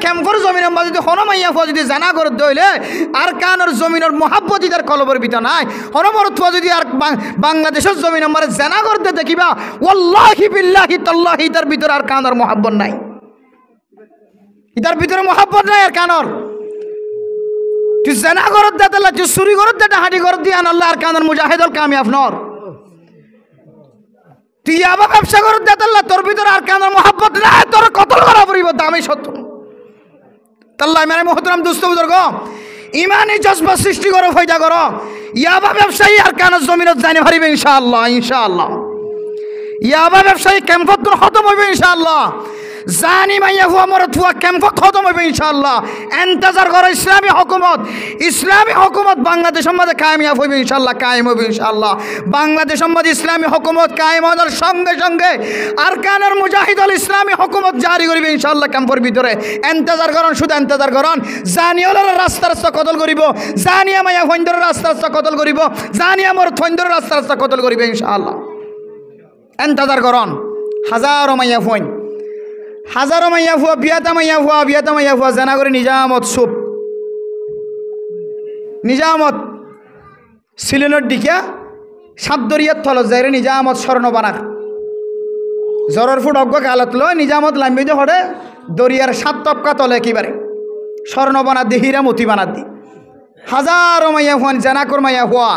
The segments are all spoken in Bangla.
ক্যাম্পর জমিনের মাঝে যদি হন মাইয়া ফুয়া যদি জানা করে দইলে আর কানোর জমিনের মহাব্বত তার কলবের ভিতর নাই হনমর ফুয়া যদি আর বাংলাদেশের জমিনের মাঝে জানা করতে দেখিবা ওয়াল্লাহি বিল্লাহি তাল্লাহি তার ভিতর আর কানোর মহাব্বত নাই ইতার ভিতরে মহাব্বত নাই আর কানোর তুই জানা করত দে তাল্লা তুই চুরি করত দে হাঁটি করত দিয়ে আল্লাহ আর কানোর মুজাহিদুল কামিয়াব নর তুই আবার ব্যবসা করত দে তাল্লা তোর ভিতরে আর কানোর মহাব্বত নাই তোর কতল করা পড়িব দামি সত্য তাল্লাহ মানে মোহতরম দুস্থ বুজুর্গ ইমানি জজবা সৃষ্টি করো ফায়দা করো ইয়াবা ব্যবসায়ী আর কানোর জমিনত জানি পারিবে ইনশাআল্লাহ ইনশাআল্লাহ ইয়াবা ব্যবসায়ী ক্যাম্পত খতম হইবে ইনশাআল্লাহ জানি মাইয়া হুয়া মরত হুয়া ক্যাম্পত খতম হইবে ইনশাআল্লাহ ইন্তজার করো ইসলামী হুকুমত বাংলাদেশের মধ্যে কায়েমিয়াব হইবে ইনশাআল্লাহ কায়েম হইবে ইনশাআল্লাহ বাংলাদেশের মধ্যে ইসলামী হুকুমত কায়েম হওয়ার সঙ্গে সঙ্গে আরকানের মুজাহিদুল ইসলামী হুকুমত জারি করিবে ইনশাআল্লাহ ক্যাম্পের ভিতরে ইন্তজার করুন শুধু ইন্তজার করুন জানিওলার রাস্তা কতল করিব জানিয়া মাইয়া ফন্দর রাস্তা কতল করিব জানিয়া মরত ফন্দর রাস্তা কতল করিবে ইনশাআল্লাহ ইন্তজার করুন হাজারো মাইয়া ফইন হাজারো মাইয়া ফুয়া বিয়াতা মাইয়া ফুয়া জানা করে নিজামত সুপ নিজামত সিলিনের দিকে সাতদরিয়ার থলত যাইরে নিজামত স্বর্ণ বানার জ্বরের ফুট অজ্ঞ কালত লয় নিজামত লাম্বি যে হরে দরিয়ার 7 টপকা তলে একেবারে স্বর্ণ বানার দি হীরা মতি বানার দি হাজারো মাইয়া ফুয়ান জানাকর মাইয়া ফুয়া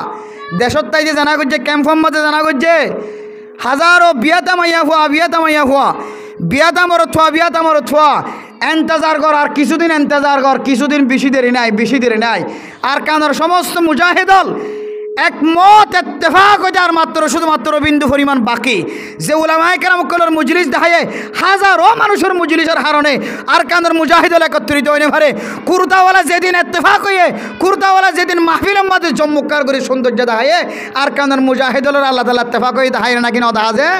দেশত তাই যে জানা করছে ক্যাম্পের মধ্যে জানা করছে হাজারো বিয়াতা মাইয়া ফুয়া বিয়াতা মর থোয়া এন্তজার কর আর কিছুদিন এন্তজার কর কিছুদিন বেশি দেরি নাই আর কানোর সমস্ত মুজাহিদল একমত ইত্তেফাক হইতে আর শুধুমাত্র বিন্দু পরিমাণ বাকি যে উলামায়ে কেরাম কলর মজলিস দেখায় হাজারো মানুষের মজলিসের হারণে আর কানোর মুজাহিদল একত্রিত হইনে পারে কুর্তাওয়ালা যেদিন ইত্তেফাক হইয়ে কুর্তাওয়ালা যেদিন মাহফিলের মধ্যে চমৎকার করে সৌন্দর্য দেখায় আর কানোর মুজাহিদলের আল্লাহ তাআলা ইত্তেফাক হয়ে দেখায় নাকি না দেখা যায়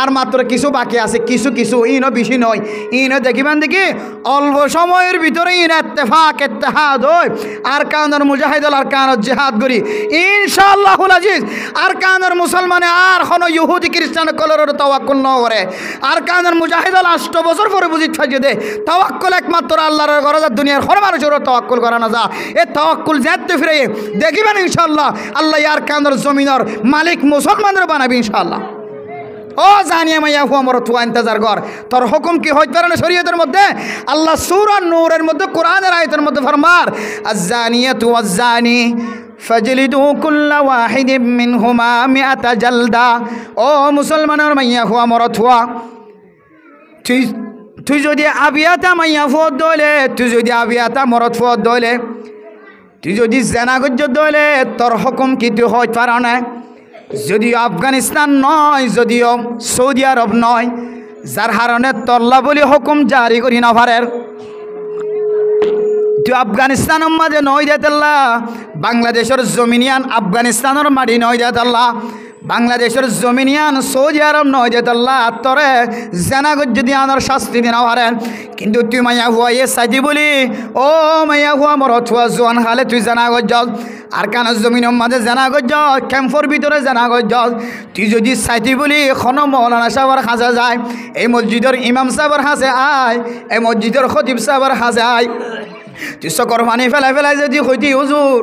আর মাত্র কিছু বাকি আছে কিছু ইনো বেশি নয় ইনো দেখিবেন দেখি অল্প সময়ের ভিতরে ইন ইত্তেহাদ হয় আর কানোর মুজাহিদল আর কানোর জিহাদ করি ইনশাআল্লাহুল আজিজ আর কানোর মুসলমানে আর কোনো ইহুদি খ্রিস্টান কলরের তাওয়াক্কুল ন করে আর কানোর মুজাহিদল 8 বছর পরে বুঝি ছাইয়ে দে তাওয়াক্কুল একমাত্র আল্লাহর ঘরে দুনিয়ার হর মানুষের তাওয়াক্কুল করা না যা এই তাওয়াক্কুল যেতে ফিরে দেখিবেন ইনশাআল্লাহ আল্লাহ আর কানোর জমিনের মালিক মুসলমানদের বানাবে ইনশাআল্লাহ ও জানিয়া মাইয়া হুয়া মর থুয়া ইন্তজার কর তোর হুকুম কি হইতে পারে না শরীয়তের মধ্যে আল্লাহ সূরা নূরের মধ্যে কোরআনের আয়াতের মধ্যে ফরমার আয-জানিয়াতু ওয়াজ-জানি ফাজলিদু কুল্লা ওয়াহিদিম মিনহুমা মিআতা জালদা ও মুসলমানের মাইয়া হুয়া মর থুয়া তুই যদি আবিয়াতা মাইয়া ফুয়া দলে তুই যদি আবিয়াতা মরত ফুয়া দলে তুই যদি জেনা গজ্জ দলে তোর হুকুম কি তুই হইতে পারে না যদিও আফগানিস্তান নয় যদিও সৌদি আরব নয় যার হারণে তল্লা বলি হুকুম জারি করি না পারের তুই আফগানিস্তানের মাঝে নয় দেতাল্লা বাংলাদেশের জমিনিয়ান আফগানিস্তানের মাটি নয় দেতাল্লা বাংলাদেশের জমিনিয়ান সৌদি আরব নয় দেতাল্লা তরে জেনাগত যদি আনার শাস্তি দিন পারেন কিন্তু তুই মাইয়া হুয়া এ সাইদি বলি ও মাইয়া হুয়া মরত হুয়া জোয়ান হালে তুই জেনাগত যাও আর কানের জমিনের মাঝে জানাগত যাও ক্যাম্পর ভিতরে জানাগত যাও তুই যদি সাইতি বলি এখনো মৌলানা সাহেবের হাজে যায় এই মসজিদের ইমাম সাহেবের হাজে আয় এই মসজিদের খতিব সাহেবের হাজে আয় তুই চকর পানি ফেলাই যদি হইতি হুজুর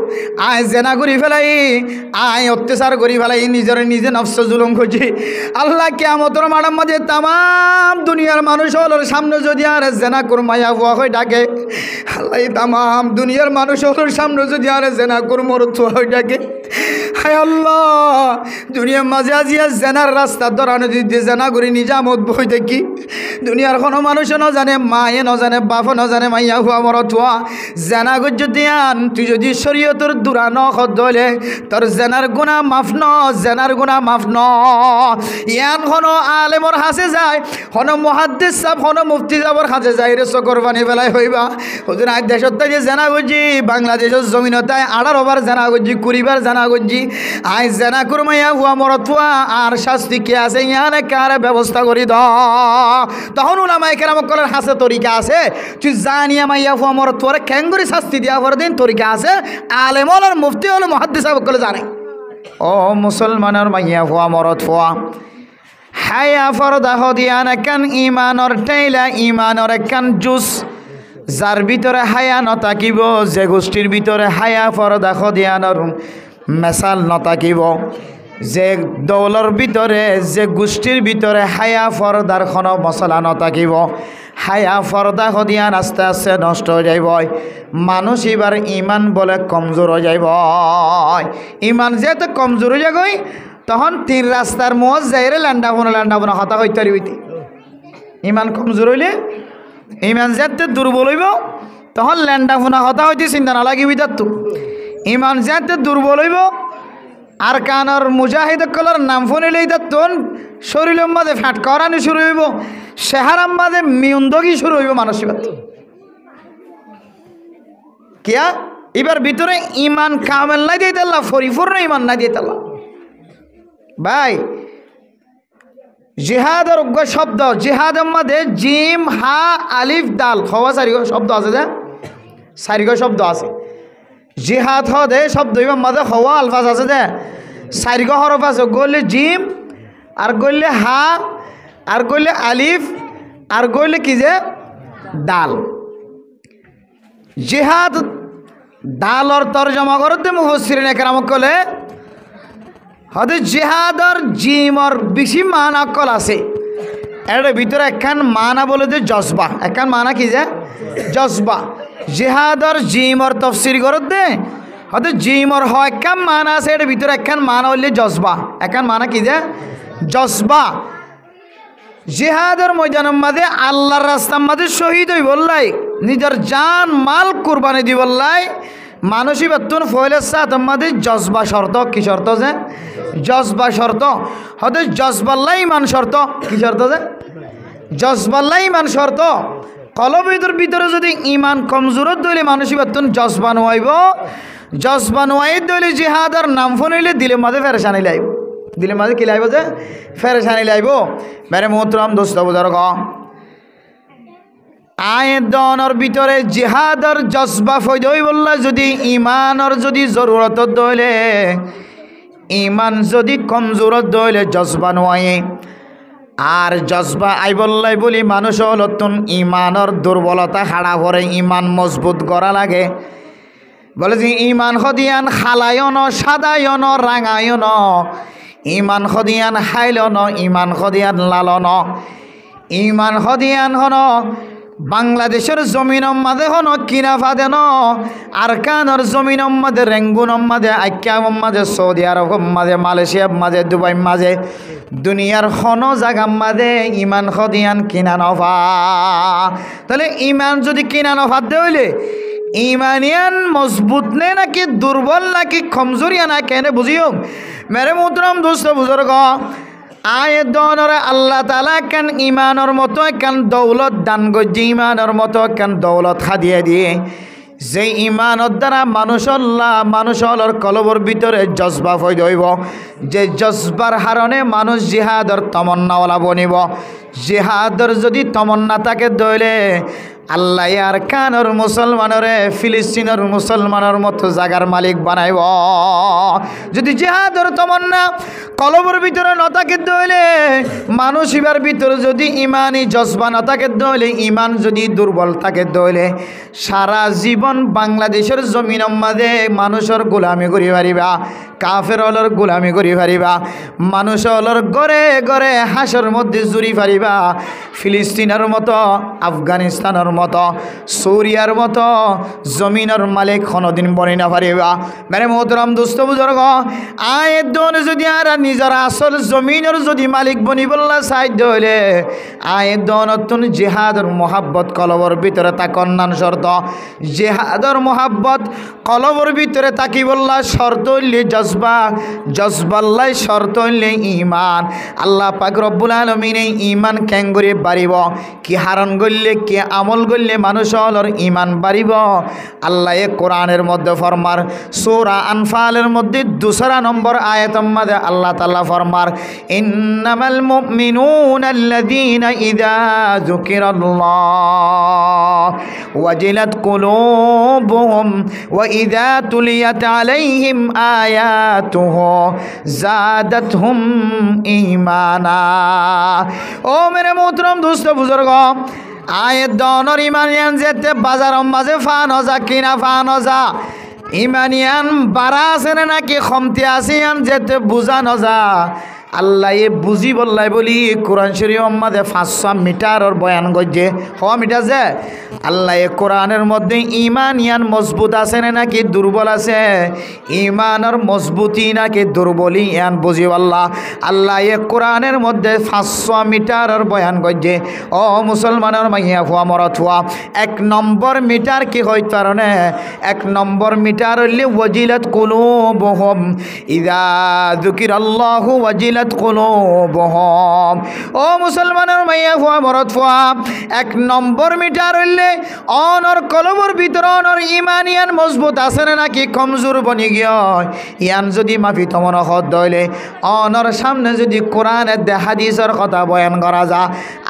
আয় জেনা করি ফেলাই আয় অত্যাচার করি ফেলাই নিজে নফস জুলুম করছি আল্লাহ কিয়ামতের মাঠের মাঝে তামাম দুনিয়ার মানুষ হলোর সামনে যদি আর জেনা মাইয়া হুয়া হয়ে ডাকে আল্লাহ তামাম দুনিয়ার মানুষ হলোর সামনে যদি আর জেনা মরত হয়ে ডাকে হায় আল্লাহ দুনিয়ার মাঝে আজিয়া জেনার রাস্তা ধরানো যদি জেনা করি নিজামত বই দেখি দুনিয়ার কোনো মানুষও ন জানে মায়ে ন জানে বাপও ন জানে মাইয়া হুয়া মরত হুয়া জেনা যদি আন তুই যদি শরীয়তের দূরা ন হলে তোর জেনার গুণা মাফ ন জেনার গুণা মাফ ন ইয়ান হনো আলেমর হাসে যায় হনো মুহাদ্দিস সাহেব হনো মুফতি সাহেবর হাসে যায় রে চকর পানি ফেলাই হইবা হুজুর আজ দেশত তাই যে জেনা করছি বাংলাদেশের জমিনতায় 18 বার জেনা করছি 20 বার জেনা করছি আজ জেনা করমাইয়া হুয়া মরত হুয়া আর শাস্তি কি আছে ইয়ানে কারে ব্যবস্থা করি দ তখন উলামায়ে কেরাম কলের হাসে তরিকা আছে তুই জানিয়া মাইয়া হুয়া মরত হুয়া ক্যাঙ্গুরি শাস্তি দিয়া পর দিন তরিকা আছে আলেম হল মুফতি হল মুহাদ্দিস সাহেব কলে জানে ও মুসলমানের মাইয়া হুয়া মরত হুয়া হায়া ফরদা হদিয়ান কান ইমানর টেইলা ইমানর কান জুস যার ভিতরে হায়া নথাকিব, যে গোষ্ঠীর ভিতরে হায়া পর্দা খদিয়ানোর মেসাল নথাকিব, যে দৌলর ভিতরে, যে গোষ্ঠীর ভিতরে হায়া পর্দার কোনো মশলা নথাকিব, হায়া পর্দা খদিয়ান আস্তে আস্তে নষ্ট হয়ে যাইব। মানুষ এবার ইমান বলে কমজোর হয়ে যাইব। ইমান যেহেতু কমজোর হয়ে যাগই, তখন তিন রাস্তার মোজ যাইরে ল্যান্ডা বোনা হতা হইতে হইতে। ইমান কমজোর হইলে, ইমান যেতে দুর্বল হইব, তখন ল্যান্ডা ফোনা হতা হইতে চিন্তা না লাগিবি। তার তো ইমান যেতে দুর্বল হইব, আর কানর মুজাহিদ কলার নাম ফোনিলেই তার তখন শরীরের মাঝে ফ্যাট করানি শুরু হইব, চেহারার মাঝে মিউন্দগি শুরু হইব মানসিকতা। কিয়া এবার ভিতরে ইমান কামেল নাই দিয়ে তাল্লা, পরিপূর্ণ ইমান নাই দিয়ে তাল্লা। ভাই জিহাদের উগ্র শব্দ, জিহাদের মধ্যে জিম হা আলিফ দাল হওয়া চারিগো শব্দ আছে, যে চারিগো শব্দ আছে। জিহাদ হদে শব্দ ইমার মাঝে হওয়া আলফাজ আছে, যে চারিগো হরফ আছে। গইলে জিম, আর গইলে হা, আর গইলে আলিফ, আর গইলে কি যে দাল। জিহাদ দালর তরজমা করতে মুফাসসিরিনে কেরাম কলে হদে জিহাদর জিমর বেশি মানা কল আছে। এর ভিতরে একখান মানা বলে যে জজবা, একখান মানা কি যে জজবা। জিহাদর জিমর তফসির করত দে হয়তো জিমর হয় একখান মানা আছে, এর ভিতরে একখান মানা হইলে জজবা, একখান মানা কি যে জজবা। জিহাদের ময়দানের মাঝে আল্লাহর রাস্তার মাঝে শহীদ হই বললাই, নিজের জান মাল কুরবানি দি বললাই, মানসিক বাতুন ফয়লের সাথে মাঝে জজবা শর্ত। কি শর্ত যে জজবা শর্ত। হয়তো জজবাল্লাই ইমান শর্ত। কি শর্ত যে জজবাল্লাই ইমান শর্ত। কলবের ভিতরে যদি ইমান কমজোরত দইলে মানসিক বাতুন জজবা নোয়াইব, জজবা নোয়াই দইলে জিহাদার নাম ফোনিলে দিলে মাঝে ফেরেশানি লাইব, দিলে মাঝে কি লাইব যে ফেরেশানি লাইব। মেরে মোহতরম দোস্ত বুজুর্গ, আয়েদনের ভিতরে জিহাদর জজবা ফয়দই বললা, যদি ইমানর যদি জরুরত দইলে, ইমান যদি কমজোরত দইলে জজবা নোয়াই। আর জজবা আই বললাই বলি মানুষ নতুন ইমানর দুর্বলতা হাড়া করে ইমান মজবুত করা লাগে। বলে যে ইমান খদিয়ান খালায়ন, সাদায়ন, রাঙায়ন, ইমান খদিয়ান হাইলন, ইমান খদিয়ান লালন, ইমান খদিয়ান হন বাংলাদেশের জমিনের মাঝে হন কিনা ফাদে ন, আর কানর জমিনের মাঝে, রেঙ্গুনের মাঝে, আইক্যাম মাঝে, সৌদি আরব মাঝে, মালয়েশিয়ার মাঝে, দুবাই মাঝে, দুনিয়ার হন জায়গার মাঝে ইমান খদিয়ান কিনা নফা। তাহলে ইমান যদি কিনা নফাত দে হইলে ইমানিয়ান মজবুত নে নাকি দুর্বল নাকি কমজোরিয়া না কেন বুঝিও। মেরে মোহতরম দোস্ত বুজুর্গ, আয়েদনরে আল্লাহ তাআলা কান ইমানের মতো কান দৌলত দান গজ্জি, ইমানের মতো কান দৌলত খাদিয়ে দিয়ে, যে ইমানের দ্বারা মানুষের কলবর ভিতরে জজবা ফয়দ হইব, যে জজবার হারণে মানুষ জিহাদর তমন্নাওয়ালা বনিব। জিহাদর যদি তমন্না তাকে দইলে আল্লাহ আর কানর মুসলমানরে ফিলিস্তিনের মুসলমানের মতো জাগার মালিক বানাইব। যদি জিহাদর তমন্না কলবর ভিতরে নতাকে দইলে, মানুষ ইবার ভিতরে যদি ইমানি জজবা নতাকে দইলে, ইমান যদি দুর্বল থাকে দইলে, সারা জীবন বাংলাদেশের জমিনের মাঝে মানুষের গোলামি করি পারিবা, কাফের হলর গোলামি করি পারিবা, মানুষ হলর গড়ে গড়ে হাঁসের মধ্যে জুড়ি পারিবা। ফিলিস্তিনের মতো, আফগানিস্তানের মতো, সুরিয়ার মতো জমিনের মালিক কোনোদিন বনি না পারিবা। মেরে মোহতরম দোস্ত বুজুর্গ, আয়েদন যদি আর নিজের আসল জমিনের যদি মালিক বনি বললা সাহায্য হইলে, আয়েদন জিহাদর মোহাব্বত কলবর ভিতরে তা কন্যান শর্ত। জিহাদর মোহাব্বত কলবর ভিতরে তাকি বললা শর্ত হইলে জজবা, জজবাল্লাই শর্ত হইলে ইমান। আল্লাহ পাক রব্বুল আলামিন এই ইমান ক্যাঙ্গুরি বাড়িব, কি হারণ করলে, কি আমল করলে মানুষ হলর ইমান বাড়িব। আল্লাহ কোরআনের মধ্যে ফরমার, সূরা আনফালের মধ্যে 2 নম্বর আয়াতের মধ্যে আল্লাহ তাআলা ফরমার, ইন্নামাল মুমিনুনা আল্লাযীনা ইযা যুকিরাল্লাহ ওয়াজিলাত কুলুবুহুম ওয়া ইযা তুলিয়াত আলাইহিম আয়াতুহু জাদাতহুম ঈমানা। ও মেরে মোহতরম দোস্ত বুজুর্গ, আয় দনর ইমানিয়ান যেতে বাজার মাঝে ফানো যা কিনা ফানো যা ইমানিয়ান বাড়া আছে নাকি কমতি আছে যেতে বুঝানো যা আল্লাহ এ বুঝি বললাই বলি কোরআন শরীফ আমাদের 500 মিটারের বয়ান গজ্জে হওয়া মিটার যে আল্লাহ এ কোরআনের মধ্যে ইমানিয়ান মজবুত আছে নাকি দুর্বল আছে ইমানের মজবুতি নাকি দুর্বলই ইয়ান বুঝি আল্লাহ আল্লাহ এ কোরআনের মধ্যে 500 মিটারের বয়ান গজ্জে ও মুসলমানের মাইয়া ফুয়া মরত ফুয়া 1 নম্বর মিটার কি হইতে পারে 1 নম্বর মিটার হইলে ওয়াজিলাত কুলুবুহুম ইযা যুকিরাল্লাহু ওয়াজিলাত কুলুবুহুম ও মুসলমানের মাইয়া ফুয়া মরত ফুয়া 1 নম্বর মিটার হইলে অনর কলবর ভিতর অনর ইমানিয়ান মজবুত আছে নাকি কমজোর বনি গিয়া ইয়ান যদি মাফি তমন হদ দইলে অনর সামনে যদি কোরআনের দে হাদিসের কথা বয়ান করা যা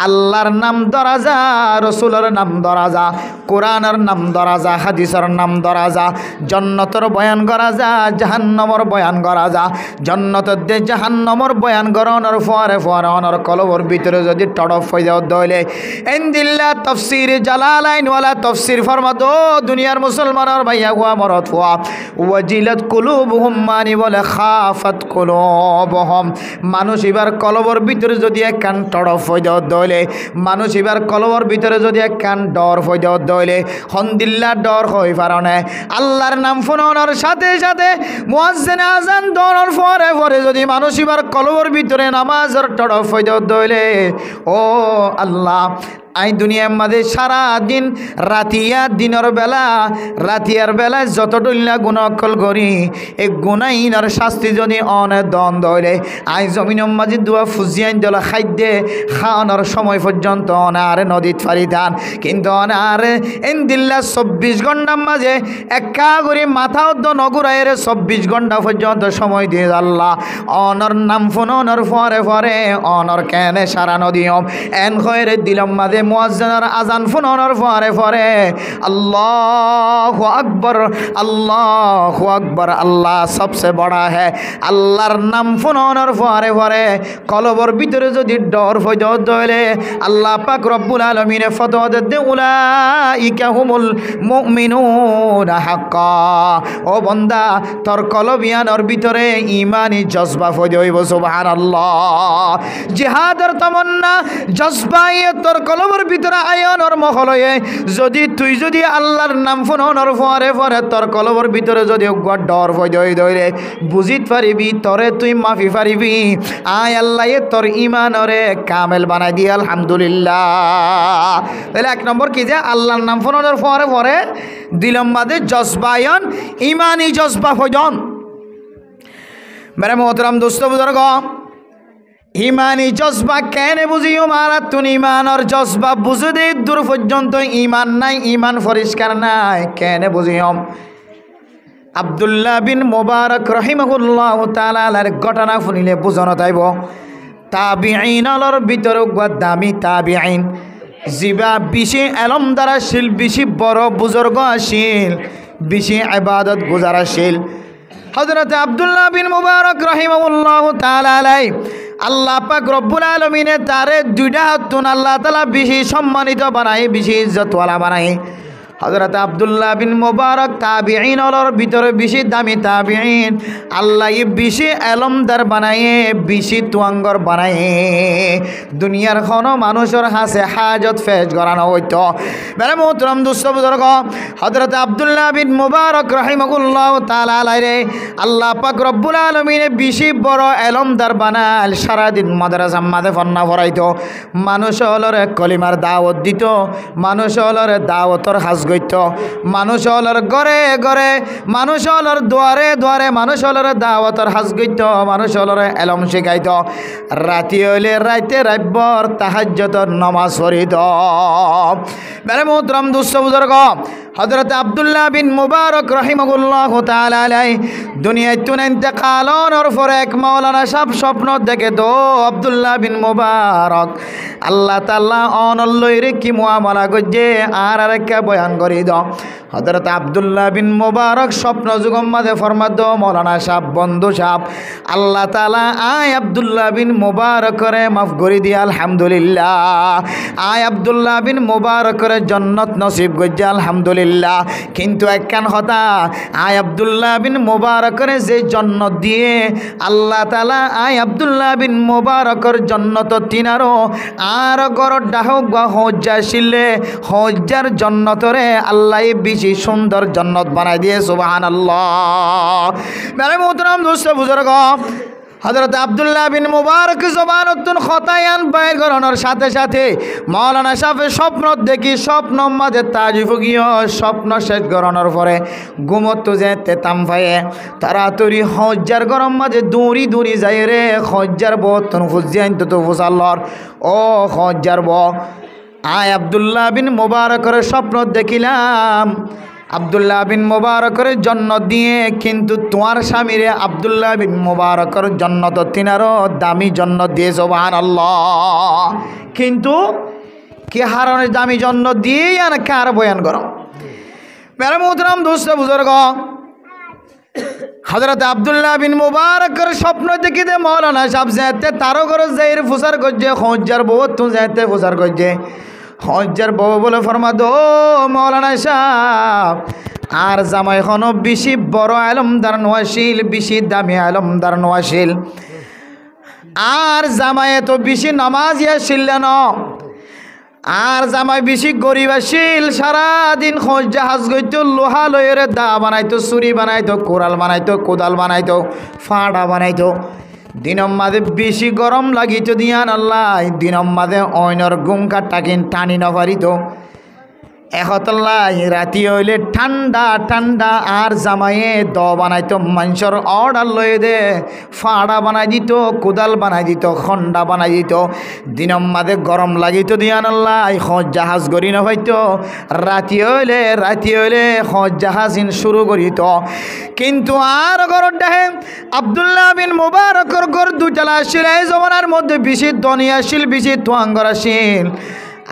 আল্লাহর নাম ধরা যা রাসূলের নাম ধরা যা কোরআনের নাম ধরা যা হাদিসের নাম ধরা যা জান্নাতের বয়ান করা যা জাহান্নামের বয়ান করা যা জান্নাতের দে জাহান্নামের বয়ান করানোর পরে পরে অনর কলবর ভিতরে যদি টড়ফ হয়ে যাওয়া দইলে ইনদিল্লাহ তাফসীর জালালাইন ওয়ালা তাফসীর ফরমাত ও দুনিয়ার মুসলমানের ভাইয়া গোয়া মরত ফুয়া ওয়াজিলাত কুলুবুহুম মানি বলে খাফাত কুলুবুহুম মানুষ এবার কলবর ভিতরে যদি এক কান টড়ফ হয়ে যাওয়া দইলে মানুষ এবার কলবর ভিতরে যদি এক কান ডর হয়ে যাওয়া দইলে হন্দিল্লা ডর হয়ে পারনে আল্লাহর নাম ফোনানোর সাথে সাথে মুয়াজ্জিন আযান দোনোর পরে পরে যদি মানুষ এবার কলবর ভিতরে নামাজের টড়ফ হয়ে যাওয়া দইলে ও আল্লাহ আই দুনিয়ার মাঝে সারা দিন রাতিয়া দিনের বেলা রাতিয়ার বেলায় যত ডুল্লা গুণাকল করি এই গুণাইনার শাস্তি যদি অনে দ্বন্দ্ব হইলে আই জমিনের মাঝে দুয়া ফুজিয়ান দলা খাদ্যে খাওয়ানোর সময় পর্যন্ত অনারে নদীত ফারি ধান কিন্তু অনারে এন দিল্লা 24 ঘন্টার মাঝে একা করে মাথা উদ্দ নগুরাইরে 24 ঘন্টা পর্যন্ত সময় দিয়ে আল্লাহ অনর নাম ফোন অনর ফরে ফরে অনর কেনে সারা নদীয়ম এন খয়ের দিলাম মাঝে মুয়াজ্জিনের আজান ফোনানোর পরে পরে আল্লাহু আকবার আল্লাহ সবচেয়ে বড় হ্যাঁ আল্লাহর নাম ফোনানোর পরে পরে কলবর ভিতরে যদি ডর হয়ে যাওয়া দইলে আল্লাহ পাক রব্বুল আলামিনে ফতোয়া দেন উলাইকা হুমুল মুমিনুনা হাক্কা ও বান্দা তোর কলবিয়ানোর ভিতরে ঈমানি জজবা হয়ে যাইব সুবহানাল্লাহ জিহাদের তমন্না জজবায়ে তোর কলবর ভিতরে আয়নর মহলয়ে যদি তুই যদি আল্লাহর নাম ফোনানোর পরে পরে তোর কলবর ভিতরে যদি একবার ডর হয়ে যাই দইলে বুঝিত পারিবি তরে তুই মাফি পারিবি আয় আল্লাহ তোর ঈমানরে কামেল বানাই দি আলহামদুলিল্লাহ তাহলে 1 নম্বর কি যে আল্লাহর নাম ফোনানোর পরে পরে দিলম মাঝে জজবায়ন ঈমানি জজবা হইজন মেরে মোহতরম দোস্ত বুজুর্গ ইমানি জজবা কেন বুঝিও মারা তুন ইমানর জজবা বুঝে দে দূর পর্যন্ত ইমান নাই ইমান পরিষ্কার নাই কেন বুঝিও আব্দুল্লাহ বিন মুবারক রহিমাহুল্লাহ তাআলার ঘটনা শুনিলে বুঝানো তাইব তাবিঈনর ভিতরে দামি তাবিঈন জিবা বেশি এলম দ্বারাশীল বেশি বড় বুজুর্গ আসিল বেশি ইবাদত গুজারাশীল হযরত আব্দুল্লাহ বিন মুবারক রহিমাহুল্লাহ তাআলা আলাইহি আল্লাহ পাক রব্বুল আলামিনে তারে 2টা হাতুন আল্লাহ তাআলা বেশি সম্মানিত বানাই বেশি ইজ্জতওয়ালা বানাই হযরত আব্দুল্লাহ বিন মুবারক তাবিঈনর ভিতরে বেশি দামি তাবিঈন আল্লাহ বেশি এলমদার বানায়ে বেশি তুয়াঙ্গর বানায়ে দুনিয়ার কোনো মানুষের হাসে হাজত ফেজ করানো হইতো মেরে মোহতরম দোস্ত বুজুর্গ হযরত আব্দুল্লাহ বিন মুবারক রাহিমাহুল্লাহ তাআলা আলাইহি আল্লাহ পাক রব্বুল আলামিনে বেশি বড় এলমদার বানাল সারা দিন মাদ্রাসা মাঝে ফন্না ভরাইতো মানুষ হলরে কলিমার দাওয়াত দিত মানুষ হলরে দাওয়াতর হাজ গইত মানুষ হলর ঘরে ঘরে মানুষ হলর দুয়ারে দুয়ারে মানুষ হলর দাওয়াতর হাজ গইত মানুষ হলর এলম শিখাইত রাতি হইলে রাইতে রাব্বর তাহাজ্জুদের নামাজ পড়িত মেরে মোহতরম দোস্ত বুজুর্গ হযরত আব্দুল্লাহ বিন মুবারক রাহিমাহুল্লাহু তাআলা আলাইহি দুনিয়ায় তুন ইন্তেকালর পরে এক মাওলানা সাহেব স্বপ্ন দেখে দো আব্দুল্লাহ বিন মুবারক আল্লাহ তাআলা অনল্লইরে কি মুআমালা করছে আর আরেকটা বয়ান করি দাও। হযরত আব্দুল্লাহ বিন মুবারক স্বপ্ন যুগম মাঝে ফরমা দো মাওলানা সাহেব বন্ধু সাহেব আল্লাহ তাআলা আয় আব্দুল্লাহ বিন মুবারক করে মাফ করে দি আলহামদুলিল্লাহ। আয় আব্দুল্লাহ বিন মুবারক করে জান্নাত নসিব করছে আলহামদুলিল্লাহ। কিন্তু একখান কথা আয় আব্দুল্লাহ বিন মুবারকের যে জান্নাত দিয়ে আল্লাহ তাআলা আয় আব্দুল্লাহ বিন মুবারকের জান্নাত তিনারো আর গড় ডাহক বা হজ্জা শিলে হজ্জার জান্নাতরে আল্লাহ বেশি সুন্দর জান্নাত বানাই দিয়ে সুবহানাল্লাহ। মেরে মোহতারাম দোস্ত বুজুর্গ হযরত আব্দুল্লাহ বিন মুবারক জবানতুন খতায়ান বাইর করানোর সাথে সাথে মাওলানা সাহেবের স্বপ্ন দেখি স্বপ্ন মাঝে তাজিফ গিয়ে স্বপ্ন শেষ করানোর পরে ঘুমতো যেতে তাম ভাইয়ে তাড়াতাড়ি হজ্জার গরম মাঝে দৌড়ি দৌড়ি যাই রে হজ্জার বতন ফুজিয়ান তো ফুসাল্লর ও হজ্জার ব আয় আব্দুল্লাহ বিন মুবারকের স্বপ্ন দেখিলাম আব্দুল্লাহ বিন মুবারকের জন্নত দিয়ে কিন্তু তোমার স্বামীরে আব্দুল্লাহ বিন মুবারকের জন্নত তিনারও দামি জন্নত দিয়ে সুবহানাল্লাহ। কিন্তু কি হারণের দামি জন্নত দিয়ে আর কার বয়ান করো মেরে মোহতারাম দোস্ত বুজুর্গ হযরত আব্দুল্লাহ বিন মুবারকের স্বপ্ন দেখি দে মাওলানা সাহেব যেতে তারও ঘর যাইর ফুসার করছে হজ্জার বউ তো যেতে ফুসার করছে হজ্জার বউ বলে ফরমা দো মাওলানা সাহেব আর জামাই এখনো বেশি বড় আলমদার নোয়াশিল বেশি দামি আলমদার নোয়াশিল আর জামাই এত বেশি নামাজিয়া ছিল না আর জামাই বেশি গরিব আসিল সারাদিন খোঁজ জাহাজ গইতো লোহা লয়ের দা বানাইতো ছুরি বানাইতো কোরাল বানাইতো কোদাল বানাইতো ফাঁড়া বানাইতো দিনম মাঝে বেশি গরম লাগিত দিয়ান আল্লাহ দিনম মাঝে অইনর গুমকা টাকিন টানি নপারিত একতল্লাই রাতি হইলে ঠান্ডা ঠান্ডা আর জামাইয়ে দ বানাইতো মানুষের অর্ডার লয়ে দে ফাড়া বানাই দিত কোদাল বানাই দিত খন্ডা বানাই দিত দিনম মাঝে গরম লাগিত দিয়ান আল্লাহ খোঁজ জাহাজ গড়ি নপাইতো রাতি হইলে খোঁজ জাহাজিন শুরু করিত। কিন্তু আর গরর ডাহে আব্দুল্লাহ বিন মুবারকর গর দুইতলা আসিল এই জমানার মধ্যে বেশি ধনী আসিল বেশি তোয়াঙ্গর আসিল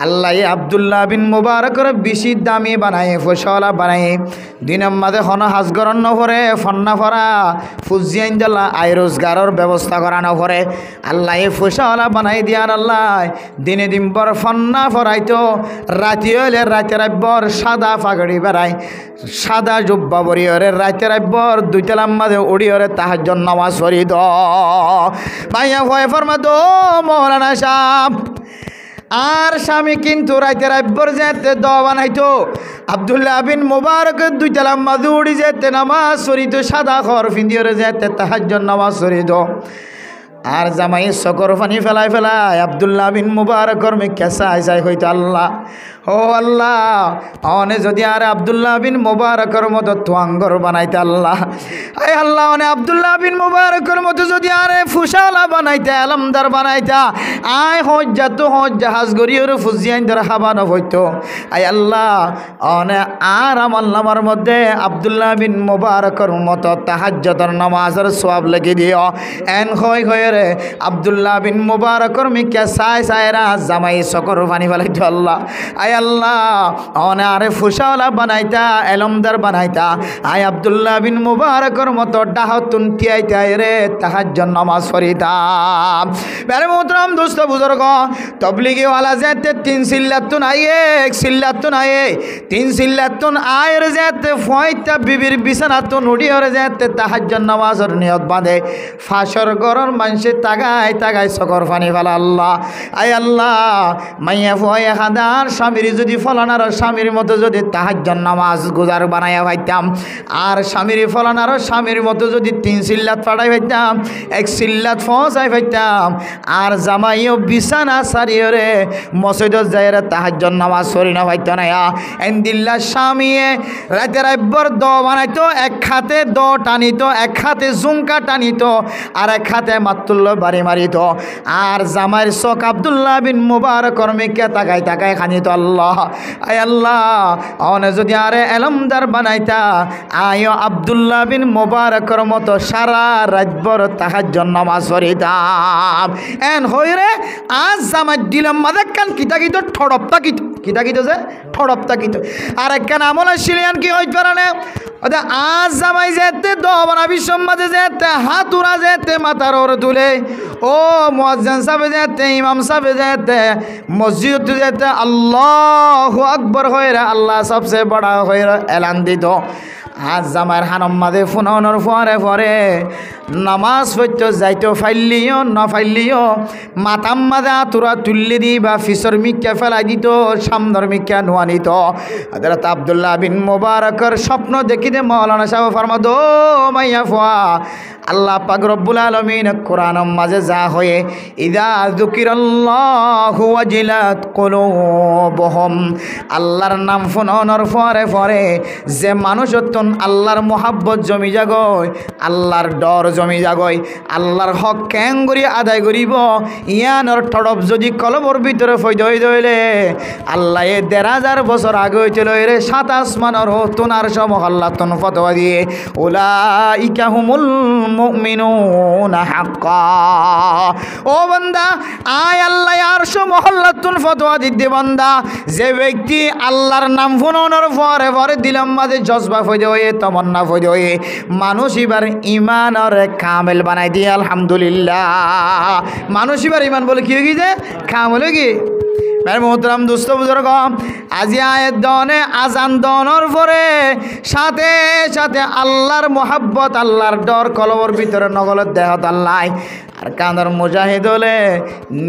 আল্লাহ আব্দুল্লাহ বিন মুবারকের বেশি দামি বানায় ফসলা বানায় দিনের মাঝে হন হাজগরণ নভরে ফন্না ফরা ফুজিয়ান জ্বালা আয় রোজগারের ব্যবস্থা করানো পরে আল্লাহ ফসলা বানাই দিয়ার আল্লাহ দিনে দিন পর ফন্না ফরাইতো রাতি হইলে রাতের আব্বর সাদা পাগড়ি বেড়ায় সাদা জুব্বা বরিয়রে রাতের আব্বর দুইতলার মাঝে উড়িয়রে তাহাজ্জুদ নামাজ পড়ি দ ভাইয়া ভয় ফরমা দো মাওলানা সাহেব আর স্বামী কিন্তু রাইতে রাব্বর যেতে দ বানাইতো আব্দুল্লাহ বিন মুবারক দুইতলা মাঝে উড়ি যেতে নামাজ পড়িত সাদা খর ফিন্দিয়রে যেতে তাহাজ্জুদ নামাজ পড়িত আর জামাই সকর পানি ফেলাই ফেলাই আব্দুল্লাহ বিন মুবারকর মে কেসা আইসাই হইতো আল্লাহ ও আল্লাহ অনে যদি আর আব্দুল্লাহ বিন মুবারকর মতো তোয়াঙ্গর বানাইতে আল্লাহ আয় আল্লাহ অনে আব্দুল্লাহ বিন মুবারকর মতো যদি আরে ফুসালা বানাইতে আলমদার বানাইতা আয় হজ্জা তো হজ জাহাজ গড়িয়র ফুজিয়ান ধর হাবানো হইতো আয় আল্লাহ অনে আর আমার নামার মধ্যে আব্দুল্লাহ বিন মুবারকর মতো তাহাজ্জুদের নামাজের সওয়াব লেগে দিও এন হয় হয় রে আব্দুল্লাহ বিন মুবারকর মে কেসা আইসায়রা জামাই সকর পানি ফেলাইতো আল্লাহ আয় আল্লাহ অনে আরে ফুসাওয়ালা বানাইতা এলমদার বানাইতা আয় আব্দুল্লাহ বিন মুবারকর মতো ডাহতুন তিয়াইতা রে তাহাজ্জুদ নামাজ পড়িতাম। মেরে মোহতরম দোস্ত বুজুর্গ তবলিগি ওয়ালা যেতে তিন সিল্লাতুন আইয়ে এক সিল্লাতুন আইয়ে তিন সিল্লাতুন আয়ের যেতে ফয়তা বিবির বিছানাতুন উড়িয়রে যেতে তাহাজ্জুদ নামাজের নিয়ত বাঁধে ফাঁসর গরর মানুষে তাগায় তাগায় সকর পানি ফেলা আল্লাহ আয় আল্লাহ মাইয়া ফয়ে হাদার স্বামীর যদি ফলানার স্বামীর মতো যদি তাহাজ্জুদ নামাজ গুজার বানাইয়া পাইতাম আর স্বামীর ফলানার স্বামীর মতো যদি তিন সিল্লাত পাঠাই পাইতাম এক সিল্লাত ফসাই পাইতাম আর জামাইও বিছানা সারিয়রে মসজিদত যাইরে তাহাজ্জুদ নামাজ পড়ি না পাইতো না এন্দিল্লা স্বামীয়ে রাতে রাব্বর দ বানাইতো এক হাতে দ টানিতো এক হাতে জুমকা টানিতো আর এক হাতে মাতুল্ল বাড়ি মারিতো আর জামাইর চোখ আব্দুল্লাহ বিন মুবারকর মেকে তাকাই তাকাই খানিতো আল্লাহ আল্লাহ আয় আল্লাহ অনে যদি আরে এলমদার বানাইতা আয় আব্দুল্লাহ বিন মোবারকর মতো সারা রাতভর তাহাজ্জুদ নামাজ পড়িতাম এন হইরে আজ জামাই দিলাম মাদাক্কান কিতাকিত ঠড়পতা কিতাকিত যে ঠড়পতা কিত আর একখান আমল আসিলেন কি হইতে পারে না আজ জামাই যেতে দোবানা বিশ্বমাঝে যেতে হাতুরা যেতে মাথার ওর তুলে ও মুয়াজ্জিন সাহেব যেতে ইমাম সাহেব যেতে মসজিদ যেতে আল্লাহু আকবার হইরা আল্লাহ সবচেয়ে বড় হইরা এলান দিত আজ জামাইয়ের হানম মাঝে ফোনানোর পরে নামাজ পড়তে যাইতো ফাইলিও না ফাইলিও মাতাম মাঝে আতুরা তুললে দি বা ফিসর মিক্কা ফেলাই দিত সামনের মিক্কা নোয়া নিত হযরত আব্দুল্লাহ বিন মুবারকের স্বপ্ন দেখিতে মাওলানা সাহেব ফরমাদ ও মাইয়া ফুয়া আল্লাহ পাক রব্বুল আলামিন কোরআনের মাঝে যা হয়ে ইদা যুকিরাল্লাহু ওয়াজিলাত কুলুবুহুম আল্লাহর নাম ফোনানোর পরে যে মানুষ আল্লাহর মোহাব্বত জমি জাগয় আল্লাহর ডর জমি জাগয় আল্লাহর হক ক্যাঙ্গুরি আদায় করিব ইয়ানোর ঠড়প যদি কলবর ভিতরে ফৈদ হয়ে দইলে আল্লাহ ১,৫০০ বছর আগে হইছিল রে ৭ আসমানের তোনার সব মহল্লাতন ফতোয়া দিয়ে উলাইকা হুমুল মুমিনুনা হাক্কা ও বান্দা আয় আল্লাহ আরশ মহল্লাতন ফতোয়া দিতে বান্দা যে ব্যক্তি আল্লাহর নাম ফোনানোর পরে দিলাম মাঝে জজবা ফৈদ হয়ে তমন্না ফৈদ হয়ে মানুষ এবার ইমানের কামেল বানাই দিয়ে আলহামদুলিল্লাহ মানুষ এবার ইমান বলে কি হয়ে গিয়েছে কামেল হয়ে গিয়ে মোহতরাম দুস্থ বুজুর্গ আজি আয়ের দনে আজান দনের পরে সাথে সাথে আল্লাহর মোহাব্বত আল্লাহর ডর কলবর ভিতরে নগলের দেহত আল্লাহ আর কাঁদর মুজাহিদ হলে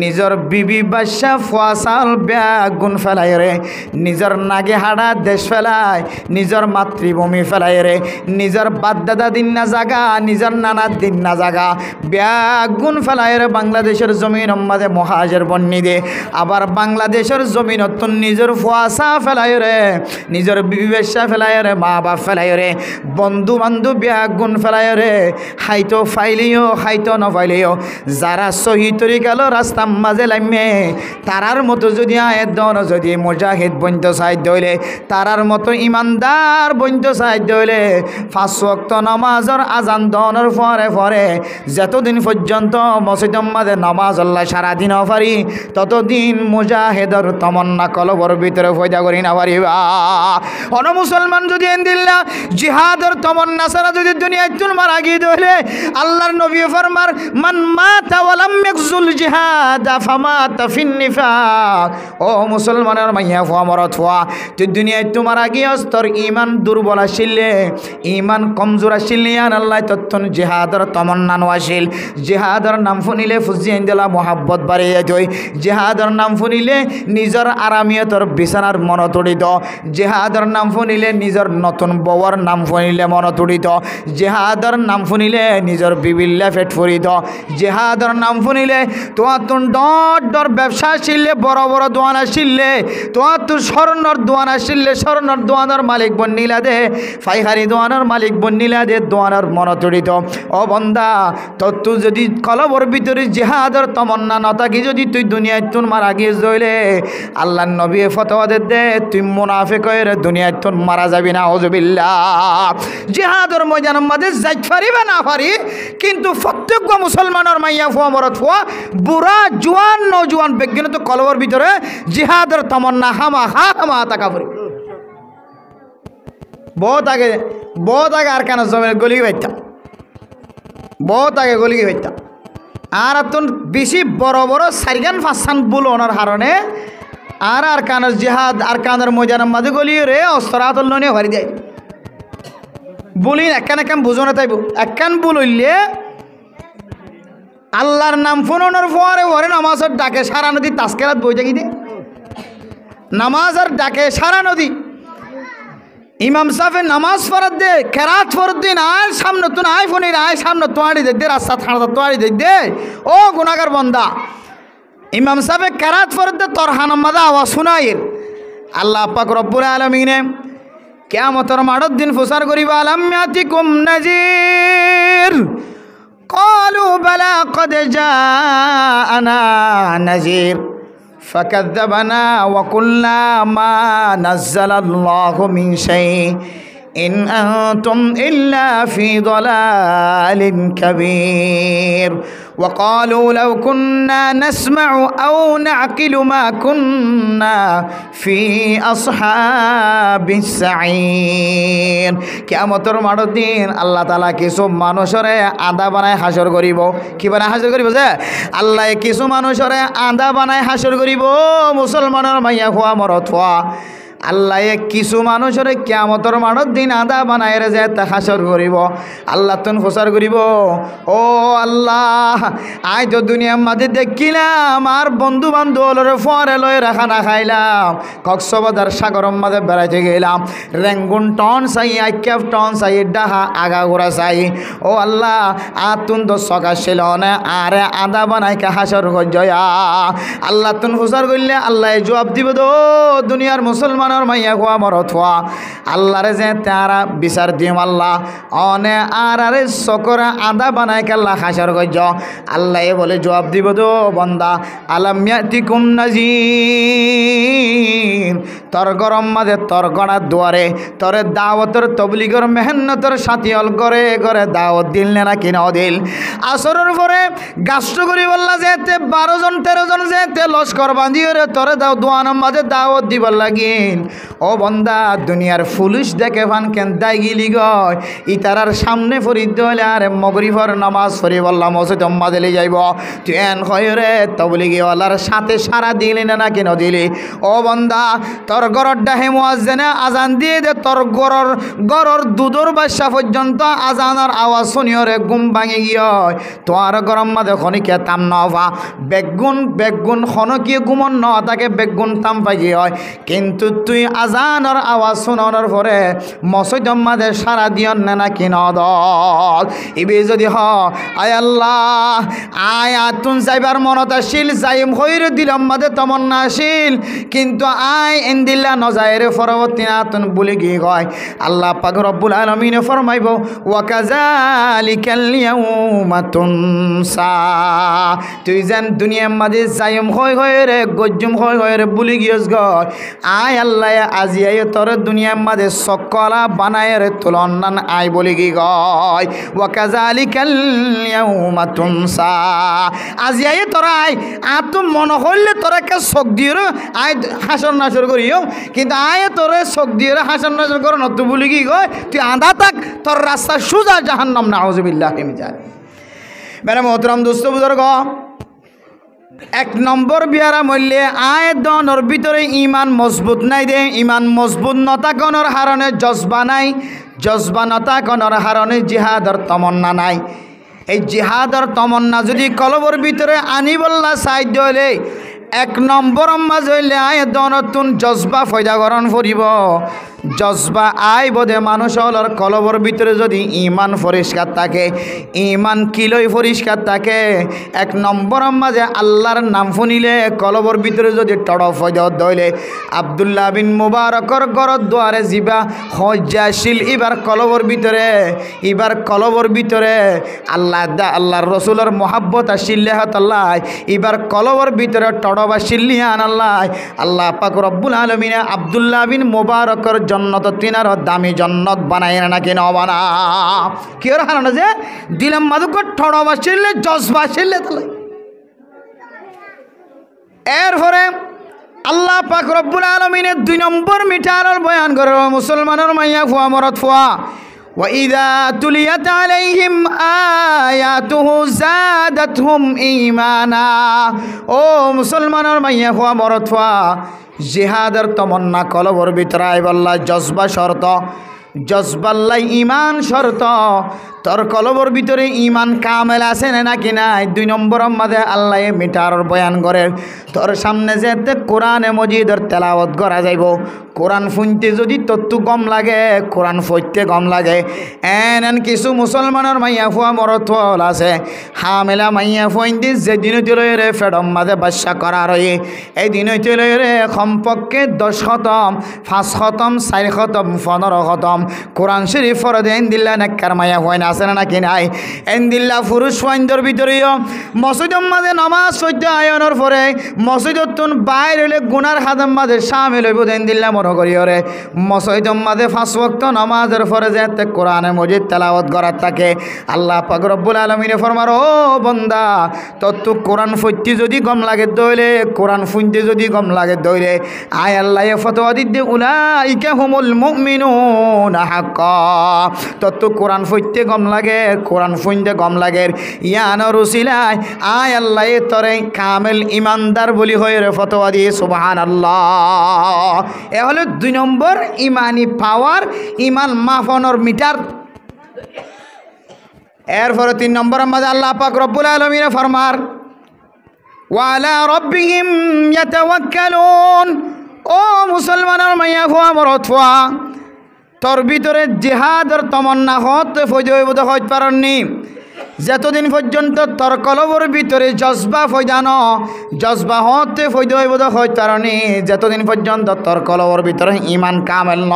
নিজের বিবি বাদশা ফসাল ব্যাগুন ফেলাই রে নিজের নাগে হাড়া দেশ ফেলায় নিজের মাতৃভূমি ফেলাই রে নিজের বাপদাদা দিন না জাগা নিজের নানার দিন না জাগা ব্যাগুন ফেলাই রে বাংলাদেশের জমিন মাঝে মহাজের বন্নি দে আবার বাংলাদেশের জমিন নিজের ফসা ফেলাই রে নিজের বিবি বাদশা ফেলাই রে মা বাপ ফেলাই রে বন্ধু বান্ধব ব্যাগুন ফেলাই রে হাইতো ফাইলিও হাইতো নফাইলিও যারা সহি তরিকালো রাস্তা মাঝে লামে তারার মতো যদি আয়ের দন যদি মুজাহিদ বন্ত সাহায্য হইলে তারার মতো ইমানদার বন্ত সাহায্য হইলে ৫ ওয়াক্ত নামাজের আজান দনের পরে যতদিন পর্যন্ত মসজিদের মাঝে নামাজ আল্লাহ সারাদিন পারি ততদিন মুজাহিদের তমন্না কলবর ভিতরে ফয়দা করি না পারিবা অন মুসলমান যদি এন্দিল্লা জিহাদের তমন্না সারা যদি দুনিয়ায় তুন মারা গিয়ে হইলে আল্লাহর নবী ফরমার মান মাতা ওয়ালাম ইয়াকজুল জিহাদ ফামাতা ফিন নিফাক ও মুসলমানের মাইয়া ফুয়া মরত ফুয়া তুই দুনিয়ায় তোমার আগে তোর ইমান দুর্বল আসিলে ইমান কমজোর আসিলে আন আল্লাহ তত্তন জিহাদের তমন্না নোয়াশিল জিহাদের নাম শুনিলে ফুজিয়ে দিলা মোহাব্বত বাড়িয়ে যাই জিহাদের নাম শুনিলে নিজের আরামিয়তর বিছানার মন তড়িত জিহাদের নাম শুনিলে নিজের নতুন বউর নাম শুনিলে মন তড়িত জিহাদের নাম শুনিলে নিজের বিবিল্লা পেট ফুরিত জিহাদের নাম শুনিলে তোমার তোর ডর ব্যবসা আসিলে বড় বড় দোয়ান আসিলে তোমার তোর স্বর্ণর দোয়ান আসিলে স্বর্ণর দোয়ানের মালিক বন্নিলা দে ফাইহারি দোয়ানের মালিক বন্নিলা দে দোয়ানের মন তড়িত ও বন্দা তো তুই যদি কলবর ভিতরে জিহাদের তমন্না নথাকি যদি তুই দুনিয়ায় তোর মারা গিয়ে জইলে আল্লাহ নবী ফতোয়া দে তুই মুনাফিক হয়ে দুনিয়ায় তোর মারা যাবি না আউযুবিল্লাহ জিহাদের ময়দানের মাঝে যাইতে পারিবে না পারি কিন্তু প্রত্যেক মুসলমানের মাইয়া ফুয়া মরত ফুয়া বুড়া জোয়ান নৌজোয়ান বিজ্ঞান তো কলবর ভিতরে জিহাদের তমন্না হামা তাকা পড়ি বহুত আগে আর কেন জমির গলি বাইতাম বহুত আগে গলি বাইতাম আর তুন বেশি বড় বড় 4 5 বুল ওনার হারণে আর কানের জিহাদ আর কানের ময়দানের মাঝে গলি রে অস্ত্রাতল নিয়ে ভরি দেয় বলি একান বুঝো না তাইব একান বুল হইলে আল্লাহর নাম ফোনানোর পরে নামাজের ডাকে সারা নদী তাস্কেরাত বই থাকি দে নামাজের ডাকে সারা নদী ইমাম সাহেব নামাজ পড়ার দে কেরাত পড়ার দিন আয় সামনে তুন আয় ফোনের আয় সামনে তোয়ারি দে রাস্তা থানা তোয়ারি দে ও গুনাগার বন্দা ইমাম সাহেব কেরাত পড়ার দে তোর হানামাদা আওয়াজ শুনাইর আল্লাহ পাক রব্বুল আলামিনে কিয়ামতের মাঠের দিন ফুসার করিবা আলাম ইয়াতিকুম নাজির قالوا بلى قد جاءنا نذير فكذبنا وقلنا ما نزل الله من شيء إن أنتم إلا في ضلال كبير وقالوا لو كنا نسمع أو نعقل ما كنا في أصحاب السعير কিয়ামতের মাঠৰ দিন আল্লাহ তাআলা কিছু মানুষরে আধা বানায় হাসর করিব কি বানায় হাসর করিব যে আল্লাহ কিছু মানুষরে আধা বানায় হাসর করিব মুসলমানের মাইয়া খোয়া মরত খোয়া আল্লাহ কিছু মানুষের কিয়ামতের মাঠৰ দিন আদা বানায় যে হাসর করিব আল্লাহ তুন প্রচার করিব ও আল্লাহ আই তো দুনিয়ার মাঝে দেখিলাম আর বন্ধু বান্ধবরে ফরে লয়ে রাখা না খাইলাম কক্সবাজার সাগরের মাঝে বেড়াইতে গেলাম রেঙ্গুন টন চাই আইক্যাপ টন চাই ডাহা আগা ঘোরা চাই ও আল্লাহ আর তুন তো সকা ছিল না আরে আদা বানাইকে হাসর গজয়া আল্লাহ তুন প্রচার করলে আল্লাহ জবাব দিব দো দুনিয়ার মুসলমান মাইয়া খোয়া মরত হওয়া আল্লাহরে যে তারা বিচার দিম আল্লাহ অনে আরে সকরা আদা বানায় কাল্লা হাসর গজ আল্লাহ বলে জবাব দিব দো বন্দা আলাম ইয়াতিকুম নাযীর তোর গরম মাঝে তোর গড়ার দুয়ারে তোরে দাওয়াতের তবলিগর মেহনতর সাথী অল করে করে দাওয়াত দিল না কি না দিল আসরের পরে গাছটো করি বললা যেতে 12 জন 13 জন যেতে লস্কর বাঁধিয়ে রে তোরে দাও দোয়ানোর মাঝে দাওয়াত দিবার লাগিন ও বন্দা দুনিয়ার পুলিশ দেখে ফান কেন দায় গিলি গয় ইতারার সামনে ফরিদ হলে আরে মগরিফর নামাজ পড়ি বললাম মসজিদ মাদেলে যাইব তুই এন হয় রে তবলিগিওয়ালার সাথে সারা দিলি না কেন দিলি ও বন্দা তোর গরর ডাহে মুয়াজ্জিনে আজান দিয়ে দে তোর গরর দুধর বাসা পর্যন্ত আজানের আওয়াজ শুনিও রে ঘুম ভাঙে গিয়ে তোর গরম মাঝে খনিকে তাম নভা বেগুন খনকিয়ে ঘুমন ন তাকে বেগুন তাম পাই হয় কিন্তু তুই আজানের আওয়াজ শোনানোর পরে মসজিদের মাঝে সারা দিয়ন না কি নদল ইবি যদি হ আয় আল্লাহ আয় আতুন যাইবার মনত আসিল যাইম হইরে দিলাম মাঝে তমন্না আসিল কিন্তু আয় এন্দিল্লা নজায়ের পরবর্তী আতুন বলে গিয়ে গয় আল্লাহ পাক রব্বুল আলামিনে ফরমাইব ওয়া কাযালিকাল ইয়াউমা তুনসা তুই যেন দুনিয়ার মাঝে যাইম হই রে গজ্জুম হই রে বলে গিয়েস গয় আয় আল্লাহ আজি আয় তোর দুনিয়ার মাঝে সকলা বানায় রে তুলনান আয় বলে গি গয় ওয়া কাযালিকাল ইয়াউমা তুনসা আজি আয় তোর আয় আতো মন হইলে তোরা কে শোক দিয়ে আয় হাসন নাসর করিও কিন্তু আয় তোরে শোক দিয়ে হাসন নাসর করো না তুই বলে গি গয় তুই আধা থাক তোর রাস্তা সোজা জাহান্নাম নাউযুবিল্লাহি মিন যালিক মেরে মোহতরম দোস্ত বুজুর্গ এক নম্বর বিয়ারা মূল্যে আয় দনের ভিতরে ইমান মজবুত নাই দে ইমান মজবুত নতাকনের হারণে জজবা নাই জজবা নতাকনের হারণে জিহাদর তমন্না নাই এই জিহাদর তমন্না যদি কলবর ভিতরে আনি বললা সাহায্য হলে এক নম্বর মাঝ হইলে আয় দনতুন জজবা ফয়দাকরণ করিব জজবা আই বোধে মানুষ হলর কলবর ভিতরে যদি ইমান পরিষ্কার থাকে ইমান কিলই পরিষ্কার থাকে এক নম্বর মাঝে আল্লাহর নাম শুনিলে কলবর ভিতরে যদি টড় ফয়দা দইলে আব্দুল্লাহ বিন মুবারকর গরর দুয়ারে যিবা হজ্জাশীল এবার কলবর ভিতরে আল্লাহর রসুলের মোহাব্বত আসিল্লে হতাল্লাহ এবার কলবর ভিতরে টড়বা সিল্লিয়ান আল্লাহ পাক রব্বুল আলামিনে আব্দুল্লাহ বিন মুবারকর জন্নত তিনার দামি জন্নত বানায় না কেন বানা কি হারানো যে দিলাম মাদুক ঠড় বাসিলে জজ বাসিলে এরপরে আল্লাহ পাক রব্বুল আলামিনের 2 নম্বর মিটারের বয়ান করে মুসলমানের মাইয়া ফুয়া মরত ফুয়া وَإِذَا تُلِيَتْ عَلَيْهِمْ آيَاتُهُ زَادَتْهُمْ إِيمَانًا ও মুসলমানের মাইয়া ফুয়া মরত ফুয়া জিহাদের তমন্না কলবর ভিতরে আইবাল্লাহ জজবা শর্ত জজবাল্লাই ইমান শর্ত তোর কলবর ভিতরে ইমান কামেল আছে নাকি নাই 2 নম্বর মাঝে আল্লাহ মিটারের বয়ান করে তোর সামনে যেতে কোরআনে মজিদের তেলাওয়াত করা যাইব কোরআন শুনতে যদি তত্ত্ব কম লাগে কোরআন পড়তে কম লাগে এন কিছু মুসলমানের মাইয়া ফুয়া মরত আছে হামেলা মাইয়া ফুইন্দি যে দিনতে লয়ে ফেডম মাঝে বাসা করা রয়ে এই দিনতে লয়ে কমপক্ষে 10 খতম 5 খতম 4 খতম 15 খতম কোরআন শরীফ ফরদেন দিল্লা নেককার মাইয়া হয় না আছে না নাকি নাই এন্দিল্লা পুরুষ সৈন্যর ভিতরেও মসজিদের মাঝে নামাজ সহ্য আয়নের পরে মসজিদতুন বাইর হইলে গুনার হাতের মাঝে সামিল হইব এন্দিল্লা মনে করি ওরে মসজিদের মাঝে 5 ওয়াক্ত নামাজের পরে যে কোরআনে মজিদ তেলাওয়াত করার থাকে আল্লাহ পাক রব্বুল আলামিনে ফরমার ও বান্দা তত কোরআন পড়তে যদি গম লাগে দইলে কোরআন শুনতে যদি গম লাগে দইলে আয় আল্লাহ ফতোয়া দিতে উলাইকা হুমুল মুমিনুনা হাক্কা তত কোরআন পড়তে গম লাগে কোরআন শুনতে গম লাগে ইয়ান রসিলাই আয় আল্লাহ তরে কামেল ইমানদার বলি হয়ে রে ফতোয়া দিয়ে সুবহানাল্লাহ এ হলো 2 নম্বর ইমানি পাওয়ার ইমান মাফনের মিটার এরপরে 3 নম্বর মাঝে আল্লাহ পাক রব্বুল আলামিন ফরমার ওয়ালা রব্বিহিম ইয়াতাওয়াক্কালুন ও মুসলমানের মাইয়া ফুয়া মরদ ফুয়া তোর ভিতরে জিহাদের তমন্না হতে ফয়দা হইব হইতে পারনি যতদিন পর্যন্ত তোর কলবর ভিতরে জজবা ফয়দানো জজবা হতে ফয়দা হইব হইতে পারনি যতদিন পর্যন্ত তোর কলবর ভিতরে ইমান কামেল ন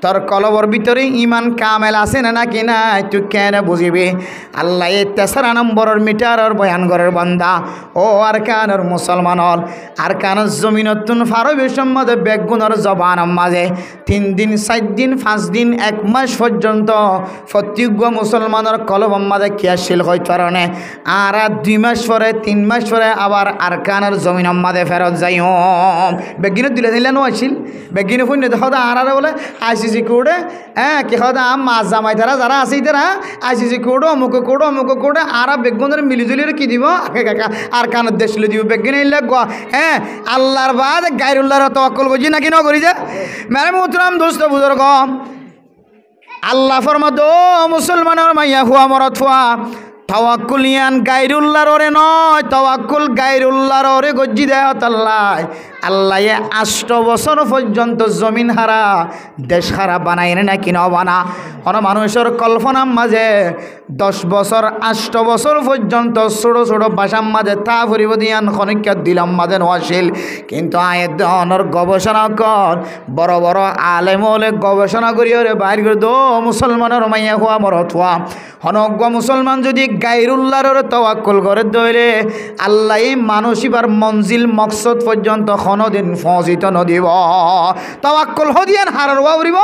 তোর কলবর ভিতরে ইমান কামেল আছে না নাকি না তুই কেন বুঝিবি আল্লাহ 3 নম্বরের মিটারের বয়ান করার বান্দা ও আর কানের মুসলমান হল আর কানের জমিনতুন ফারবি সম্মদে বেগুনের জবান মাঝে 3 দিন 4 দিন 5 দিন 1 মাস পর্যন্ত প্রত্যেক মুসলমানের কলব মাঝে ক্রিয়াশীল হইতে পারে আর 2 মাস পরে 3 মাস পরে আবার আর কানের জমিন মাঝে ফেরত যাই বেগিনে দিলে দিলেন আসিল বেগিনে ফুন দেখো আর বলে আইসিসি কোডে কি হতো মাছ জামাই তারা যারা আছে তারা আইসিসি কোডো অমুক কোডে আর বেগুনের মিলিজুলি কি দিব আর কানের দেশ দিব বেগিনে আল্লাহর বাদ গায়রুল্লাহর তাওয়াক্কুল বুঝি নাকি ন করি যে মেরে মুহতরম দোস্ত বুজুর্গ আল্লাহ ফরমাদ ও মুসলমানের মাইয়া হুয়া মরদ ফুয়া তাওয়াক্কুল ইয়ান গায়রুল্লাহর ওরে নয় তাওয়াক্কুল গায়রুল্লাহর ওরে গজ্জি দেয় আল্লাহ আল্লাহ 8 বছর পর্যন্ত জমিন হারা দেশ হারা বানাই না কিনা বানা কোনো মানুষের কল্পনার মাঝে 10 বছর 8 বছর পর্যন্ত ছোট ছোট বাসার মাঝে তা ফুরিব দিয়ান খনিকা দিলাম মাঝে নছিল কিন্তু আয়ের ধনের গবেষণা কর বড় বড় আলেম হলে গবেষণা করি ওরে বাইর করে দো মুসলমানের মাইয়া হওয়া মরত হওয়া হনজ্ঞ মুসলমান যদি গায়রুল্লাহর তাওয়াক্কুল করে ধরে আল্লাহ মানসিবার মঞ্জিল মকসদ পর্যন্ত কোনদিন পৌঁছিত নদিব তাওয়াক্কুল হদিয়ান হারার ওয়ারিব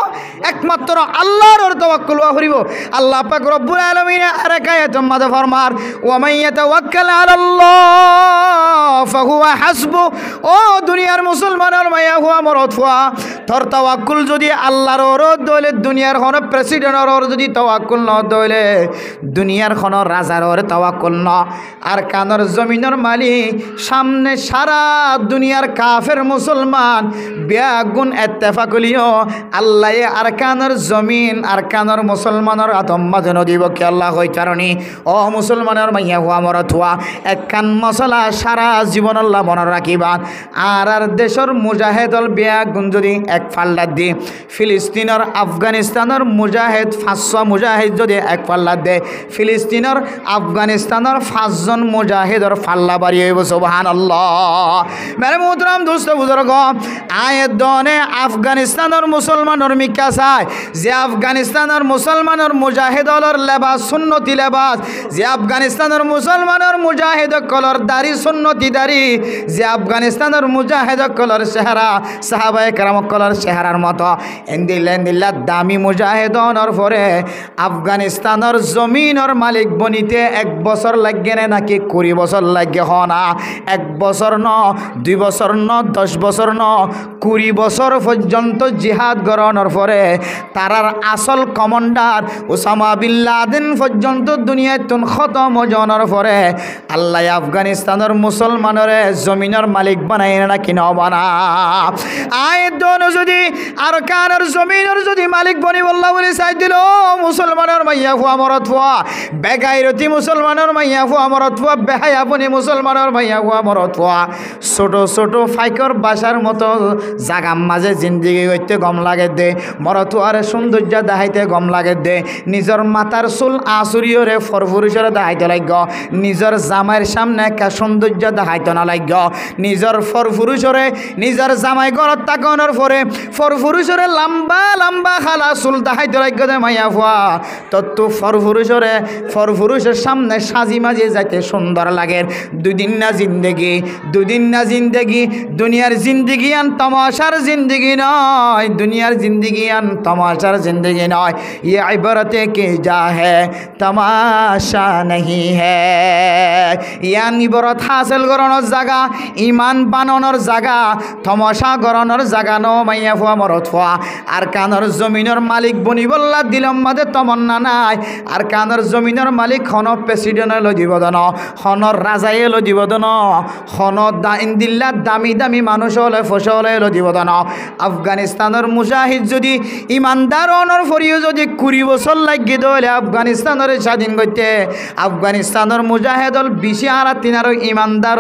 একমাত্র আল্লাহর তাওয়াক্কুল ওয়ারিব আল্লাহ পাক রব্বুল আলামিন আর কায়াত মাদে ফরমার ওয়া মান ইয়াতাওয়াক্কাল আলাল্লাহ ফাহুয়া হাসবু ও দুনিয়ার মুসলমানের মায়া হুয়া মরদ ফুয়া তোর তাওয়াক্কুল যদি আল্লাহর ওর দইলে দুনিয়ার কোন প্রেসিডেন্টের ওর যদি তাওয়াক্কুল ন দইলে দুনিয়ার কোন রাজার ওর তাওয়াক্কুল ন আর কানের জমিনের মালিক সামনে সারা দুনিয়ার কাফের মুসলমান বেগুন ইত্তেফাকলিও আল্লাহ আর কানের জমিন আর কানের মুসলমানের আতম মাঝে নদীব কি আল্লাহ হই কারণে ও মুসলমানের মাইয়া হুয়া মরদ হুয়া এক কান মশলা সারা জীবন আল্লাহ মনে রাখিবা আর দেশের মুজাহিদল বেগুন যদি এক ফাল্লা দি ফিলিস্তিনের আফগানিস্তানের মুজাহিদ 500 মুজাহিদ যদি এক ফাল্লা দে ফিলিস্তিনের আফগানিস্তানের 5 জন মুজাহিদর ফাল্লা বাড়ি হইব সুবহানাল্লাহ মেরে মুহতরম দোস্ত বুজুর্গ আয়ের দনে আফগানিস্তানের মুসলমানের মিকা চায় যে আফগানিস্তানের মুসলমানের মুজাহিদর লেবাস সুন্নতি লেবাস যে আফগানিস্তানের মুসলমানের মুজাহিদ কলর দাড়ি সুন্নতি দাড়ি যে আফগানিস্তানের মুজাহিদ কলর চেহারা সাহাবায়ে কেরাম কলর চেহারার মতো এন্দিল্লা দামি মুজাহিদর পরে আফগানিস্তানের জমিনের মালিক বনিতে 1 বছর লাগে নাকি 20 বছর লাগে হ না 1 বছর ন 2 বছর ন 10 বছর ন 20 বছর পর্যন্ত জিহাদ গ্রহণের পরে তারার আসল কমান্ডার ওসামা বিন লাদেন পর্যন্ত দুনিয়াতুন খতম জনের পরে আল্লাহ আফগানিস্তানের মুসলমানের জমিনের মালিক বানাই না কিনা বানা আয়ের দন যদি আর কানের জমিনের যদি মালিক বনি বল্লা বলে চাই দিল মুসলমানের মাইয়া ফুয়া মরত ফুয়া বেগাইরতি মুসলমানের মাইয়া ফুয়া মরত ফুয়া বেহায়া বনি মুসলমানের মাইয়া ফুয়া মরত ফুয়া ছোট ছোট ফাইকর বাসার মতো জাগাম মাঝে জিন্দিগি করতে গম লাগে দে মরতুয়ারে সৌন্দর্য দেখাইতে গম লাগে দে নিজের মাথার চুল আঁচুরিয়রে ফরফুরুষরে দেখাইতে লাগ নিজের জামাইয়ের সামনে একটা সৌন্দর্য দেখাইতে না লাগ নিজের ফরফুরুষরে নিজের জামাই ঘরত তাকানোর পরে ফরফুরুষরে লম্বা লম্বা খালা চুল দেখাইতে লাগ দে মাইয়া ফুয়া তত্তু ফরফুরুষের সামনে সাজি মাজি যাইতে সুন্দর লাগে দুদিন না জিন্দেগি দুনিয়ার জিন্দিগি আন তমাশার জিন্দিগি নয় দুনিয়ার জিন্দিগি আন তমাশার জিন্দিগি নয় ये इबरत के जा है तमाशा नहीं है ইয়ান ইবরত হাসিল করানোর জায়গা ইমান বানানোর জায়গা তমাশা করানোর জায়গা ন মাইয়া ফুয়া মরত ফুয়া আর কানর জমিনের মালিক বনি বল্লা দিলম মাঝে তমন্না নাই আর কানর জমিনের মালিক খন প্রেসিডেন্ট এলো দিবদন হনর রাজা এলো দিবদন হন ইন্দিল্লা দামি দামি মানুষ হলে ফসল এলো দিবদন আফগানিস্তানের মুজাহিদ যদি ইমানদার অনর ফরিও যদি 20 বছর লাগিয়ে দলে আফগানিস্তানের স্বাধীন করতে আফগানিস্তানের মুজাহিদল বেশি আর তিনারও ইমানদার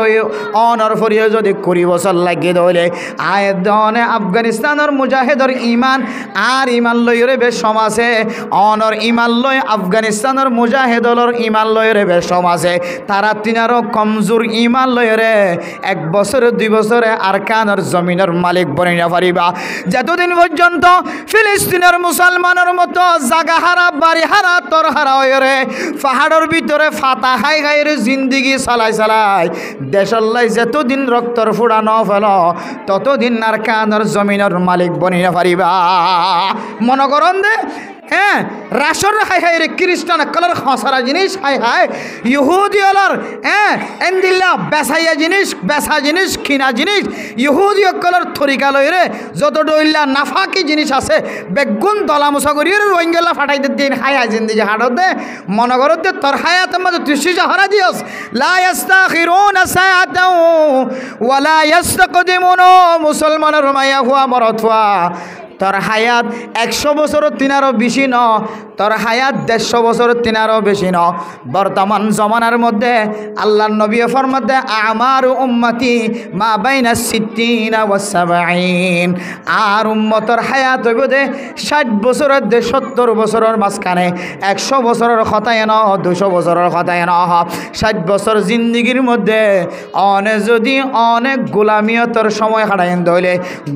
অনর ফরিও যদি 20 বছর লাগিয়ে দলে আয়ের দনে আফগানিস্তানের মুজাহিদর ইমান আর ইমান লইরে বেশ সমাজে অনর ইমান লয় আফগানিস্তানের মুজাহিদলর ইমান লইরে বেশ সমাজে তারা তিনারও কমজোর ইমান লইরে 1 বছরে 2 বছরে আর কানর জমিনের মালিক বনি না পারিবা যতদিন পর্যন্ত ফিলিস্তিনের মুসলমানের মতো জাগা হারা বাড়ি হারা তর হারা হয়ে পাহাড়ের ভিতরে ফাতা খাই খাইরে জিন্দিগি চালাই দেশল্লাই যতদিন রক্তর ফুড়া ন ফেল ততদিন আর কানর জমিনের মালিক বনি না পারিবা মনে করন দে হ্যাঁ রাসর হাই হাই রে খ্রিস্টান কলর খসরা জিনিস হাই হাই ইহুদি অলর হ্যাঁ এন্দিল্লা বেসা জিনিস কিনা জিনিস ইহুদি কলর থরিকা লই রে যত ডইল্লা নাফাকি জিনিস আছে বেগুন দলা মুসা করি রোহিঙ্গেলা ফাটাইতে দিন হাই হাই জিন্দিগি হাড়ত দে মনে করত দে তোর হায়াত মধ্যে তুই হরা দিয়স লা ইস্তাখিরুনা সাআতাও ওয়ালা ইস্তাকদিমুন মুসলমানের মাইয়া হুয়া মরত হুয়া তোর হায়াত 100 বছর তিনারও বেশি ন তোর হায়াত 150 বছর তিনারও বেশি ন বর্তমান জমানার মধ্যে আল্লাহর নবী ফরমাতে আমার উম্মতি মা বাইনা 60 ওয়া 70 আর উম্মতর হায়াত হইব দে 60 বছরের দে 70 বছরের মাঝখানে 100 বছরের কথায় ন 200 বছরের কথায় ন 60 বছর জিন্দিগির মধ্যে যদি অনেক গোলামিয়তর সময় কাটাইন দইলে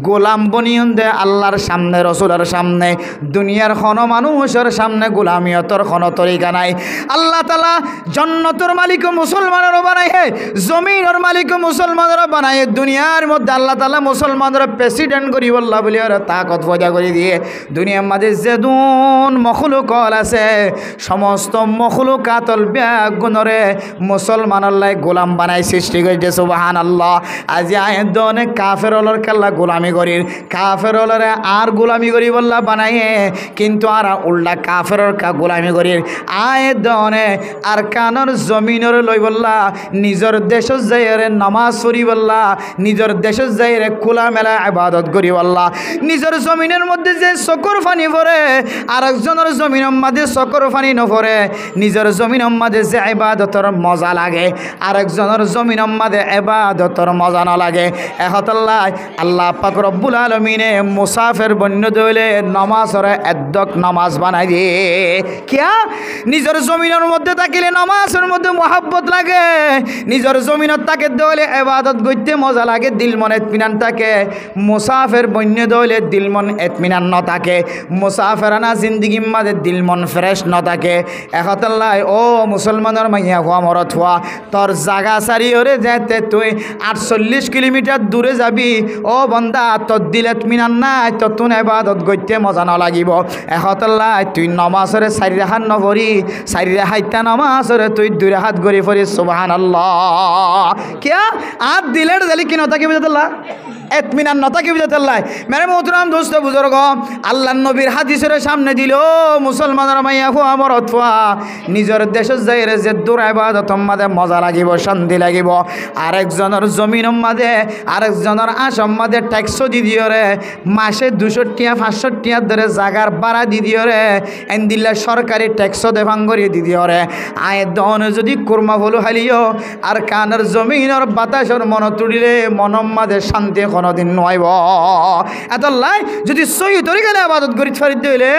গোলাম বনিয়ন দে আল্লাহর সামনে রসুলের সামনে দুনিয়ার খন মানুষের সামনে গোলামিয়তর খন তরিকা নাই আল্লাহ তাআলা জান্নাতের মালিক মুসলমানেরও বানাই হে জমিনের মালিক মুসলমানেরও বানাই দুনিয়ার মধ্যে আল্লাহ তাআলা মুসলমানের প্রেসিডেন্ট করি বল্লা বলি আর তাকত পয়দা করে দিয়ে দুনিয়ার মাঝে যেদুন মখলুকল আছে সমস্ত মখলুকাতল ব্যাগুণরে মুসলমানের লাই গোলাম বানাই সৃষ্টি করেছে সুবহানাল্লাহ আজি আয়ের দনে কাফেরলর কাল্লা গোলামি করির কাফেরলরে আর গোলামি করি বল্লা বানাইয়ে কিন্তু আর উল্টা কাফেরর কা গোলামি করি আয় দনে আর কানর জমিনের লই বল্লা নিজের দেশ যাইরে নামাজ পড়ি বল্লা নিজের দেশ যাইরে খোলা মেলা ইবাদত করি বল্লা নিজের জমিনের মধ্যে যে চকর পানি পড়ে আর একজনের জমিনের মধ্যে চকর পানি নপড়ে নিজের জমিনের মধ্যে যে ইবাদতর মজা লাগে আর একজনের জমিনের মধ্যে ইবাদতর মজা না লাগে এহতাল্লাহ আল্লাহ পাক রব্বুল আলামিনে মুসাফির বন্য দইলে নামাজরে এদ্দক নামাজ বানাই দিয়ে কিয়া নিজের জমিনের মধ্যে থাকিলে নামাজের মধ্যে মহাব্বত লাগে নিজের জমিনত তাকে দইলে ইবাদত করতে মজা লাগে দিল মন ইতমিনান থাকে মুসাফির বন্য দইলে দিল মন ইতমিনান ন থাকে মুসাফিরানা জিন্দেগি মাঝে দিল মন ফ্রেশ ন থাকে এখতাল্লাহ ও মুসলমানের মাইয়া হওয়া মরত হওয়া তোর জাগা সারি ওরে যেতে তুই 48 কিলোমিটার দূরে যাবি ও বন্দা তোর দিল ইতমিনান নাই তো তুন ইবাদত করতে মজা না লাগিব এখতাল্লাহ তুই নামাজরে 4 রাকাত নপড়ি 4 রাকাত নামাজরে তুই 2 রাকাত গড়ি পড়ি সুবহানাল্লাহ কিয়া আর দিলের জালি কিন থাকিব জাল্লাহ এতমিনান নতাকি বুঝাতেল্লাই মেরে মোহতরাম দোস্ত বুজুর্গ আল্লাহ নবীর হাদিসের সামনে দিল মুসলমানের মাইয়া ফুয়া মরত ফুয়া নিজের দেশের যাইরে যে দূর ইবাদত মাঝে মজা লাগিব শান্তি লাগিব আরেকজনের জমিন মাঝে আরেকজনের আসাম মাঝে ট্যাক্স দি দিও রে মাসে 200 টিয়া 500 টিয়া ধরে জাগার ভাড়া দি দিও রে এন্দিল্লা সরকারি ট্যাক্স দেভাং করে দি দিও রে আয়ের দহনে যদি কুরমা ফলু হালিও আর কানের জমিনের বাতাসের মন তুলিলে মনম মাঝে শান্তি কোনোদিন নয়ব এত লাই যদি সহি তরিকালে আবাদত করি ফারিদ দিলে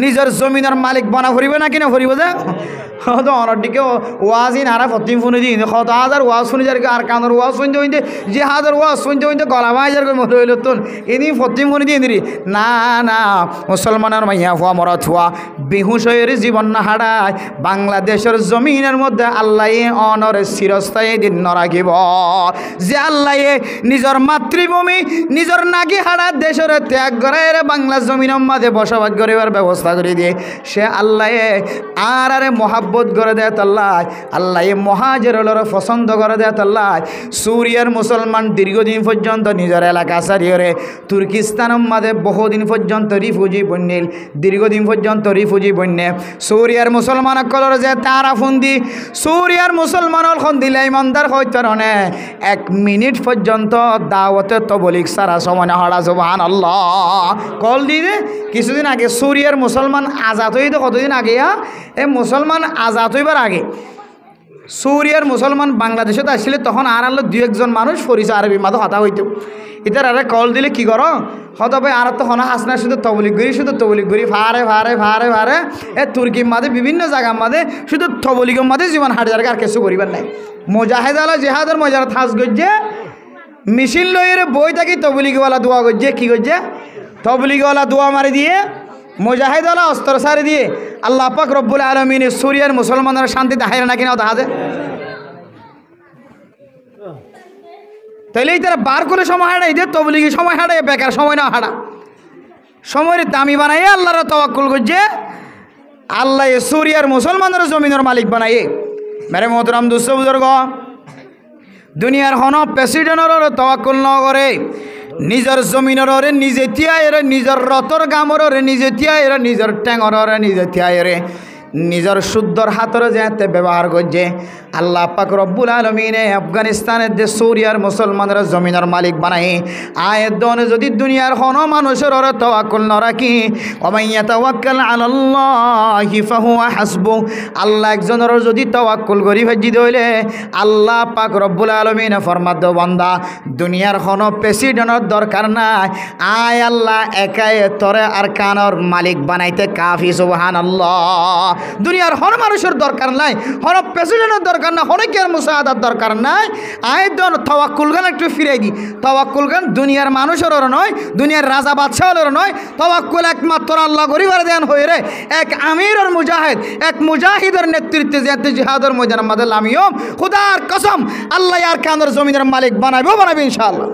নিজের জমিনের মালিক বানা ফুরিবে না কিনা ফুরিব যে তো অনটিকে ওয়াজিন আরা ফতিম শুনে দিন কত হাজার ওয়াজ শুনে যার আর কানের ওয়াজ শুনতে হইতে যে হাজার ওয়াজ শুনতে হইতে গলা ভাইজার করে মতো হইল তোন এনি ফতিম শুনে দিয়ে দিলি না না মুসলমানের মাইয়া ফুয়া মরা থুয়া বেহুশয়ের জীবন না হারায় বাংলাদেশের জমিনের মধ্যে আল্লাহ অনর চিরস্থায়ী দিন নরাখিব যে আল্লাহ নিজের মাতৃভূমি নিজের নাগি হারা দেশের ত্যাগ করে বাংলা জমিনের মাঝে বসবাস করিবার ব্যবস্থা করে দিয়ে সে আল্লাহ আর আরে মহাব্বত করে দেয় আল্লাহ আল্লাহ মহাজের পছন্দ করে দেয় আল্লাহ সুরিয়ার মুসলমান দীর্ঘদিন পর্যন্ত নিজের এলাকা সারিয়ে তুর্কিস্তানের মাঝে বহুদিন পর্যন্ত রিফিউজি বন্যিল দীর্ঘদিন পর্যন্ত রিফিউজি বন্যে সুরিয়ার মুসলমান কলর যে তারা ফন্দি সুরিয়ার মুসলমান দিলে ইমানদার হইতে 1 মিনিট পর্যন্ত দাওয়াতে তবলিগ সারা সময় হড়া সুবহানাল্লাহ কল দিয়ে কিছুদিন আগে সুরিয়ার মুসলমান আজাদ হইতে কতদিন আগে এই মুসলমান আজাদ হইবার আগে সুরিয়ার মুসলমান বাংলাদেশে আসলে তখন আর আলো 2-1 জন মানুষ পরিচয় আরবি মাঝে হতা হইতো এটার আরে কল দিলে কি করো হত ভাই আর তো হনা হাসনা শুধু তবলিগ করি ফারে ফারে ফারে ফারে এ তুর্কির মাঝে বিভিন্ন জায়গার মাঝে শুধু তবলিগের মাঝে জীবন হাট যার আর কিছু করিবার নাই মুজাহিদ আলা জেহাদের মজার থাস গজ্জে মিছিল লইরে বই থাকি তবলিগওয়ালা দোয়া গজ্জে কি গজ্জে তবলিগওয়ালা দোয়া মারি দিয়ে মুজাহিদ আলা অস্ত্র সারি দিয়ে আল্লাহ পাক রব্বুল আলামিন সুরিয়ার মুসলমানের শান্তি দেখায় না কিনা দেখা যায় তাইলে তারা বার করে সময় হারাই যে তবলিগি সময় হারাই বেকার সময় না হারা সময়ের দামি বানাই আল্লাহর তাওয়াক্কুল করছে আল্লাহ সুরিয়ার মুসলমানের জমিনের মালিক বানাই মেরে মোহতরাম দুস্থ বুজুর্গ দুনিয়ার হন প্রেসিডেন্টর তাওয়াক্কুল ন করে নিজের জমিনের নিজে তিয়াইরে নিজের রতর গামরে নিজে তিয়াইরে নিজের ট্যাঙরে নিজে তিয়াইরে নিজের শুদ্ধর হাতরে যেতে ব্যবহার করছে আল্লাহ পাক রব্বুল আলামিন আফগানিস্তানের যে সুরিয়ার মুসলমানের জমিনের মালিক বানাই আয়ের দনে যদি দুনিয়ার কোন মানুষের ওরে তাওয়াক্কুল না রাখি ওমাইয়া তাওয়াক্কাল আলাল্লাহি ফাহুয়া হাসবু আল্লাহ একজনের যদি তাওয়াক্কুল করি ভাজি দইলে আল্লাহ পাক রব্বুল আলামিন ফরমাত দো বান্দা দুনিয়ার কোন প্রেসিডেন্টের দরকার নাই আয় আল্লাহ একাই তোরে আর কানর মালিক বানাইতে কাফি সুবহানাল্লাহ দুনিয়ার হন মানুষের দরকার নাই হন প্রেসিডেন্টের দরকার না অনেকের মুসাআদার দরকার নাই আয়দন তাওয়াক্কুল গান একটু ফিরাই দি তাওয়াক্কুল গান দুনিয়ার মানুষের নয় দুনিয়ার রাজা বাদশাহের নয় তাওয়াক্কুল একমাত্র আল্লাহ গরিবার দেন হয়ে রে এক আমিরের মুজাহিদ এক মুজাহিদের নেতৃত্বে যেতে জিহাদের ময়দানের মাঝে লামিয়ম খুদার কসম আল্লাহ আর কানের জমিনের মালিক বানাবে ইনশাআল্লাহ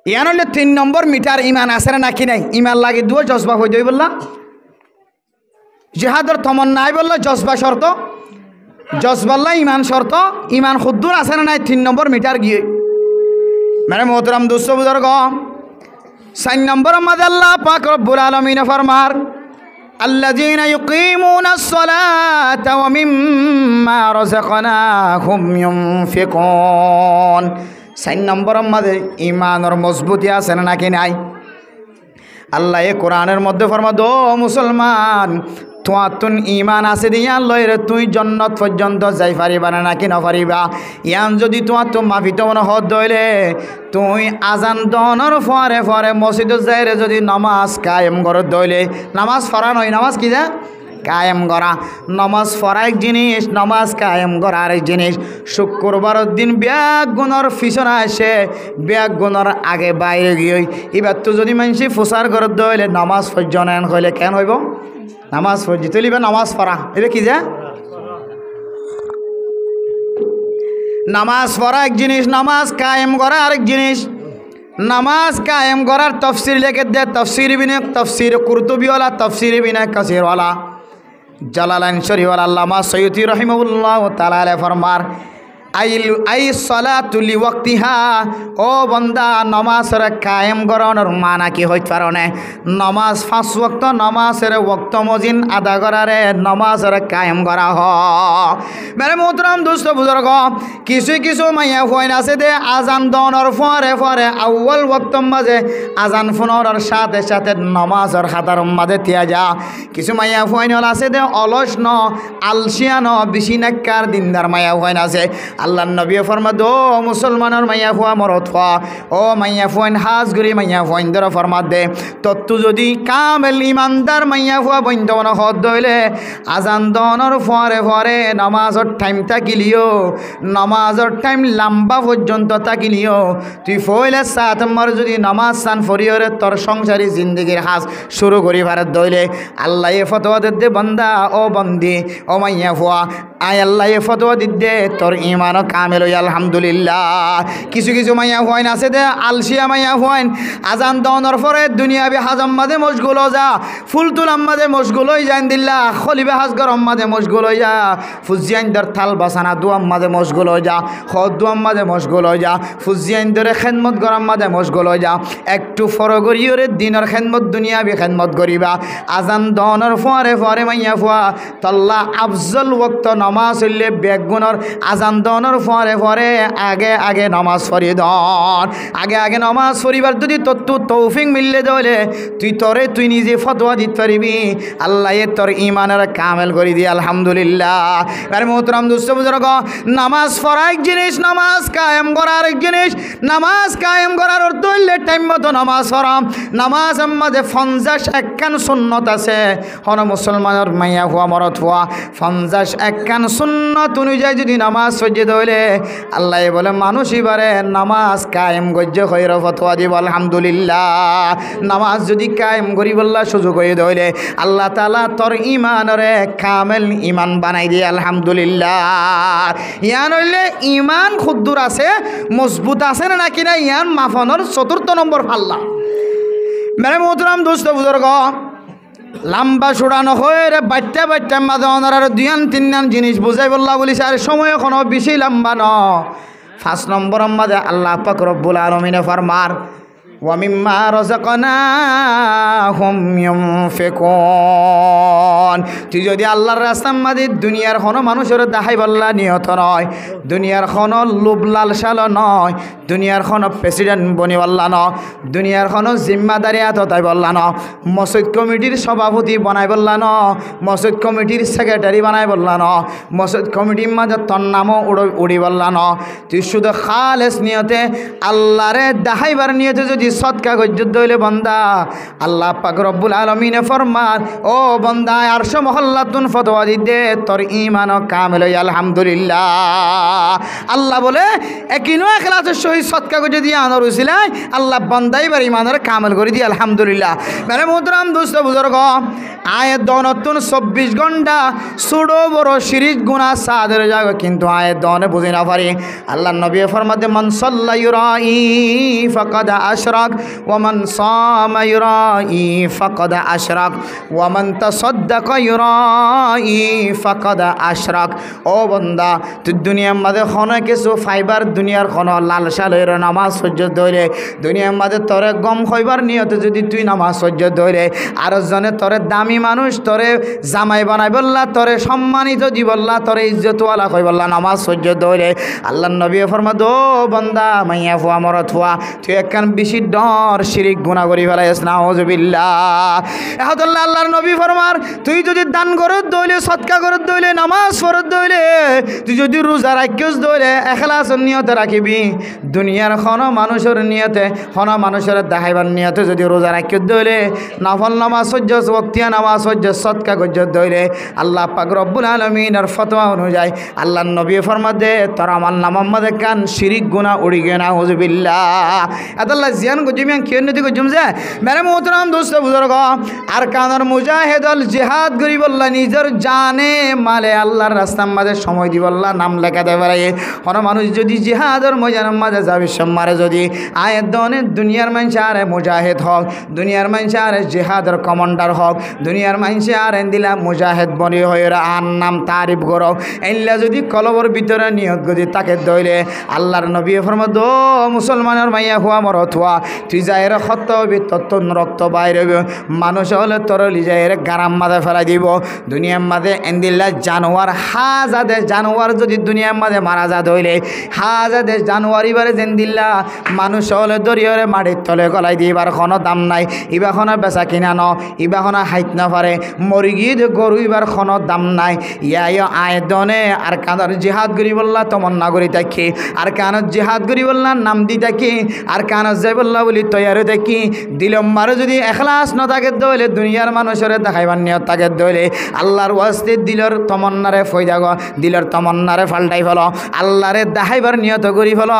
ইয়ানলে 3 নম্বর মিটার ইমান আছে নাকি নাই ইমান লাগে দুও জজবা হয়ে যাই বললা জিহাদের তমন নাই বললা জজবা শর্ত জজবাল্লা ইমান শর্ত ইমান খুদ্দুর আছে না নাই 3 নম্বর মিটার গিয়ে মেরে মোহতরম দুস্থ বুজুর্গ 4 নম্বর মাঝে আল্লাহ পাক রব্বুল আলামিন ফরমার الذين يقيمون الصلاة ومما رزقناهم ينفقون 4 নম্বরের মধ্যে ঈমানের মজবুতি আছে নাকি নাই আল্লাহ এই কোরআনের মধ্যে ফরমা দো মুসলমান তোমার ঈমান আছে দিয়া লয়রে তুই জান্নাত পর্যন্ত যাই পারিবা নাকি না পারিবা ইয়ান যদি তোমার তো মাফিত মনে হদ দইলে তুই আজান দনের পরে পরে মসজিদে যাইরে যদি নামাজ কায়েম করে দইলে নামাজ পড়া নয় নামাজ কি যা কায়েম করা নামাজ পড়া এক জিনিস নামাজ কায়েম করা আরেক জিনিস শুক্রবারের দিন ব্যাগ গুণর পিছনে আসে ব্যাগ গুণর আগে বাইরে গিয়ে এবার তো যদি মানুষ প্রচার করে দইলে নামাজ পর্যন্ত হইলে কেন হইব নামাজ পড়ি তুলিবে নামাজ পড়া এটা কি যা নামাজ পড়া এক জিনিস নামাজ কায়েম করা আরেক জিনিস নামাজ কায়েম করার তফসির লেখে দে তফসির বিনে তফসির কুরতুবিওয়ালা তফসির বিনে কাসিরওয়ালা জালালাইন শরীফওয়ালা আল্লামা সৈয়দি রহিমাহুল্লাহ তাআলা ফরমার আই সালাতু লিওয়াক্তিহা, ও বন্দা নমাজের কায়েম করানোর মানা কি হইতে পারে না? নমাজ 5 ওয়াক্ত নমাজের ওয়াক্ত মজিন আদা করারে নমাজের কায়েম করা হয়। মেরে মোহতরম দোস্ত বুজুর্গ, কিছু মাইয়া ফোন আছে দে আজান দনের পরে পরে আউয়াল ওয়াক্ত মাঝে আজান ফোনের সাথে সাথে নমাজের খাতার মাঝে তিয়া যা। কিছু মাইয়া ফোন আছে দে অলস ন আলসিয়া ন বেশি নাক্কার দিনদার মাইয়া ফোন আছে। আল্লাহ নবী ফরমাদ, ও মুসলমানের মাইয়া ফুয়া মরত ফুয়া, ও মাইয়া ফুয়াইন হাজগুড়ি মাইয়া ফুয়াইন ধরে ফরমাদ দে তত্তু যদি কামেল ইমানদার মাইয়া ফুয়া বন্ধন হদ দইলে আজান দনের ফরে ফরে নামাজের টাইম থাকিলিও, নামাজের টাইম লম্বা পর্যন্ত থাকিলিও তুই ফইলে সাত নম্বর যদি নামাজ সান ফরিয়রে তোর সংসারী জিন্দগির হাজ শুরু করি ভারত দইলে আল্লাহ এ ফতোয়া দে বন্দা ও বন্দি ও মাইয়া ফুয়া, আয় আল্লাহ এ ফতোয়া দিদে তোর ইমানও কামেল হই আলহামদুলিল্লাহ। কিছু মাইয়া হইন আছে দে আলসিয়া মাইয়া হইন আজান দনের পরে দুনিয়াবি হাজম মাঝে মশগুল যা, ফুল তুলাম মাঝে মশগুল হই যান দিল্লা, খলিবে হাজগর মাঝে মশগুল হই যা, ফুজিয়াইন্দর থাল বাসানা দুয়াম মাঝে মশগুল হই যা, খদ দুয়াম মাঝে মশগুল হই যা, ফুজিয়াইন্দরে খেদমত গরম মাঝে মশগুল হই যা। একটু ফরগরিয়রে দিনের খেদমত দুনিয়াবি খেদমত করিবা। আজান দনের পরে পরে মাইয়া ফুয়া তল্লা আফজল ওয়াক্ত নামাজ হইলে বেগুনের আজান দনের পরে পরে আগে আগে নামাজ পড়ি দন, আগে নামাজ পড়িবার যদি তত্তু তৌফিক মিললে দলে তুই নিজে ফতোয়া দিতে পারিবি, আল্লাহ তোর ইমানের কামেল করে দিয়ে আলহামদুলিল্লাহ। আরে মোহতরম দোস্ত বুজুর্গ, নামাজ পড়া এক জিনিস, নামাজ কায়েম করা আরেক জিনিস। নামাজ কায়েম করার অর্থ হইলে টাইম মতো নামাজ পড়াম। নামাজ আমাদের 50 সুন্নত আছে, হন মুসলমানের মাইয়া হুয়া মরত হুয়া 50 সুন্নত অনুযায়ী যদি নামাজ সজ্জে ধরলে আল্লাহ বলে মানুষ এবারে নামাজ কায়েম গজ্য খৈর ফতোয়া দিব আলহামদুলিল্লাহ। নামাজ যদি কায়েম করি বললা সুযোগ হয়ে ধরলে আল্লাহ তাআলা তোর ইমানরে কামেল ইমান বানাই দিয়ে আলহামদুলিল্লাহ। ইয়ান হইলে ইমান খুদ্দুর আছে, মজবুত আছে না কিনা ইয়ান মাফনের 4th নম্বর ফাল্লা। মেরে মোহতরম দোস্ত বুজুর্গ, লম্বা ছুড়ানো হয়ে রে বাচ্চা মাঝে অনার 2-3 জিনিস বুঝাই বললা বলিস, আর সময় কোনো বেশি লম্বা ন। 5 নম্বর মাঝে আল্লাহ পাক রব্বুল আলামিনে ফরমার ওয়ামিম্মা রাযাকনাহুম ইউনফিকুন। তুই যদি আল্লাহর রাস্তার মাঝে দুনিয়ার কোনো মানুষের দেখাই বললা নিহত নয়, দুনিয়ার কোনো লোভ লালসাল নয়, দুনিয়ার কোনো প্রেসিডেন্ট বনি বললা ন, দুনিয়ার কোনো জিম্মাদারি এত তাই বললা ন, মসজিদ কমিটির সভাপতি বানাই বললা ন, মসজিদ কমিটির সেক্রেটারি বানাই বললা ন, মসজিদ কমিটির মাঝে তোর নামও উড়ি বললা ন। তুই শুধু খালেস নিয়তে আল্লাহরে দেখাইবার নিয়তে যদি সদকা গজ্জত দইলে বন্দা আল্লাহ পাক রব্বুল আলামিনে ফরমান, ও বন্দা আরশ মহল্লাতুন ফতোয়া দিতে তোর ঈমান কামেল হই আলহামদুলিল্লাহ। আল্লাহ বলে একিনো ইখলাসের সহিত সদকা গজ্জত দিয়ে আনর উসিলায় আল্লাহ বান্দাই বার ঈমানের কামেল করে দিয়ে আলহামদুলিল্লাহ। মেরে মোহতরম দোস্ত বুজুর্গ, আয়াত দনতুন 24 ঘন্টা ছোট বড় শিরিক গুনাহ সাদের জায়গা, কিন্তু আয়াত দনে বুঝি না পারি। আল্লাহ নবী ফরমাতে মান সাল্লা ইউরাই ফাকাদ আশরাক ওয়া মান সামা ইউরাই ফাকাদ আশরাক ওয়া মান তাসাদদাকা ইউরাই ফাকাদ আশরাক। ও বান্দা, তুই দুনিয়ার মাঝে কোনো কিছু ফাইবার দুনিয়ার কোনো লালসালের নামাজ সহ্য ধরে, দুনিয়ার মাঝে তোরে গম খাইবার নিয়তে যদি তুই নামাজ সহ্য ধরে, আর জনে তোরে দামি মানুষ তোরে জামাই বানাই বললা, তোরে সম্মানিত জীবল্লা, তোরে ইজ্জতওয়ালা কই বললা নামাজ সহ্য ধরে, আল্লাহ নবী ফরমাদ, ও বান্দা মাইয়া ফুয়া মরত ফুয়া তুই একখান বেশি ডর শিরিক গুনাহ করি ফেলাইস নাউজুবিল্লাহ। এহদুল্লাহ আল্লাহর নবী ফরমার, তুই যদি দান করত দইলে, সদকা করত দইলে, নামাজ পড়ত দইলে, তুই যদি রোজা রাখিস দইলে ইখলাসের নিয়তে রাখিবি, দুনিয়ার কোনো মানুষের নিয়তে কোনো মানুষের দেখাইবার নিয়তে যদি রোজা রাখিস দইলে, নফল নামাজ সহ্য, ওয়াক্তিয়া নামাজ সহ্য, সদকা গজ্জত দইলে আল্লাহ পাক রব্বুল আলামিনের ফতোয়া অনুযায়ী আল্লাহর নবী ফরমাদে তোর আমার নামার মধ্যে কান শিরিক গুনাহ উড়ি গে নাউজুবিল্লাহ। আদাল্লাহ জিয়ান বয়ান করছি আমি কি উন্নতি করছি যে মেরে মোহতরম দোস্ত বুজুর্গ আর কানার মুজাহিদল জিহাদ করি বললা নিজের জানে মালে আল্লাহর রাস্তার মাঝে সময় দি বললা নাম লেখাতে পারে কোনো মানুষ যদি জিহাদের ময়দানের মাঝে যাবে সম্মারে যদি আয়ের দনে দুনিয়ার মানুষ আরে মুজাহিদ হোক দুনিয়ার মানুষ আরে জিহাদের কমান্ডার হোক দুনিয়ার মানুষ আর দিলা মুজাহিদ বনি হয়ে আর নাম তারিফ করো এল্লা যদি কলবর ভিতরে নিয়ত গদি তাকে দইলে আল্লাহর নবী ফরমাদ ও মুসলমানের মাইয়া হুয়া মরত হুয়া তুই যাইরে সত্য হবি তত্ত্ব রক্ত বাইরে মানুষ হলে তোর লিজাইরে গারাম মাঝে ফেলাই দিব দুনিয়ার মাঝে এন্দিল্লা জানোয়ার হাজাদে জানোয়ার যদি দুনিয়ার মাঝে মারা যা দইলে হাজাদে জানোয়ার এবারে যেন দিল্লা মানুষ হলে দরিয়রে মাটির তলে গলাই দিবার কোনো দাম নাই ইবা কোনো বেচা কিনা ন ইবা কোনো হাইট না পারে মরিগি গরু ইবার কোনো দাম নাই ইয়াই আয়দনে আর কানার জিহাদ করি বললা তমন্না করি থাকি আর কানত জিহাদ করি বললা নাম দি থাকি আর কানত যাই বললা বলি তৈয়ারে থাকি দিলম্মারে যদি এখলাস ন থাকে দইলে দুনিয়ার মানুষের দেখাইবার নিয়ত থাকে দইলে আল্লাহর ওয়াস্তে দিলর তমন্নারে ফয়দাগ দিলর তমন্নারে ফাল্টাই ফেল আল্লাহরে দেখাইবার নিয়ত করি ফেল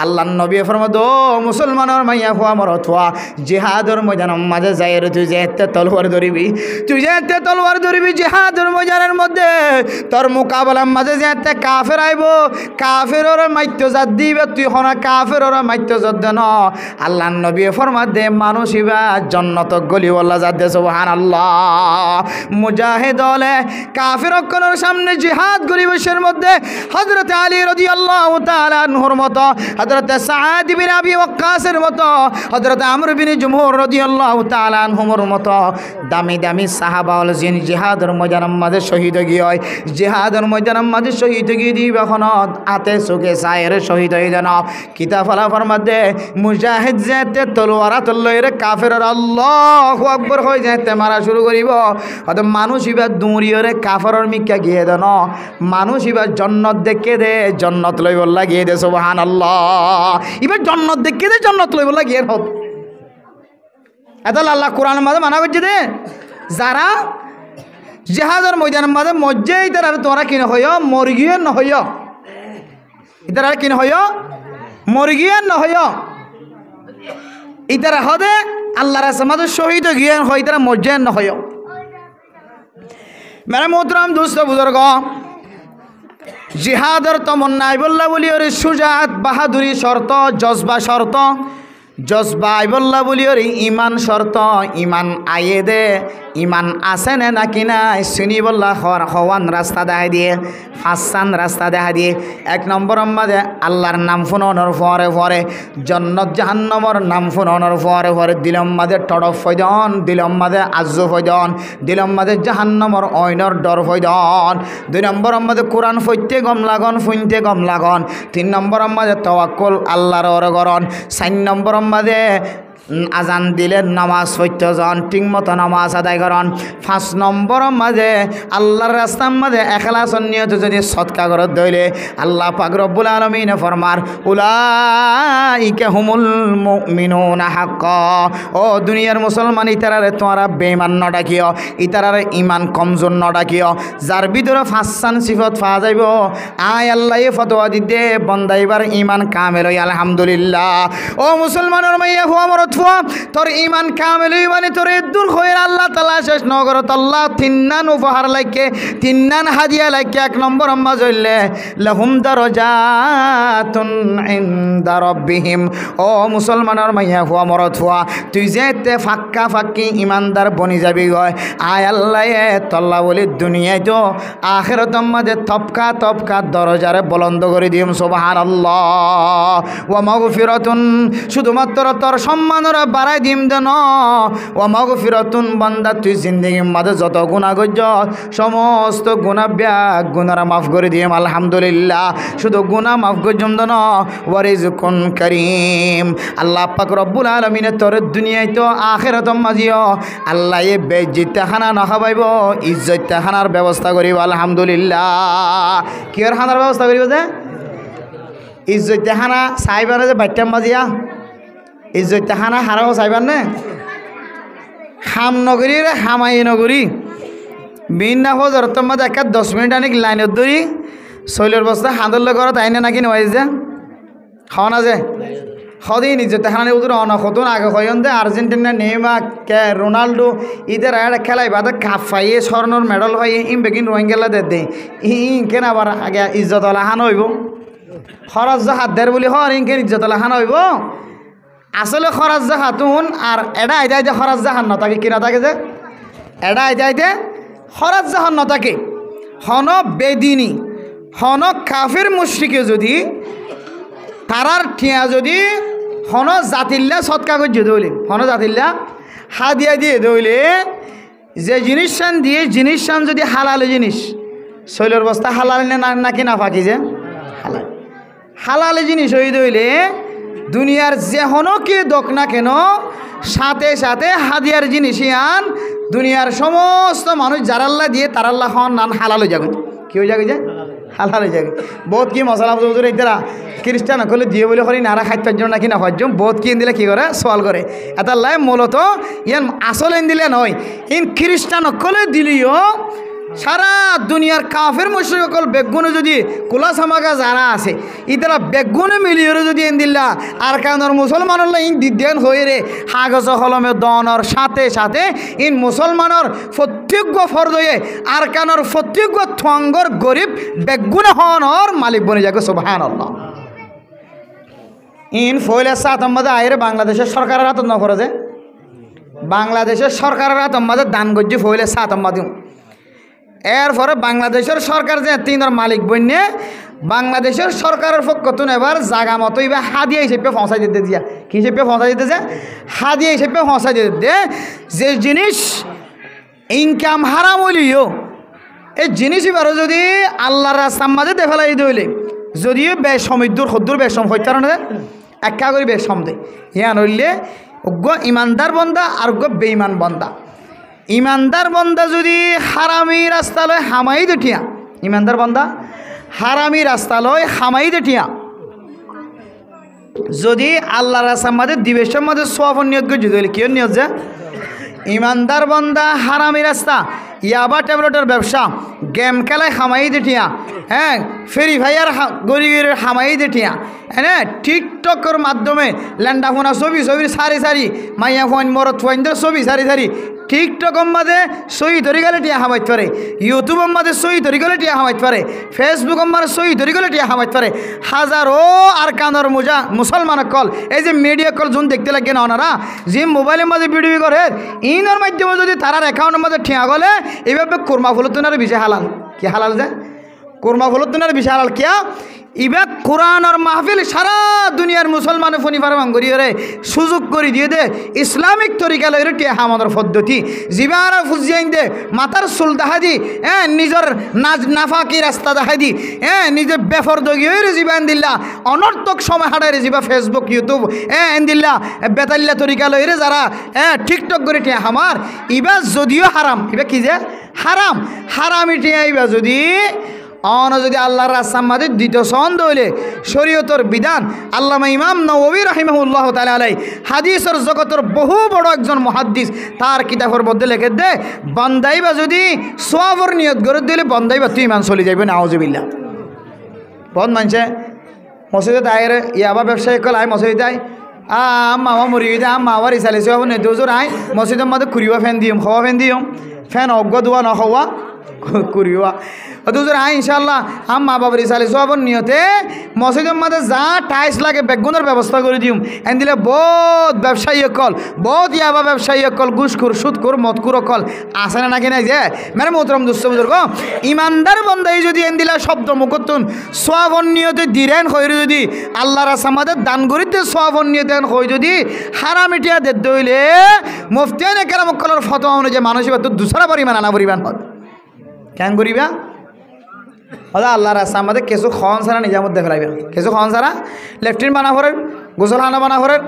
আল্লাহর নবী ফরমাদ ও মুসলমানের মাইয়া হুয়া মরত হুয়া জিহাদর ময়দানের মাঝে যাই তুই যে এতে তলোয়ার ধরিবি তুই যে এতে তলোয়ার ধরিবি জিহাদর ময়দানের মধ্যে তোর মোকাবেলার মাঝে যে এতে কাফের আইব কাফের ওরা মাইত্য জাত দিবে তুই হনা কাফের ওরা মাইত্য জাত দেন আল্লাহর নবী ফরমাদ দে মানুষ ইবা জন্নত গলি বল্লা জাত দে সুবহানাল্লাহ মুজাহিদ হলে কাফের অক্ষরের সামনে জিহাদ গরিবের মধ্যে হযরত আলী রাদিয়াল্লাহু তাআলা আনহুর মতো হযরত সাদ বিন আবি ওয়াক্কাসের মতো হযরত আমর বিন জুমহুর রাদিয়াল্লাহু তাআলা আনহুর মতো দামি দামি সাহাবা হল যিনি জিহাদের ময়দানের মাঝে শহীদ গিয়ে হয় জিহাদের ময়দানের মাঝে শহীদ গিয়ে দিবে এখন হাতে চোখে চায়ের শহীদ হয়ে যেন কিতাব ফলাফার মধ্যে মুজাহিদ যেতে তলোয়ারা তল্লইরে কাফের আল্লাহু আকবার হয়ে যেতে মারা শুরু করিব হয়তো মানুষ এবার দৌড়িয়ে কাফের মিক্কা গিয়ে দেন মানুষ এবার জন্নত দেখে দে জন্নত লই বললা গিয়ে দে সুবহানাল্লাহ এবার জন্নত দেখে দে জন্নত লই বললা গিয়ে হোক এত আল্লাহ কোরআনের মাঝে মানা করছে দে যারা জিহাদের ময়দানের মাঝে মজ্জে ইতার আর তোমরা কিনে হইয় মরগিয়ে নহইয় ইতার আর কিনে হইয় মরগিয়ে নহইয় ইতারা হদে আল্লাহর মাঝে শহীদ গিয়ে হয় তারা মজ্জে নহইয় মেরা মোহতরম দোস্ত বুজুর্গ জিহাদের তমন্নাই বল্লা বলি ওর সুজাত বাহাদুরি শর্ত জজবা শর্ত জজবা আইবল্লা বলি ওর ইমান শর্ত ইমান আইয়ে দে ইমান আছে নে নাকি নাই চিনি বল্লা হওয়ান রাস্তা দেখা দিয়ে ফাঁসান রাস্তা দেখা দিয়ে এক নম্বর মাঝে আল্লাহর নাম ফোনর ফরে ফরে জন্নত জাহান্নমর নাম ফোনর ফরে ফরে দিলম মাঝে টড়ফ ফৈদন দিলম মাঝে আজ্জু ফৈদন দিলম মাঝে জাহান্নমর অইনর ডর ফৈদন দুই নম্বর মাঝে কোরআন ফইতে গম লাগন ফুইনতে গম লাগন তিন নম্বর মাঝে তওয়াক্কুল আল্লাহর ওরগরন চার নম্বর মাঝে আজান দিলে নামাজ পড়তেজন ঠিক মতো নামাজ আদায় করেন পাঁচ নম্বর মাঝে আল্লাহর রাস্তার মাঝে এখলাস নিয়ত যদি সৎকা করে দইলে আল্লাহ পাক রব্বুল আলামিন ফরমার উলাইকা হুমুল মুমিনুনা হাক্কা ও দুনিয়ার মুসলমান ইতারারে তোমরা বেঈমান ন ডাকিও ইতারারে ইমান কমজোর ন ডাকিও যার ভিতরে ফাঁসান সিফত পাওয়া যাইব আয় আল্লাহ ফতোয়া দিতে বন্দাইবার ইমান কামেল আলহামদুলিল্লাহ ও মুসলমানের মাইয়া হুয়া মরত তোর ইমান কামেল মানে তোর দূর হয়ে আল্লাহ তালা শেষ নগরত আল্লাহ তিন্নান উপহার লাগে তিন্নান হাদিয়া লাগে এক নম্বর আম্মা জইলে লাহুম দারাজাতুন ইনদা রাব্বিহিম ও মুসলমানের মাইয়া হুয়া মরত হুয়া তুই যেতে ফাক্কা ফাক্কি ইমানদার বনি যাবি গয় আয় আল্লাহ তল্লা বলি দুনিয়ায় তো আখিরাত মাঝে তপকা তপকা দরজারে বলন্দ করে দিম সুবহানাল্লাহ ওয়া মাগফিরাতুন শুধুমাত্র তোর সম্মান বাড়াই দিম দেন ও মাগফিরাতুন বান্দা তুই জিন্দেগির মাঝে যত গুনাহ করছ সমস্ত গুনাহ ব্যাগ গুনারা মাফ করে দিম আলহামদুলিল্লাহ শুধু গুনাহ মাফ করছম দেন ওয়া রিজকুন কারীম আল্লাহ পাক রব্বুল আলামিন তোর দুনিয়ায় তো আখিরাত মাঝিও আল্লাহ এ বেইজ্জত খানা না খাবাইব ইজ্জত খানার ব্যবস্থা করিব আলহামদুলিল্লাহ কি আর খানার ব্যবস্থা করিব যে ইজ্জত খানা চাইবারে যে বাইটাম মাঝিয়া ইজ্জত খানা হারাও চাইবার নে খাম নগরী রে খামাই নগরী বিনা হজর তোমার একা 10 মিনিট আনিক লাইনত ধরি শৈলের বস্তা হাঁদরলে ঘরত আইনে নাকি নয় যে খাওয়া না যে সদিন ইজ্জত হারানি উদুর অনখতুন আগে হইন দে আর্জেন্টিনা নেইমার কে রোনাল্ডো ইদের আর খেলাই বাদে কাপ পাইয়ে স্বর্ণর মেডেল পাইয়ে ইম বেগিন রোহিঙ্গেলা দে ইনকেন আবার আগে ইজ্জত হান হইব খরচ হাত দের বলি হর ইনকেন ইজ্জত হান হইব আসলে খরচ হাতুন আর এডা আইতাই যে খরচ হান নথাকে কিনা থাকে যে এডা আইতাই যে খরচ হান নথাকে হন বেদিনী হন কাফির মুশরিকে যদি তারার ঠিয়া যদি হন জাতিল্লা সৎকা করছে দইলে হন জাতিল্লা হাদিয়া দিয়ে দইলে যে জিনিস সান দিয়ে জিনিস সান যদি হালাল জিনিস শৈলের বস্তা হালাল নাকি না ফাঁকি যে হালাল হালাল জিনিস হয়ে দইলে দুনিয়ার যে হনো কে দোক না কেন সাথে সাথে হাদিয়ার জিনিসই আন দুনিয়ার সমস্ত মানুষ যারাল্লা দিয়ে তারাল্লা হন নান হালাল হয়ে যাবে কি হয়ে যাবে যে হালাল হয়ে যাবে বহুত কি মশলা মজুর এইতারা খ্রিস্টান হলে দিয়ে বলে করি নারা খাদ্যের জন্য নাকি না হজ্য বহুত কি দিলে কি করে সওয়াল করে এটা লাই মূলত ইয়ান আসল দিলে নয় ইন খ্রিস্টান হলে দিলিও সারা দুনিয়ার কাফের মুশরিক সকল বেগুনে যদি কুলা সামাগা যারা আছে ইতারা বেগুনে মিলিয়ে যদি এন দিল্লা আর কারণ মুসলমানরা ইন দিদেন হয়ে রে কাগজ কলমে দনর সাথে সাথে ইন মুসলমানের প্রত্যেক ফরদয়ে আর কানর প্রত্যেক থঙ্গর গরিব বেগুনে হনর মালিক বনে যাকে সুবহানাল্লাহ ইন ফয়লে সাতম্বাদে আইরে বাংলাদেশের সরকারের হাত ন করে যে বাংলাদেশের সরকারের হাত আমাদের দান গজ্জি ফয়লে সাতম্বাদিম এরপরে বাংলাদেশের সরকার যে তিনর মালিক বন্যে বাংলাদেশের সরকারের পক্ষতুন এবার জাগা মতো এবার হাদিয়া হিসেবে পৌঁছাই দিতে দিয়া কি হিসেবে পৌঁছাই দিতেছে হাদিয়া হিসেবে পৌঁছাই দিতে যে জিনিস ইনকাম হারাম হইলিও এই জিনিস এবার যদি আল্লাহর রাস্তার মাঝে দেখালাই দইলে যদিও বেসমুদ্দুর সদ্দুর বেসম হইতার না একা করে বেসম দেয় ইয়া নইলে অজ্ঞ ইমানদার বন্দা আর অজ্ঞ বেঈমান বন্দা ইমানদার বন্দা যদি হারামি রাস্তা লয় হামাই দেঠিয়া ইমানদার বন্দা হারামি রাস্তা লয় হামাই দেঠিয়া যদি আল্লাহ রাস্তার মাঝে দিবেশের মাঝে সোয়াফর নিয়ত করে যদি কি নিয়ত যে ইমানদার বন্দা হারামি রাস্তা ইয়াবা ট্যাবলেটের ব্যবসা গেম খেলায় হামাই দেঠিয়া হ্যাঁ ফেরি ভাইয়ার গরিবের হামাই দেঠিয়া হ্যাঁ টিকটকের মাধ্যমে ল্যান্ডা ফোনা ছবি সারি সারি মাইয়া ফোন মরত ফোনদের ছবি সারি টিকটকের মাঝে সই ধরি গেলে টিয়া হামাইতে পারে ইউটিউবের মাঝে সই ধরি গেলে টিয়া হামাইতে পারে ফেসবুকের মাঝে সই ধরি গেলে টিয়া হামাইতে পারে হাজারো আর কানর মোজা মুসলমান কল এই যে মিডিয়া কল যোন দেখতে লাগে না ওনারা যে মোবাইলের মাঝে ভিডিও করে ইনর মাধ্যমে যদি তারার অ্যাকাউন্টের মাঝে ঠিয়া গলে এইভাবে কোরমা ফলতুনার বিষয় হালাল কি হালাল যে কোরমা ফলতুনার বিষয় হালাল কিয়া ইবা কোরআন আর মাহফিল সারা দুনিয়ার মুসলমান ফনিফার ভাঙ্গরিয়রে সুযোগ করে দিয়ে দে ইসলামিক তরিকা লইরে টিয়া আমাদের পদ্ধতি জিবার ফুজিয়াইন দে মাথার চুল দেখা দি নিজের নাফাকি রাস্তা দেখা দি নিজের বেফর দগিয়ে জীবান দিল্লা অনর্থক সময় হাঁটাই যা ফেসবুক ইউটিউব এন দিল্লা বেতাল্লা তরিকা লইরে যারা টিকটক করে টিয়া আমার ইবা যদিও হারাম ইবা কি যে হারাম হারামি টিয়া ইবা যদি যদি আল্লাহর রাস্তার মাঝে দ্বিতীয় ছন্দ হইলে শরীয়তর বিধান আল্লামা ইমাম নওয়াবী রাহিমাহুল্লাহ তাআলা আলাইহি হাদিসের জগতের বহু বড় একজন মুহাদ্দিস তার কিতাবের মধ্যে লিখে দে বান্দাইবা যদি সওয়াবের নিয়ত করে দিলে বান্দাইবা তুই ইমান চলে যাবে নাউজুবিল্লাহ বহুত মানুষে মসজিদে দায়ের ইয়াবা ব্যবসায়ী কল আয় মসজিদে আয় আম্মা মরি দেয় আম্মা আবার ইসালে সব নে দুজোর আয় মসজিদের মধ্যে কুড়িবা ফ্যান দিম খাওয়া ফ্যান দিম ফ্যান অজ্ঞ দোয়া নখাওয়া কুড়িবা দুজোর আয় ইনশাল্লাহ আম্মা বাবার ইসালে সব নিয়তে মসজিদের মধ্যে যা টাইলস লাগে বেগুনের ব্যবস্থা করে দিম এন দিলে বহুত ব্যবসায়ী কল বহুত ইয়াবা ব্যবসায়ী কল ঘুষখোর সুদখোর মদখোর কল আসে না নাকি নাই যে মানে মোহতরম দুস্থ বুজুর্গ ইমানদার বন্দাই যদি এন দিলা শব্দ মুখতুন সোয়াবন নিয়তে দিরেন হইরে যদি আল্লাহ রাসামাদের দান করিতে সোয়াবন নিয়তে হই যদি হারামিটিয়া দে দইলে মুফতিয়ানে কেরাম কলর ফতোয়া অনুযায়ী মানুষ এবার তো দুসরা পরিমাণ আনা পরিমাণ হল কেন করিবা হ্যাঁ আল্লাহ রাস্তা আমাদের কিছু খন সারা নিজের মধ্যে ফেলাইবে কিছু খন সারা লেফটিন বানা করেন গোসলখানা বানা করেন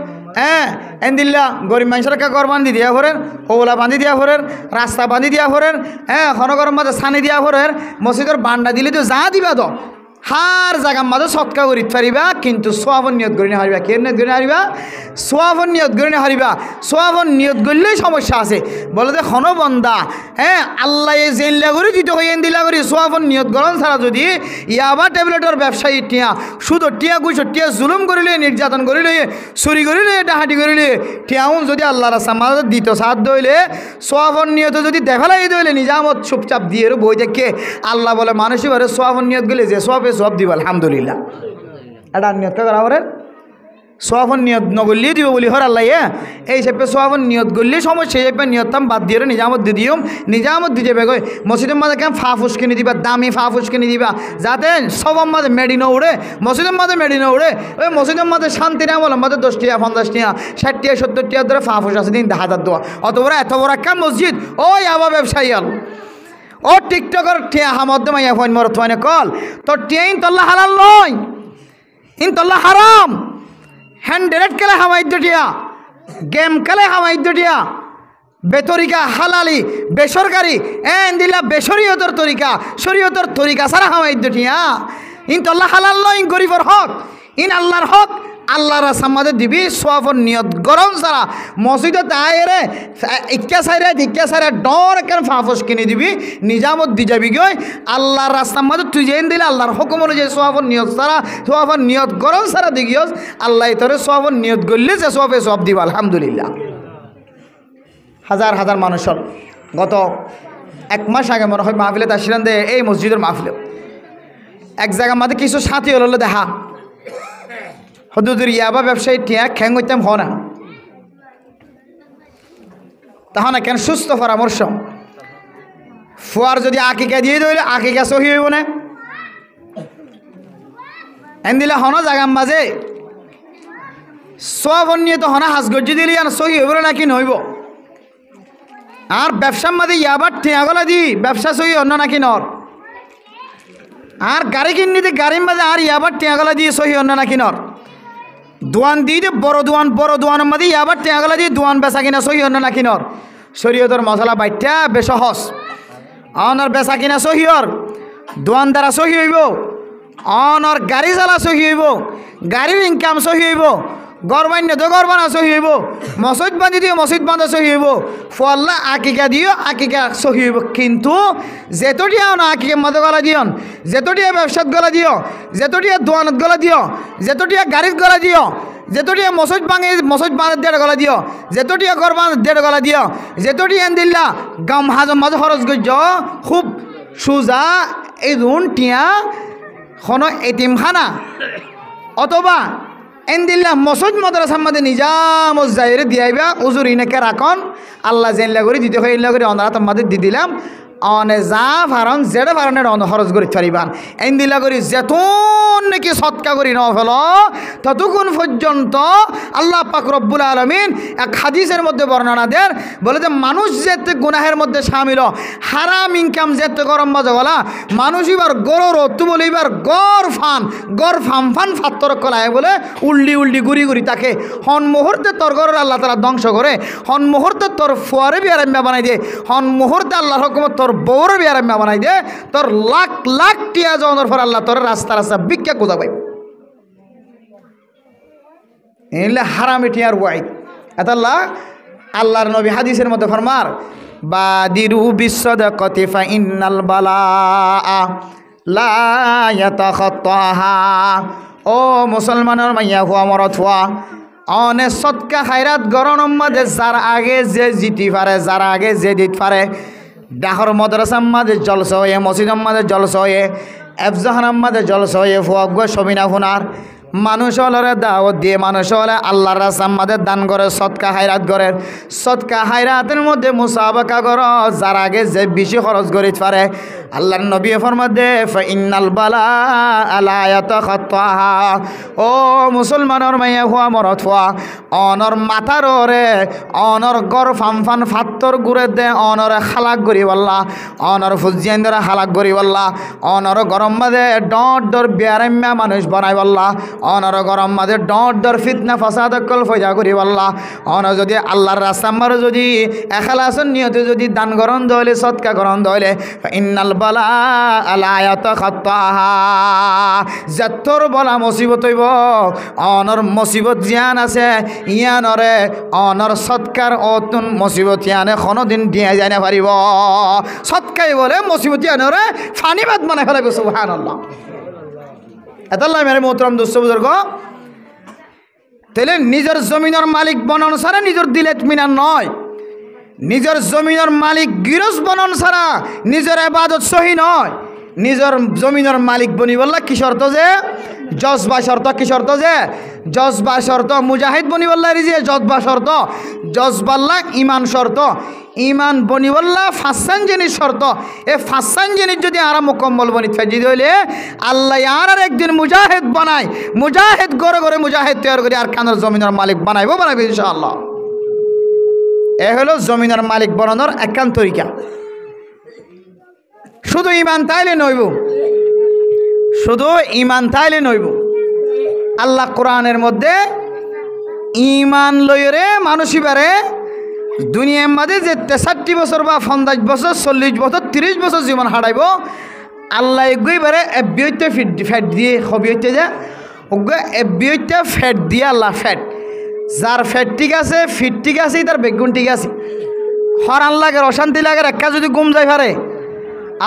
এন দিল্লা গরিব মানুষের ঘর বান্ধি দিয়া করেন ওলা বান্ধি দিয়া করেন রাস্তা বান্ধি দিয়া করেন খনগরের মাঝে ছানি দিয়া করেন মসজিদের বান্ডা দিলে তো যা দিবা তো হার জায়গার মাঝে সৎকা করিতে পারিবা কিন্তু সোয়াবন নিয়ত করি না হারিবা। কে নিয়ত করি না হারিবা? সোয়াবন নিয়ত করি না হারিবা। সোয়াবন নিয়ত করলেই সমস্যা আছে। বলে যে হন বন্দা, হ্যাঁ আল্লাহ জেনলা করি দিতে হই দিলা করি সোয়াবন নিয়ত গরম ছাড়া যদি ইয়াবা ট্যাবলেটের ব্যবসায়ী টিয়া শুধু টিয়া গুইছ টিয়া জুলুম করিলে, নির্যাতন করিলে, চুরি করিলে, ডাহাটি করিলে টিয়াউন যদি আল্লাহর সামাজত দিত সাথ দইলে সোয়াবন নিয়ত যদি দেখালাই দইলে নিজামত চুপচাপ দিয়ে বই দেখে আল্লাহ বলে মানুষই বলে সোয়াবন নিয়ত গেলে যে সবে সব দিব আলহামদুলিল্লাহ। এটা নিয়ত করা আমার সোয়াবন নিয়ত নগলিয়ে দিব বলি হর আল্লাহ এই হিসেবে সোয়াবন নিয়ত করলে সমস্যা এই হিসেবে নিয়ততাম বাদ দিয়ে নিজামত দি দিও নিজামত দি যাবে গই মসজিদের মাঝে কেন ফা ফুস কিনে দিবা, দামি ফা ফুস কিনে দিবা যাতে সবার মাঝে মেডি ন উড়ে, মসজিদের মাঝে মেডি ন উড়ে। ওই মসজিদের মাঝে শান্তি না বলার মাঝে 10 টিয়া 50 টিয়া 60 টিয়া 70 টিয়া ধরে ফা ফুস আছে দিন 10,000 দেওয়া অত বড় এত বড় একটা মসজিদ। ওই আবার ব্যবসায়ী আল ও টিকটকের টিয়া হামদ্দে মাইয়া ফোন মরত হয় না কল তোর টিয়া ইন তল্লা হালাল নয়, ইন তল্লা হারাম। হ্যান্ডেলেট খেলে হামাইদ্য টিয়া, গেম খেলে হামাইদ্য টিয়া, বেতরিকা হালালি বেসরকারি দিলা বেসরিয়তর তরিকা শরীয়তর তরিকা সারা হামাইদ্য টিয়া ইন তল্লা হালাল নয়, ইন গরিবর হক, ইন আল্লাহর হক। আল্লাহর সামাদে দিবি সোয়াবন নিয়ত গরম সারা মসজিদে তাইরে ইক্কা সাইরে দিক্কা সাইরে ডর কেন ফাফস কিনে দিবি নিজামত দি যাবি গই আল্লাহর রাস্তার মাঝে তুই যেন দিলে আল্লাহর হুকুম অনুযায়ী সোয়াবন নিয়ত সারা সোয়াবন নিয়ত গরম সারা দিগিয়স আল্লাহ তোরে সোয়াবন নিয়ত গড়লে যে সবে সব দিব আলহামদুলিল্লাহ। হাজার হাজার মানুষের গত 1 মাস আগে মনে হয় মাহফিলে আসছিলেন দে এই মসজিদের মাহফিলে এক জায়গার মাঝে কিছু সাথী হলো দেখা হদুদুর ইয়াবা ব্যবসায়ী টিয়া খ্যাং হইতাম হ না তাহলে কেন সুস্থ পরামর্শ ফুয়ার যদি আকিকা দিয়ে দিলে আকিকা সহি হইব না এন দিলে হন জাগার মাঝে সব নিয়ে তো হনা হাসগজ্জি দিলে আর সহি হইব নাকি নইব। আর ব্যবসার মাঝে ইয়াবার ঠেয়াগলা দি ব্যবসা সহি অন্য নাকি নর। আর গাড়ি কিনিতে গাড়ির মাঝে আর ইয়াবার ঠেয়াগলা দিয়ে সহি অন্য নাকি নর। দোয়ান দিয়ে বড় দোয়ানের মধ্যে আবার টেঁয়াগলা দিয়ে দোয়ান বেচা কিনা সহি অন্য না কিনর শরীয়তর মশলা বাইটা বেসহস অনর বেচা কিনা সহিয়র দোয়ান দ্বারা সহি হইব, অনর গাড়ি চালা সহি হইব, গাড়ির ইনকাম সহি হইব, গরবান্য তো গরবানা সহি হইব, মসজিদ বাঁধি দিও মসজিদ বাঁধা সহি হইব, ফল্লা আকিকা দিও আকিকা সহি হইব। কিন্তু যেতটিয়া না আকিকে মদ গলা দিও, যেতটিয়া ব্যবসাত গলা দিও, যেতটিয়া দোয়ানত গলা দিও, যেতটিয়া গাড়িত গলা দিও, যেতটিয়া মসজিদ বাঁধের দেড় গলা দিও, যেতটিয়া গরবান দেড় গলা দিও, যেতটিয়া দিল্লা গাম হাজম মাঝে খরচ গজ্জ খুব সোজা এই ধুন টিয়া খন এতিমখানা অথবা এন্দিল্লা মসজিদ মাদ্রাসার মধ্যে নিজাম জাহিরে দিয়াইবা উজুর ইনাকে রাখন আল্লাহ জেনলা করে দিতে হয় ইল্লা করে অনারা তোমাদের দি দিলাম অনে যা ফারণ যেটা ফারণের অন খরচ করে পারিবান এন্দিল্লা করি যেতন নাকি সৎকা করি ন ফেল ততক্ষণ পর্যন্ত আল্লাহ পাক রব্বুল আলমিন এক হাদিসের মধ্যে বর্ণনা দেন বলে যে মানুষ যেতে গুনাহের মধ্যে সামিল হারাম ইনকাম যেতে গরম বাজা বলা মানুষ এবার গরর তু বলে এবার গড় ফাম ফান ফাত্তর কলায় বলে উল্ডি গুড়ি গুড়ি তাকে হন মুহূর্তে তোর গরের আল্লাহ তারা ধ্বংস করে হন মুহূর্তে তোর ফুয়ারে বিয়ারাম্যা বানাই দিয়ে হন মুহূর্তে আল্লাহর হুকুমত তোর বউরে বিয়ারাম্যা বানাই দিয়ে তোর লাখ লাখ টিয়া জনের পর আল্লাহ তোর রাস্তা ভিক্ষা কোথা পাই এলে হারামে টিয়ার ওয়াইদ এতাল্লাহ আল্লাহর নবী হাদিসের মধ্যে ফরমার বাদিরু বিসসাদাকাতি ফা ইন্নাল বালাআ লা ইয়াতাখাত্তাহা। ও মুসলমানের মাইয়া হুয়া মরত হুয়া অনে সৎকা খায়রাত গরনের মাঝে যার আগে যে জিতি পারে যার আগে যে দিতে পারে ডাহর মাদ্রাসার মাঝে জলসা হয়ে মসজিদের মাঝে জলসা হয়ে এফজাহানার মাঝে জলসা হয়ে ফুয়াগ সবিনা ফুনার মানুষ হলরে দাওয়াত দিয়ে মানুষ হলে আল্লাহর রাস্তার মাঝে দান করে সৎকা হায়রাত করে সৎকা হায়রাতের মধ্যে মুসাবাকা কর যার আগে যে বেশি খরচ করে পারে আল্লাহর নবী ফরমাদে ইন্নাল বালা আলা ইয়াতাখাত্তাহা। ও মুসলমানের মাইয়া হুয়া মরত হুয়া অনর মাথার ওরে অনর গর ফামফান ফাত্তর গুড়ে দে অনরে হালাক করি বললা অনর ফুজিয়ান ধরে হালাক করি বললা অনর গরম মাঝে ডর ডর বেয়ারাম্যা মানুষ বানাই বললা অনর গরম মাঝে ডর ডর ফিতনা ফাসাদ কল ফয়দা করি আল্লাহ অন যদি আল্লাহর রাস্তার মারে যদি এখলাসন নিয়তে যদি দান গরম দইলে সৎকা গরম দইলে ইন্নাল বালা লা ইয়াতাখাত্তাহা যতর বলা মুসিবত হইব অনর মুসিবত জিয়ান আছে ইয়ানরে অনর সৎকার অতুন মুসিবত ইয়ানে কোনোদিন দিয়া যায় না পারিব সৎকাই বলে মুসিবত ইয়ানরে ফানিবাদ মানে ফেলাইব সুবহানাল্লাহ এতাল্লাহ মেরে মোহতরম দোস্ত বুজুর্গ তাহলে নিজের জমিনের মালিক বনন ছাড়া নিজের দিলে মিনার নয় নিজের জমিনের মালিক গিরস বনন ছাড়া নিজের ইবাদত সহি নয় নিজের জমিনের মালিক বনি বললা কি শর্ত যে জজবা শর্ত কি শর্ত যে জজবা শর্ত মুজাহিদ বনি বললা রিজে জজবা শর্ত জজবাল্লা ইমান শর্ত ইমান বনি বললা ফাসান জিনিস শর্ত এ ফাসান জিনিস যদি আর মুকম্মল বনি ফেজি হইলে আল্লাহ আর একদিন মুজাহিদ বানায় মুজাহিদ গড়ে গড়ে মুজাহিদ তৈরি করে আর কানের জমিনের মালিক বানাইবো বানাবে ইনশাআল্লাহ এ হলো জমিনের মালিক বানানোর একান্ত তরিকা শুধু ইমান তাইলে নইব শুধু ইমান তাইলে নইব আল্লাহ কোরআনের মধ্যে ইমান লইরে মানুষিবারে দুনিয়ার মাঝে যে 63 বছর বা 50 বছর 40 বছর 30 বছর জীবন হারাইব আল্লাহ এগুইবারে এবিয়তে ফ্যাট দিয়ে হবিয়তে যে ওগে এবিয়তে ফ্যাট দিয়ে আল্লাহ ফ্যাট যার ফ্যাট ঠিক আছে ফিট ঠিক আছে তার বেগুন ঠিক আছে হরান লাগে অশান্তি লাগে একটা যদি গুম যায় পারে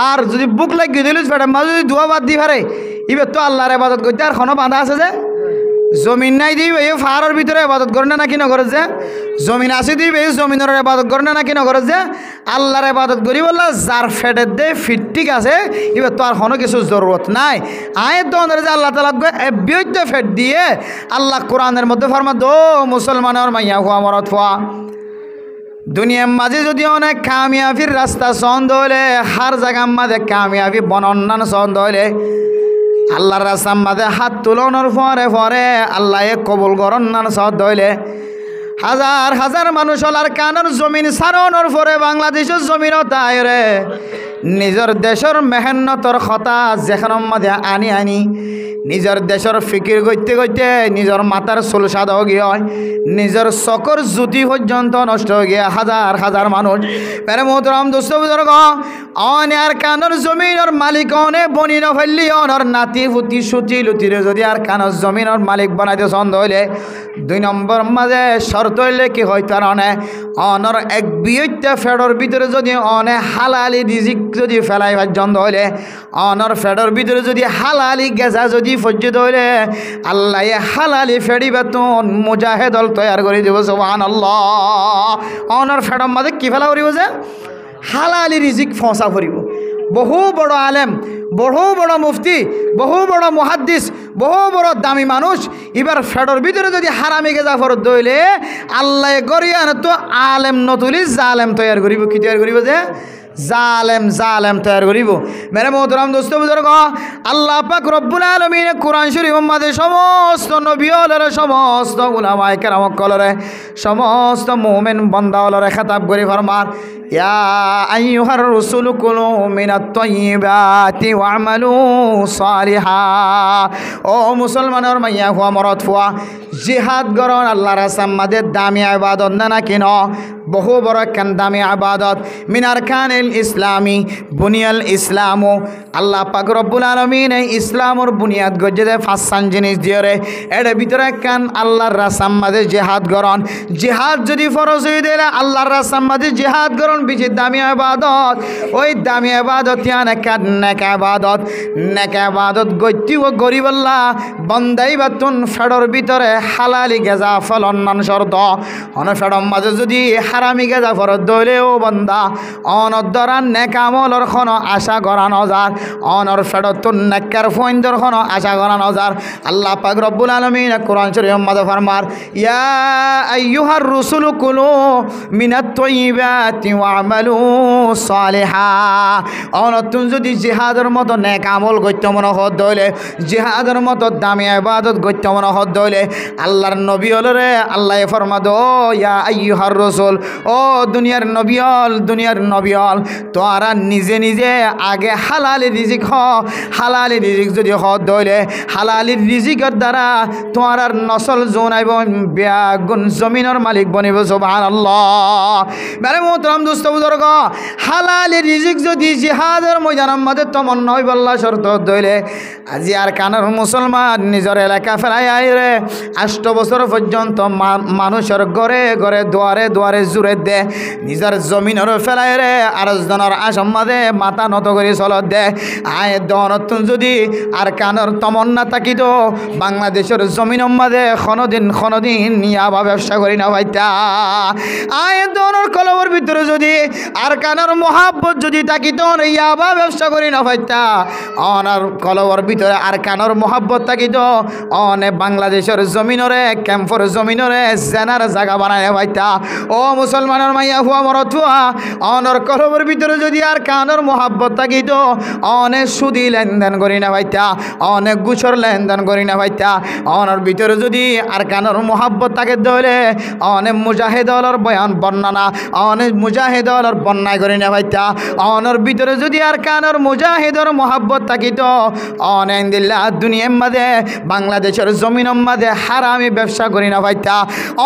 আর যদি বুক লাগিয়ে দিল ফ্যাটের মাঝে যদি ধোয়া বাদ দিয়ে পারে এবার তো আল্লাহর ইবাদত করতে আর কোনো বাধা আছে যে জমিন নাই দিবে এই ফাহারের ভিতরে ইবাদত করে না কি নগরে যে জমিন আছে দিবে এই জমিনের ইবাদত করে না কি নগরে যে আল্লাহর ইবাদত করি বললা যার ফেটের দে ফিট ঠিক আছে এবার তো আর কোনো কিছু জরুরত নাই আয়ের তো যে আল্লাহ তালা বিয়তে ফেট দিয়ে আল্লাহ কোরআনের মধ্যে ফরমা দো মুসলমানের মাইয়া হুয়া মরত ফুয়া দুনিয়ার মাঝে যদি অনেক কামিয়াবির রাস্তা সন্দ হইলে হার জায়গার মাঝে কামিয়াবি বনন্নান সন্দ হইলে আল্লাহর রাস্তার মাঝে হাত তুলনোর পরে পরে আল্লাহ কবুল করন্নান সন্দ হইলে হাজার হাজার মানুষ হলার কানের জমিন সারনোর পরে বাংলাদেশের জমিনও তাই রে নিজের দেশের মেহনতর কথা যেখানের মাঝে আনি আনি নিজের দেশের ফিকির করতে করতে নিজের মাথার চুল সাদা গিয়ে হয় নিজের চকর জ্যোতি পর্যন্ত নষ্ট হয়ে গিয়ে হাজার হাজার মানুষ পেরে মোহতরম দোস্ত বুজুর্গ অনে আর কানের জমিনের মালিক অনে বনি নফেললি অনর নাতি ফুতি সুতি লুতিরে যদি আর কানের জমিনের মালিক বানাইতে ছন্দ হইলে 2 নম্বর মাঝে শর্ত হইলে কি হয় তার অনে অনর এক বিয়টা ফেডর ভিতরে যদি অনে হালালি রিজিক যদি ফেলাই পর্যন্ত হইলে অনর ফেডর ভিতরে যদি হালালি গেজা যদি পর্যন্ত হইলে আল্লাহ হালালি ফেড়ি বেতন মুজাহিদল তৈয়ার করে দিব সুবহানাল্লাহ অনর ফেডর মাঝে কি ফেলা করিব যে হালালি রিজিক ফসা করিব বহু বড় আলেম বহু বড় মুফতি বহু বড় মুহাদ্দিস বহু বড় দামি মানুষ এবার ফেডর ভিতরে যদি হারামি গেজা ফরত দইলে আল্লাহ গরিয়ান তো আলেম নতুলি জালেম তৈয়ার করিব কি তৈয়ার করিব যে জালেম জালেম তৈয়ার করিব মেরে মোহতরম দোস্ত বুজুর্গ আল্লাহ পাক রব্বুল আলামিন কোরআন শরীফের মধ্যে সমস্ত নবী হলরে সমস্ত উলামায়ে কেরাম কলরে সমস্ত মুমিন বান্দা হলরে খেতাব করে ফরমান ইয়া আইয়ুহার রাসূল কুলু মিনাত তাইয়্যিবাতি ওয়া'মালু সালিহা ও মুসলমানের মাইয়া হুয়া মরদ ফুয়া জিহাদ গরন আল্লাহর রাস্তার মধ্যে দামি ইবাদত না কিন বহু বড় কান দামি ইবাদত মিনার কানিল ইসলামী বুনিয়াল ইসলামু আল্লাহ পাক রব্বুল আলামিন ইসলামর বুনিয়াদ গজে দে ফাসান জিনিস দিয়ে রে এর ভিতরে কান আল্লাহর রাস্তার মধ্যে জিহাদ গরন জিহাদ যদি ফরজ হয়ে দিলে আল্লাহর রাস্তার মধ্যে জিহাদ গরন বেশি দামি ইবাদত ওই দামি ইবাদত ইয়ানে কান নেক ইবাদত গতি ও গরিব আল্লাহ বন্দাই বাতুন ফেডর ভিতরে হালালি গেজা ফলন নান শর্ত অন ফেডর মাঝে যদি হারামি গেজা ফরত দইলে ও বন্দা অনদরান নেক আমলর খন আশা করা নজার অনর ফেডতুন নেকর ফইন্দর খন আশা করা নজার আল্লাহ পাক রব্বুল আলামিন কোরআন শরীফের মধ্যে ফরমার ইয়া আইয়ুহার রাসূল কুলু মিনাত তাইয়্যিবাতি ওয়া'মালু সালিহা অনতুন যদি জিহাদের মতো নেক আমল করতে মন হদ দইলে জিহাদের মতো দামি ইবাদত করতে মন হদ দইলে আল্লাহর নবী হলরে আল্লাহ ফরমাদো ইয়া আইয়ুহার রাসূল ও দুনিয়ার নবিয়ল, দুনিয়ার নবিয়ল, তোরা নিজে নিজে আগে হালালি রিজিক হালালি রিজিক যদি দইলে হালালি রিজিকের দ্বারা তোমার নসল জোনাইব বেগুন জমিনের মালিক বনিব সুবহানাল্লাহ। মেরে মোহতরম দোস্ত বুজুর্গ, হালালি রিজিক যদি জিহাদের ময়দানের মধ্যে তমন্না হইব আল্লাহ শর্ত দইলে আজি আর কানের মুসলমান নিজের এলাকা ফেলাই আইরে 8 বছর পর্যন্ত মানুষের ঘরে ঘরে দুয়ারে দুয়ারে জুড়ে দে নিজের জমিনের ফেলাই রে আর জনের আসাম মাঝে মাথা নত করে চলত দে আয় দনতুন যদি আর কানের তমন্না থাকিত বাংলাদেশের জমিনের মাঝে খনদিন ইয়াবা ব্যবসা করি না ভাইতা। আয় দনের কলমের ভিতরে যদি আর কানের মহাব্বত যদি থাকিত ইয়াবা ব্যবসা করি না ভাইতা। অনার কলমের ভিতরে আর কানের মহাব্বত থাকিত অনে বাংলাদেশের জমিনরে ক্যাম্পর জমিনরে জেনার জায়গা বানায় ভাইতা। ও মুসলমানের মাইয়া হুয়া মরথুয়া, অনর কলমের ভিতরে যদি আর কানের মহাব্বত থাকিত অনেক সুদি লেনদেন করি না ভাইতা, অনেক গুছর লেনদেন করি না ভাইতা। অনর ভিতরে যদি আর কানের মহাব্বত থাকে ধরে অনেক মুজাহিদর বয়ান বর্ণনা অনেক মুজাহিদর বন্যায় করি না ভাইতা। অনর ভিতরে যদি আর কানের মুজাহিদর মহাব্বত থাকিত অনেক দিল্লা দুনিয়ার মাঝে বাংলাদেশের জমিনের মাঝে হারামি ব্যবসা করি না ভাইতা।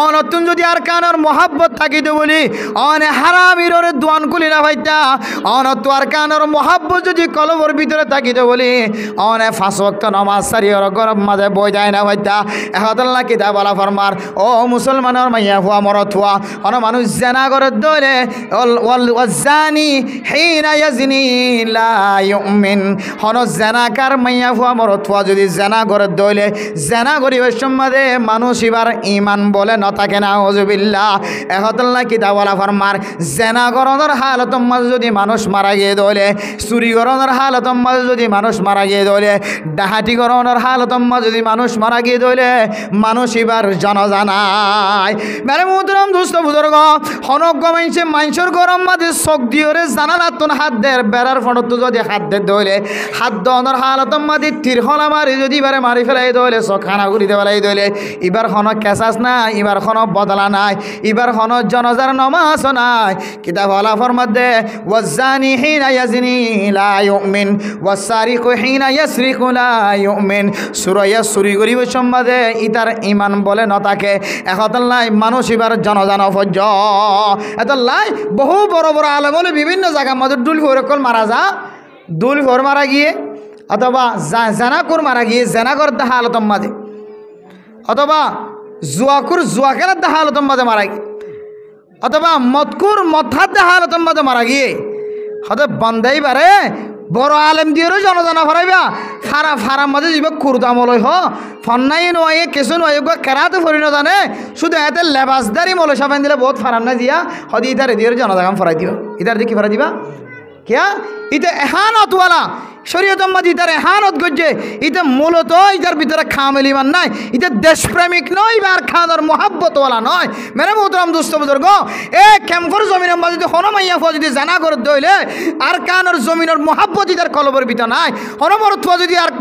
অনতুন যদি আর কানের মহাব্বত থাকিত বলি অনেক হারামির দোয়ান খুলি না ভাইতা। অনত আর কানের মহাব্বত যদি কলবর ভিতরে থাকিত বলি অনেক 5 ওয়াক্ত নামাজ সারিয়র গরম মাঝে বই যায় না ভাইতা। এহদাল্লাহ কিতাব আলা ফরমার ও মুসলমানের মাইয়া হুয়া মরত হুয়া অন মানুষ জেনা করে দইলে ওয়াজানি হিনা ইয়াজনি লা ইউমিন হন জেনাকার মাইয়া হুয়া মরত হুয়া যদি জেনা করে দইলে জেনা করিবার সম্বন্ধে মানুষ এবার ইমান বলে ন থাকে না ওযুবিল্লাহ। এহদাল্লাহ কিতাব আলা ফরমার জেনা করণের হালত মাঝে যদি মানুষ মারা গিয়ে দইলে চুরি করণের হালত মাঝে যদি মানুষ মারা গিয়ে দইলে ডাহাতি করণের হালত মাঝে যদি মানুষ মারা গিয়ে দইলে মানুষ এবার জনজানায়। মেরে মুহতরম দোস্ত বুজুর্গ, হনক গমাইছে মানুষের গরম মাঝে চোখ দিওরে জানালাতুন হাত দের বেড়ার ফটো যদি হাত দে দইলে হাত দনের হালত মাঝে তীরহলা মারি যদি এবারে মারি ফেলাই দইলে চখানা ঘুরিতে ফেলাই দইলে এবার হনক কেসাস নাই, এবার হনক বদলা নাই, এবার হনক জনজার নমাজ নাই। কিতাব আলা ফরমাদে ওয়াজানি হিনা ইয়াজনি লা ইউমিন ওয়াসারিকু হিনা ইয়াসরিকু লা ইউমিন। সুরাইয়া চুরি করিব সম্বন্ধে ইতার ইমান বলে ন থাকে। এখতাল্লাই মানুষ এবার জনজান ফজ এতলাই বহু বড় বড় আলেম বলে বিভিন্ন জায়গার মধ্যে ডুল ফোরকল মারা যা দুল ফোর মারা গিয়ে অথবা জেনাকুর মারা গিয়ে জেনাকর দেখা আলতম মাঝে অথবা জুয়াকুর জুয়াকের দেখা আলতম মাঝে মারা গিয়ে অথবা মতকুর মথার দেখা আলতম মাঝে মারা গিয়ে হয়তো বন্ধাই পারে বড় আলেম দিয়েও জনজানা ফরাইবা ফারাম মাঝে যাব কুরদামলয় ফন্নাই নয় কেসু নয় কেরাতে ফরি না জানে শুধু এতে লেবাসদারি মলয় সাফাইন দিলে বহুত ফারাম না দিয়া হদি ইতারে দিয়ে জনজাগাম ফরাই দিও ইতার দিয়ে কি ফরাই দিবা কিয়া ইতে এহানতওয়ালা শরীয়তম মাঝে ইতার এহানত গজ্জে ইতে মূলত ইতার ভিতরে খামেলিমান নাই, ইতে দেশপ্রেমিক নয় আর খাদার মহাব্বতওয়ালা নয়। মেরে মোহতরম দোস্ত বুজুর্গ, এ ক্যাম্পর জমিনের মাঝে যদি হনমাইয়া ফুয়া যদি জানা করে দইলে আর কানের জমিনের মহাব্বত ইতার কলবের ভিতর নাই। হনমরত ফুয়া যদি আর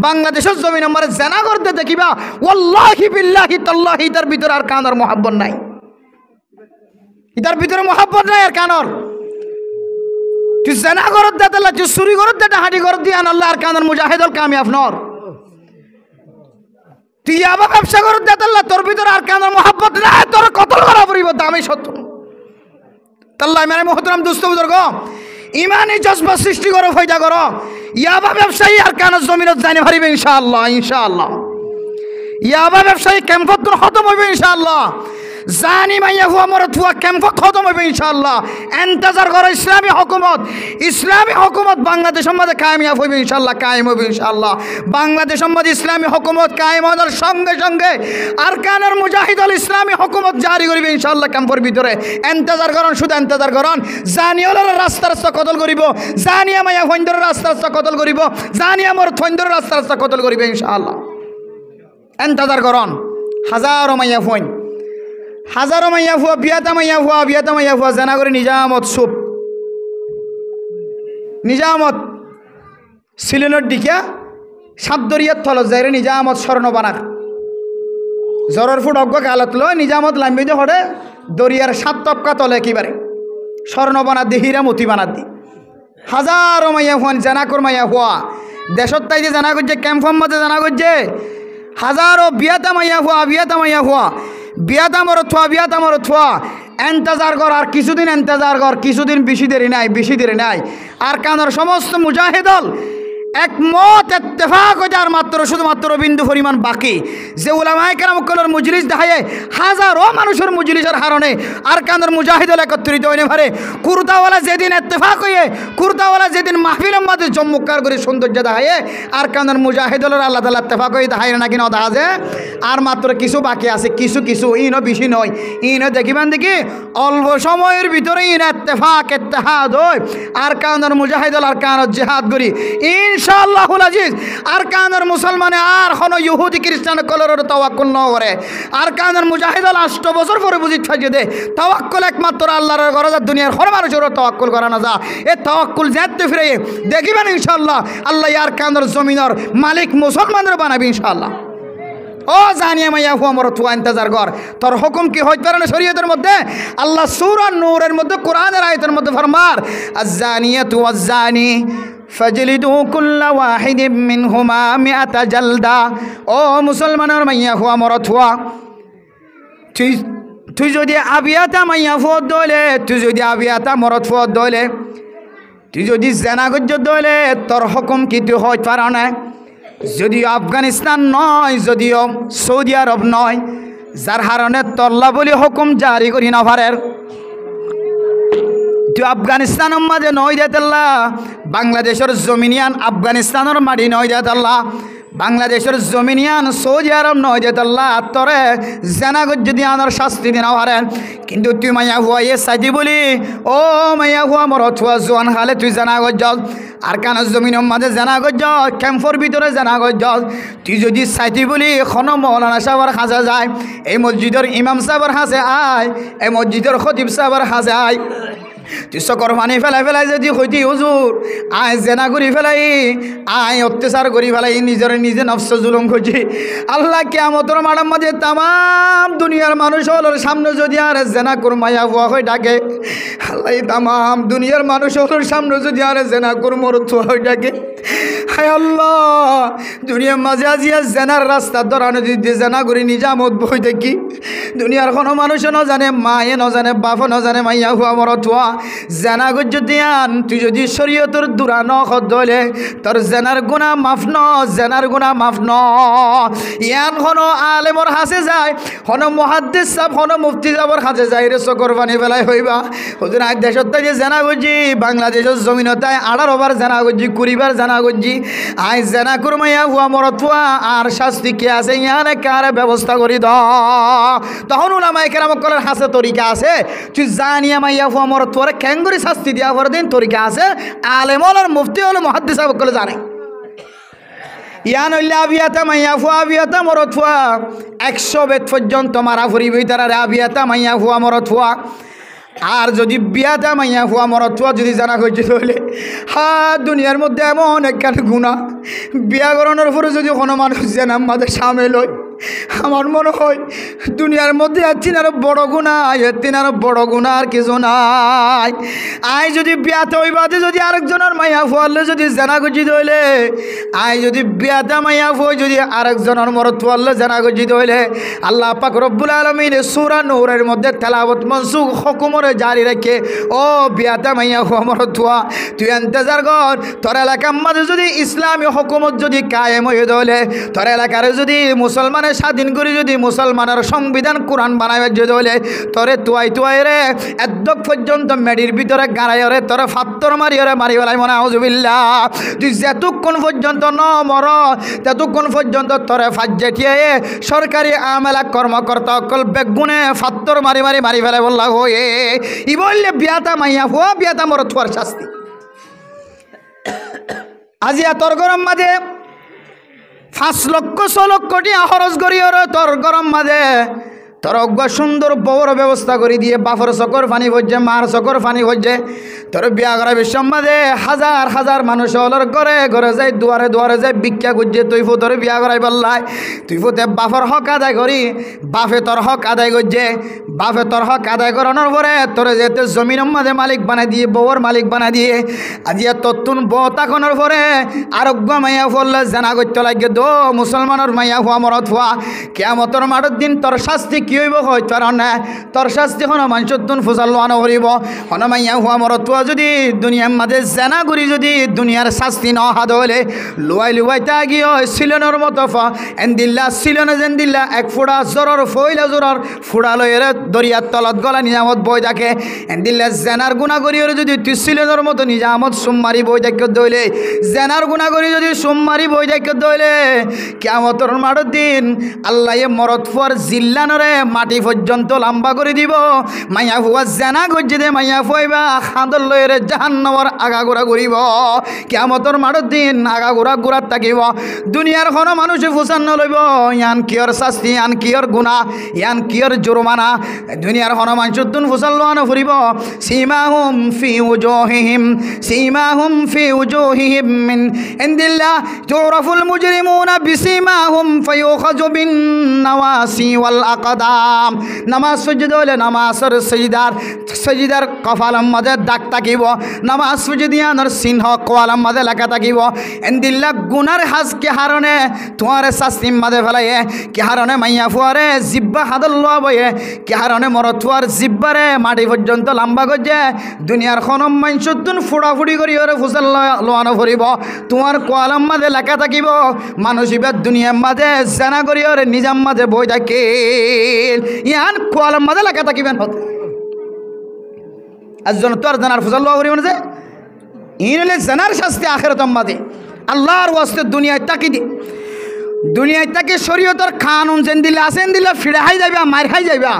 বাংলাদেশের জমিনের মাঝে জানা করতে দেখিবা ওয়াল্লাহি বিল্লাহি তাল্লাহি ইতার ভিতরে আর কানের মহাব্বত নাই, ইতার ভিতরে মহাব্বত নাই আর কানর। তুই জেনা করত দে তাল্লা তুই চুরি করত দে হাঁটি করত দিয়ে আল্লাহ আর কানের মুজাহিদল কামিয়াব নর। তুই আবার ব্যবসা করত দে তাল্লা তোর ভিতরে আর কানের মহাব্বত নাই, তোর কতল করা পড়িব দামি সত্য তাল্লা। মেরে মোহতরম দোস্ত বুজুর্গ, ইমানি জজবা সৃষ্টি করো, ফয়দা করো। ইয়াবা ব্যবসায়ী আর কানের জমিনত জানি পারিবে ইনশাআল্লাহ, ইনশাআল্লাহ। ইয়াবা ব্যবসায়ী ক্যাম্পত খতম হইবে ইনশাআল্লাহ। জানি মাইয়া হুয়া মরত হুয়া ক্যাম্প খতম হবে ইনশাআল্লাহ। এন্তেজার করো ইসলামী হুকুমত বাংলাদেশের মধ্যে কায়েমিয়াব হইবে ইনশাআল্লাহ, কায়েম হবে ইনশাআল্লাহ। বাংলাদেশের মধ্যে ইসলামী হুকুমত কায়েম হওয়ার সঙ্গে সঙ্গে আরকানের মুজাহিদুল ইসলামী হুকুমত জারি করিবে ইনশাআল্লাহ ক্যাম্পের ভিতরে। এন্তেজার করুন, শুধু এন্তেজার করুন। জানিওয়ালার রাস্তা রাস্তা কতল করিব, জানিয়া মাইয়া ফৈন্দর রাস্তা রাস্তা কতল করিব, জানিয়া মোর ফৈন্দর রাস্তা রাস্তা কতল করিবে ইনশাআল্লাহ। এন্তেজার করুন। হাজারো মাইয়া ফৈন, হাজারো মাইয়া ফুয়া বিয়াতা মাইয়া ফুয়া জানা করে নিজামত সুপ নিজামত সিলিনের দিকে সাতদরিয়ার থলত যাইরে নিজামত স্বর্ণ বানাক জ্বরের ফুট অজ্ঞ গালত লয় নিজামত লাম্বি দিয়ে হরে দরিয়ার 7 তপকা তলে একেবারে স্বর্ণ বানাত দি হীরা মতি বানাত দি হাজারো মাইয়া ফুয়ান জানা কর মাইয়া ফুয়া দেশত তাই যে জানা করছে ক্যাম্পের মধ্যে জানা করছে হাজারো বিয়াতা মাইয়া ফুয়া বিয়াতা মর থুয়া এন্তেজার কর আর কিছুদিন এন্তেজার কর কিছুদিন বেশি দেরি নাই আর কানার সমস্ত মুজাহিদল একমত ইত্তেফাক হয়ে যার মাত্র শুধুমাত্র বিন্দু পরিমাণ বাকি যে উলামায়ে কেরামকলের মজলিস দেখায় হাজারো মানুষের মজলিসের হারণে আর কানার মুজাহিদল একত্রিত হইনে পারে কুর্তাওয়ালা যেদিন ইত্তেফাক হয়ে কুর্তাওয়ালা যেদিন মাহফিলের মধ্যে চমৎকার করে সৌন্দর্য দেখায় আর কানার মুজাহিদলের আল্লাহ তাআলা ইত্তেফাক হয়ে দেখায় নাকি না দেখা যায় আর মাত্র কিছু বাকি আছে কিছু ইনো বেশি নয় ইনো দেখিবেন দেখি অল্প সময়ের ভিতরে ইনো ইত্তেফাক ইত্তেহাদ হয় আর কানার মুজাহিদল আর কানার জিহাদ করি ইনশাআল্লাহুল আজিজ আর কানার মুসলমানে আর কোনো ইহুদি খ্রিস্টান কলরের তাওয়াক্কুল না করে আর কানার মুজাহিদল 8 বছর পরে বুঝি ছাড়িয়ে দে তাওয়াক্কুল একমাত্র আল্লাহর ঘরে যা দুনিয়ার হর মানুষের তাওয়াক্কুল করা না যা এই তাওয়াক্কুল যেতে ফিরে দেখিবেন ইনশাআল্লাহ আল্লাহ আর কানার জমিনের মালিক মুসলমানদের বানাবে ইনশাআল্লাহ ও জানিয়া মাইয়া হুয়া মর তুয়া ইন্তজার কর তোর হুকুম কি হইতে পারে না শরীয়তের মধ্যে আল্লাহ সূরা নূরের মধ্যে কোরআনের আয়াতের মধ্যে ফরমার আয-যানিয়াতু ওয়াজ-যানি ফাজলিদু কুল্লা ওয়াহিদিম মিনহুমা মিআতা জালদা ও মুসলমানের মাইয়া হুয়া মর তুয়া তুই যদি আবিয়াতা মাইয়া ফুয়া দলে তুই যদি আবিয়াতা মর তুয়া দলে তুই যদি জেনা গজ্জ দলে তোর হুকুম কি তুই হইতে পারে না যদিও আফগানিস্তান নয় যদিও সৌদি আরব নয় যার হারণে তল্লা বলি হুকুম জারি করি না পারের তুই আফগানিস্তানের মাঝে নয় দেতাল্লা বাংলাদেশের জমিনিয়ান আফগানিস্তানের মাটি নয় দেতাল্লা বাংলাদেশের জমিনিয়ান সৌদি আরব নয় দেতাল্লা তরে জেনাগত যদি আনার শাস্তি দিনা পারেন কিন্তু তুই মাইয়া হুয়া ইয়ে সাজি বলি ও মাইয়া হুয়া মর থুয়া জোয়ান হালে তুই জেনাগত যাও আর কানার জমিনের মাঝে জেনাগত যাও ক্যাম্পর ভিতরে জেনাগত যাও তুই যদি সাইতি বলি খন মৌলানা সাহেবের হাজে যায় এই মসজিদের ইমাম সাহেবের হাজে আয় এই মসজিদের খতিব সাহেবের হাজে আয় তুই চকর পানি ফেলাই যদি হইতি হুজুর আয় জেনা করি ফেলাই আয় অত্যাচার করি ফেলাই নিজে নফস জুলুম করছি আল্লাহ কিয়ামতের মাঠের মাঝে তামাম দুনিয়ার মানুষ হলোর সামনে যদি আর জেনা কর মায়া হুয়া হয়ে ডাকে আল্লাহ তামাম দুনিয়ার মানুষ হলোর সামনে যদি আর জেনা কর মরত হয়ে ডাকে হায় আল্লাহ দুনিয়ার মাঝে আজিয়া জেনার রাস্তা ধরানো যদি জেনা করি নিজামত বই দেখি দুনিয়ার কোনো মানুষও ন জানে মায়ে ন জানে বাপও ন জানে মাইয়া হুয়া মরত হওয়া জেনা যদি আন তুই যদি শরীয়তের দূরা নলে তোর জেনার গুণা মাফ ন ইয়ান হনো আলেমর হাসে যায় হনো মুহাদ্দিস সাহেব হনো মুফতি সাহেবর হাসে যায় রে চকর পানি ফেলাই হইবা হুজুর আজ দেশত তাই যে জেনা করছি বাংলাদেশের জমিনতায় 18 বার জেনা করছি 20 বার জেনা করছি আজ জেনা করমাইয়া হুয়া মরতুয়া আর শাস্তি কে আছে ইয়ানে কারে ব্যবস্থা করি দ তখন উলামায়ে কেরামকলের হাসে তরিকা আছে তুই জানিয়া মাইয়া হুয়া মরতুয়া ক্যাঙ্গুরি শাস্তি দিয়া পর দিন তরিকা আছে আলেম আর মুফতি হল মুহাদ্দিস সাহেব কলে জানে ইয়ান হইলে আবিয়াতা মাইয়া ফুয়া আবিয়াতা মরত ফুয়া 100 বেত পর্যন্ত মারা ফুরিবি তারা আবিয়াতা মাইয়া ফুয়া মরত ফুয়া আর যদি বিয়াতা মাইয়া ফুয়া মরত ফুয়া যদি জানা হয়েছে তাহলে দুনিয়ার মধ্যে এমন একখান গুণা বিয়া করানোর পরে যদি কোনো মানুষ যেন আমাদের সামিল হয় আমার মনে হয় দুনিয়ার মধ্যে এতিন আরো বড় গুণা আর কিছু নাই আই যদি বিয়াতে হইবাতে যদি আরেকজনের মাইয়া ফুয়ালে যদি জেনা গজিত হইলে আই যদি বিয়াতে মাইয়া ফুয় যদি আরেকজনের মরত ফুয়ালে জেনা গজিত হইলে আল্লাহ পাক রব্বুল আলামিন সূরা নূরের মধ্যে তেলাওয়াত মনসুখ হুকুমরে জারি রাখে ও বিয়াতে মাইয়া ফুয়া মরত ফুয়া তুই ইন্তজার কর তোর এলাকার মাঝে যদি ইসলামী হুকুমত যদি কায়েম হয়ে দলে তোর এলাকার যদি মুসলমানের স্বাধীন করে যদি মুসলমানের সংবিধান কোরআন বানাইবার যদি হলে তোরে তুয়াই রে এদ্দক পর্যন্ত মেডির ভিতরে গাড়াই রে তোরে ফাত্তর মারি বেলাই মনে আউযুবিল্লাহ তুই যেতক্ষণ পর্যন্ত ন মর ততক্ষণ পর্যন্ত তোরে ফাজ্জেটিয়ে সরকারি আমেলা কর্মকর্তা অকল বেগুনে ফাত্তর মারি ফেলে বললা হয়ে ই বললে বিয়াতা মাইয়া ফুয়া বিয়াতা মর থুয়ার শাস্তি আজিয়া তোর গরম মাঝে 5 লক্ষ 6 লক্ষ টিয়া খরচ করি তোর গরম মাঝে তোর অজ্ঞা সুন্দর বড় ব্যবস্থা করে দিয়ে বাপর চকর পানি ভরছে, মার চকর পানি ভরছে, তোর বিয়া করা বিশ্বম্বাদে হাজার হাজার মানুষ হলর ঘরে ঘরে যায়, দুয়ারে দুয়ারে যায় ভিক্ষা খুঁজছে, তুই তোর বিয়া করাই বললাই, তুই ফুতে বাপর হক আদায় করি, বাপে তোর হক আদায় করছে, বাপে তোর হক আদায় করানোর পরে তোর যেতে জমিনের মাঝে মালিক বানাই দিয়ে, বউর মালিক বানাই দিয়ে, আজিয়া তত্তুন বউ তাকানোর পরে আরোগ্য মাইয়া ফললে জানা করতে লাগে দো মুসলমানের মাইয়া হওয়া মরত হওয়া, কিয়ামতের মাঠের দিন তোর শাস্তি কি হইব হয় তোর না, তোর শাস্তি হন মানুষের তুন ফুসাল আনো করিব, হন মাইয়া হওয়া মরত হওয়া যদি দুনিয়ার মাঝে জানা করি যদি দুনিয়ার শাস্তি ন হাত হলে লুয়াই লুয়াই তা গিয়ে সিলনের মতো এন্দিল্লা সিলনে যেন দিল্লা এক ফুড়া জ্বরর ফইলা জ্বরর ফুড়া লইরে দরিয়ার তলত গলা নিজামত বই থাকে, এন্দিল্লা জেনার গুণা করিও যদি তুই সিলনের মতো নিজামত সুম্মারি বই দেখে দইলে, জেনার গুণা করি যদি সুম্মারি বই দেখে দইলে কিয়ামতের মাঠের দিন আল্লাহ মরত ফুয়ার জিল্লানরে মাটি পর্যন্ত লম্বা করে দিব, মাইয়া ফুয়া জেনা গজ্জে দে মাইয়া ফুয়াইবা খাঁদর লইরে জাহান্নামের আগাগোড়া ঘুরিব, কিয়ামতের মাঠের দিন আগাগোড়া ঘুরাত থাকিব, দুনিয়ার কোনো মানুষে ফুসান নলইব, ইয়ান কিয়র শাস্তি, ইয়ান কিয়র গুণা, ইয়ান কিয়র জুরমানা, দুনিয়ার কোনো মানুষের তুন ফুসাল লোয়ানো ফুরিব, সীমাহুম ফি উজুহিহিম সীমাহুম ফি উজুহিহিম মিন ইনদিল্লাহ তুরাফুল মুজরিমুনা বিসীমাহুম ফায়ুখাযু বিন নাওয়াসি ওয়াল আকদাম, নামাজ সুজুদ হলে নামাজের সজিদার কপালের মাঝে দাগ থাকিব, নামাজ সুজুদিয়ানোর চিহ্ন কপালের মাঝে লেখা থাকিব, এন্দিল্লা গুনার হাজ কে হারণে তোমার শাস্তির মাঝে ফেলাইয়ে, কে হারণে মাইয়া ফুয়ারে জিব্বা হাদল লোয়া বইয়ে, কে হারণে মরত ফুয়ার জিব্বারে মাটি পর্যন্ত লম্বা করছে, দুনিয়ার খনম মাইনসুদ্দুন ফুড়াফুড়ি করি ওরে ফুসাল লোয়ানো ফুরিব, তোমার কোয়ালাম মাঝে লেখা থাকিব, মানুষ এবার দুনিয়ার মাঝে জানা করি ওরে নিজাম মাঝে বই থাকে, ইয়ান কোয়ালাম মাঝে লেখা থাকিবেন হতে একজন তো আর জানার ফুসাল লোয়া করিব না যে ইন হলে জানার শাস্তি আখিরাতের মাঝে আল্লাহর ওয়াস্তে দুনিয়ায় তাকি দি, দুনিয়ায় তাকে শরীয়তের কানুন যেন দিলে আসেন দিলে ফিরে খাই যাইবা, মার খাই যাইবা,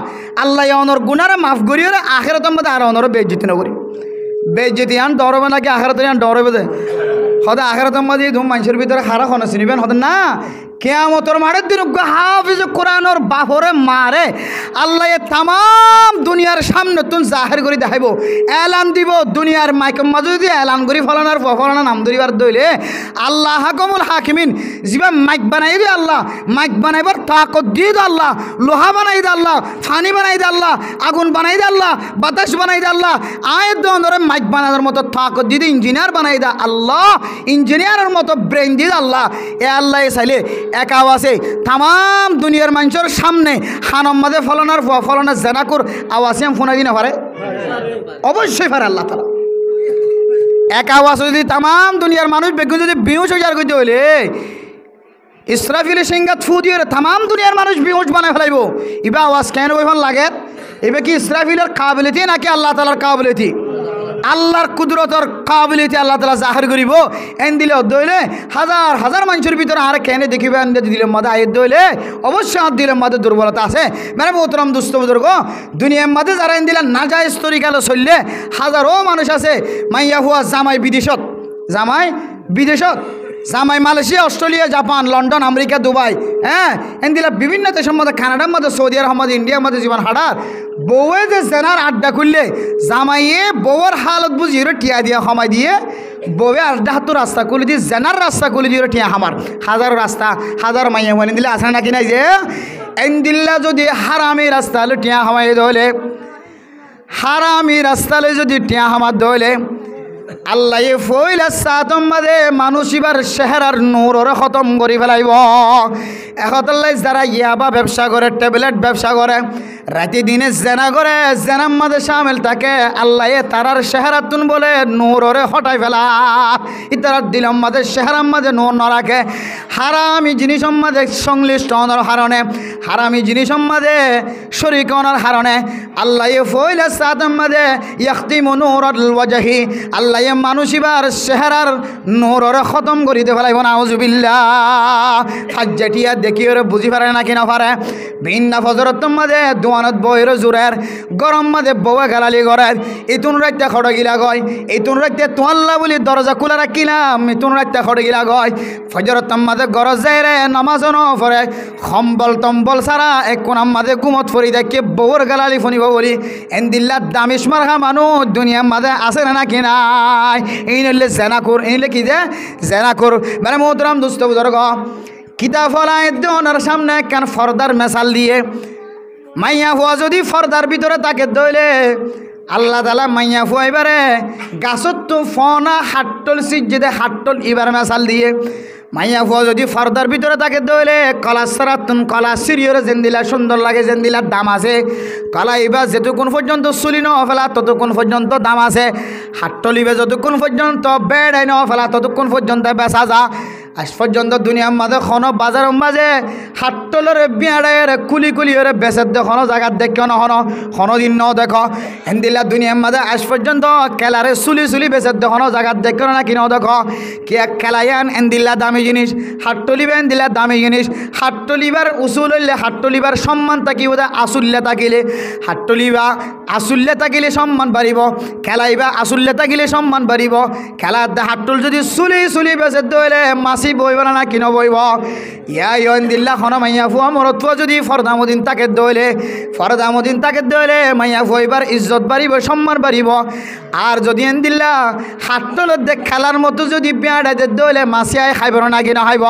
আল্লাহ অনর গুনারে মাফ করিও আখিরাতের মধ্যে আর অনর বেজ্জিতি নকরি, বেজ্জিতি আন ডরবে নাকি আখিরাতে আন ডরবে যে হদা আখিরাতের মধ্যে ধুম মানুষের ভিতরে খারা খনা চিনিবেন হদে না, কিয়ামতের মাঠের দিন হাফিজ কোরআনের বাপরে মারে আল্লাহ তামাম দুনিয়ার সামনে তুন জাহির করে দেখাইব, এলান দিব দুনিয়ার মাইকের মাঝে যদি এলান করি ফলানার ফলানা নাম ধরিবার দইলে আল্লাহ হাকমুল হাকিমিন যিবা মাইক বানাই দিয়ে আল্লাহ, মাইক বানাইবার তাকত দিয়ে দে আল্লাহ, লোহা বানাই দে আল্লাহ, ফানি বানাই দে আল্লাহ, আগুন বানাই দে আল্লাহ, বাতাস বানাই দে আল্লাহ, আয়ের ধরে মাইক বানানোর মতো তাকত দিয়ে ইঞ্জিনিয়ার বানাই দে আল্লাহ, ইঞ্জিনিয়ারের মতো ব্রেন দিয়ে আল্লাহ, এ আল্লাহ চাইলে এক আওয়াজে তাম দুনিয়ার মানুষের সামনে হানম মাঝে ফলনার জেনাকুর আওয়াজে আমি ফোনা দিনে পারে, অবশ্যই পারে আল্লাহ তাআলা, এক আওয়াজ যদি তাম দুনিয়ার মানুষ বেগুন যদি বিহুশ হইয়ার করতে হইলে ইসরাফিলের সিংহা থু দিয়ে তাম দুনিয়ার মানুষ বিহুশ বানায় ফেলাইব, এবার আওয়াজ কেন ওইখান লাগে, এবার কি ইসরাফিলের কাবিলিয়তি নাকি আল্লাহ তাআলার কাবিলিয়তি, আল্লাহর কুদরতর কাবিলিয়তি আল্লাহ তাআলা জাহির করিব, এন দিলে দইলে হাজার হাজার মানুষের ভিতরে আর কেনে দেখিবে দিলের মাঝে আয়ের দইলে অবশ্যই আর দিলের মাঝে দুর্বলতা আছে, মানে মোহতরম দুস্থ বুজুর্গ দুনিয়ার মাঝে যারা এন দিলে নাজায়েজ তরিকালে চললে হাজারো মানুষ আছে, মাইয়া হুয়া জামাই বিদেশত, জামাই বিদেশত, জামাই Malaysia, Australia, Japan, London, America, Dubai, হ্যাঁ এন দিলে বিভিন্ন দেশের মধ্যে কানাডার মধ্যে, সৌদি আরব মধ্যে, ইন্ডিয়ার মধ্যে জীবন হাঁটার বউয়ে যে জেনার আড্ডা খুললে জামাইয়ে বউর হালত বুঝি টিয়া দিয়া সময় দিয়ে বউয়ে আড্ডা হাত রাস্তা খুলে দিয়ে জেনার রাস্তা খুলে দিয়ে টিয়া হামার হাজার রাস্তা হাজার মাইয়া মানে দিলে আসে নাকি নাই যে এন দিল্লা যদি হারামি রাস্তা হলে টিয়া হামাই ধরলে, হারামি রাস্তা হলে যদি টিয়া হামার ধরলে আল্লাহ ফইলা সাতম মাঝে মানুষ এবার চেহারার নূর খতম করে ফেলাইব, একতাল্লাই যারা ইয়াবা ব্যবসা করে, ট্যাবলেট ব্যবসা করে, রাতে দিনে জেনা করে, জেনার মাঝে সামিল থাকে, আল্লাহ তারার চেহারাতুন বলে নূরে হটাই ফেলা, ইতারার দিলম মাঝে চেহারার মাঝে নূর ন রাখে, হারামি জিনিসের মাঝে সংশ্লিষ্ট হওয়ার কারণে, হারামি জিনিসের মাঝে শরীক হওয়ার কারণে আল্লাহ ফইলা সাতম মাঝে ইয়াখতিমু নূরাল ওয়াজহি, আল্লাহ মানুষ এবার চেহারার নূরে খতম করে দিয়ে ফেলাইব, নাউজুবিল্লাহ, হাজ্জাটিয়া দেখি ওরে বুঝি পারে নাকি না পারে, ভিন্ন ফজরত মাঝে দোয়ানত বইয়ের জোরের গরম মাঝে বউয়ে গালালি করে, ইতুন রাখতে খড় গিলা গয়, ইতুন রাখতে তোয়াল্লা বলি দরজা খোলা রাখিলাম, ইতুন রাখতে খড় গিলা গয়, ফজরত মাঝে গরজ যায় রে নামাজও ন পড়ে সম্বল টম্বল ছাড়া এক কোনার মাঝে ঘুমত ফরি দেখে বউর গালালি ফনিব বলি এন্দিল্লা দামিশ মার্কা মানুষ দুনিয়ার মাঝে আছে না কি নাই এই নইলে জেনাকুর এই নইলে কি যে জেনাকুর মানে মোহতরাম দুস্থ বুজুর্গ কিতাব ফলায় ওনার সামনে কেন ফর্দার মেশাল দিয়ে মাইয়া ফুয়া যদি ফর্দার ভিতরে তাকে দইলে আল্লাহ তালা মাইয়া ফুয়া এবারে গাছত তো ফনা হাট্টল সিজে হাট্টল এবার মেশাল দিয়ে মাইয়া ফুয়া যদি ফর্দার ভিতরে তাকে দইলে কলা সারাতুন কলা সিরিয়রে জেন্দিলা সুন্দর লাগে জেন্দিলার দাম আছে কলা এবার যেতক্ষণ পর্যন্ত চুলি ন ফেলা ততক্ষণ পর্যন্ত দাম আছে হাট্টলিবে যতক্ষণ পর্যন্ত বেড়াই ন ফেলা ততক্ষণ পর্যন্ত বেচা যা আজ পর্যন্ত দুনিয়ার মাঝে খন বাজারের মাঝে হাট্টলের বিয়াড়ের কুলি কুলিরে বেচের দেখো জায়গার দেখো হনো দিন ন দেখো এন্দিলা দুনিয়ার মাঝে আজ পর্যন্ত কেলারে চুলি চুলি বেচের দেখো জায়গার দেখো না কি ন দেখো কি খেলাইয়ান এন্দিল্লা দামি জিনিস হাট্টলিবে এন্দিল্লা দামি জিনিস হাট্টলিবার উসুল হইলে হাট্টলিবার সম্মান থাকিব আসুল্লে থাকিলে হাট্টলিবা আসুল্লে থাকিলে সম্মান বাড়িব খেলাইবা আসুল্লে থাকিলে সম্মান বাড়িব খেলার হাট্টল যদি চুলি চুলি বেচের দইলে মাছ বইব না কিনো বইব ইয়া খন মাইয়া ফুয়া মরত ফুয়া যদি ফরদামুদ্দিন তাকে দইলে ফরদামুদ্দিন তাকে দইলে মাইয়া ফুয়াইবার ইজ্জত বাড়িব সম্মান বাড়িব আর যদি এনদিল্লা হাট্টলের দেখ খেলার মতো যদি পেঁয়াড়াদের দইলে মাছিয়াই খাইব না কিনা খাইব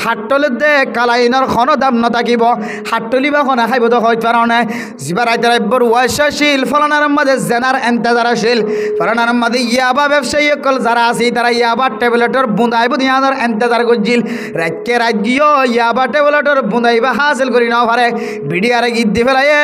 হাট্টলের দেখ কালাইনের খন দাম নাথাকিব হাট্টলি বা খনা খাইব তো হইতে পার না যিবা রাইতারাইবর ওয়াশাশীল ফলানার মাঝে জেনার এন্তেজার আসিল ফলানার মাঝে ইয়াবা ব্যবসায়ী অকল যারা আছে তারা ইয়াবা ট্যাবলেটের বুঁদাইব দিয়ানোর এন্তেজার করছিল রাতকে রাত গিয়েও ইয়াবা ট্যাবলেটের বুঁদাইবা হাসিল করি না পারে ভিডিয়ারে গীত দি ফেলাইয়ে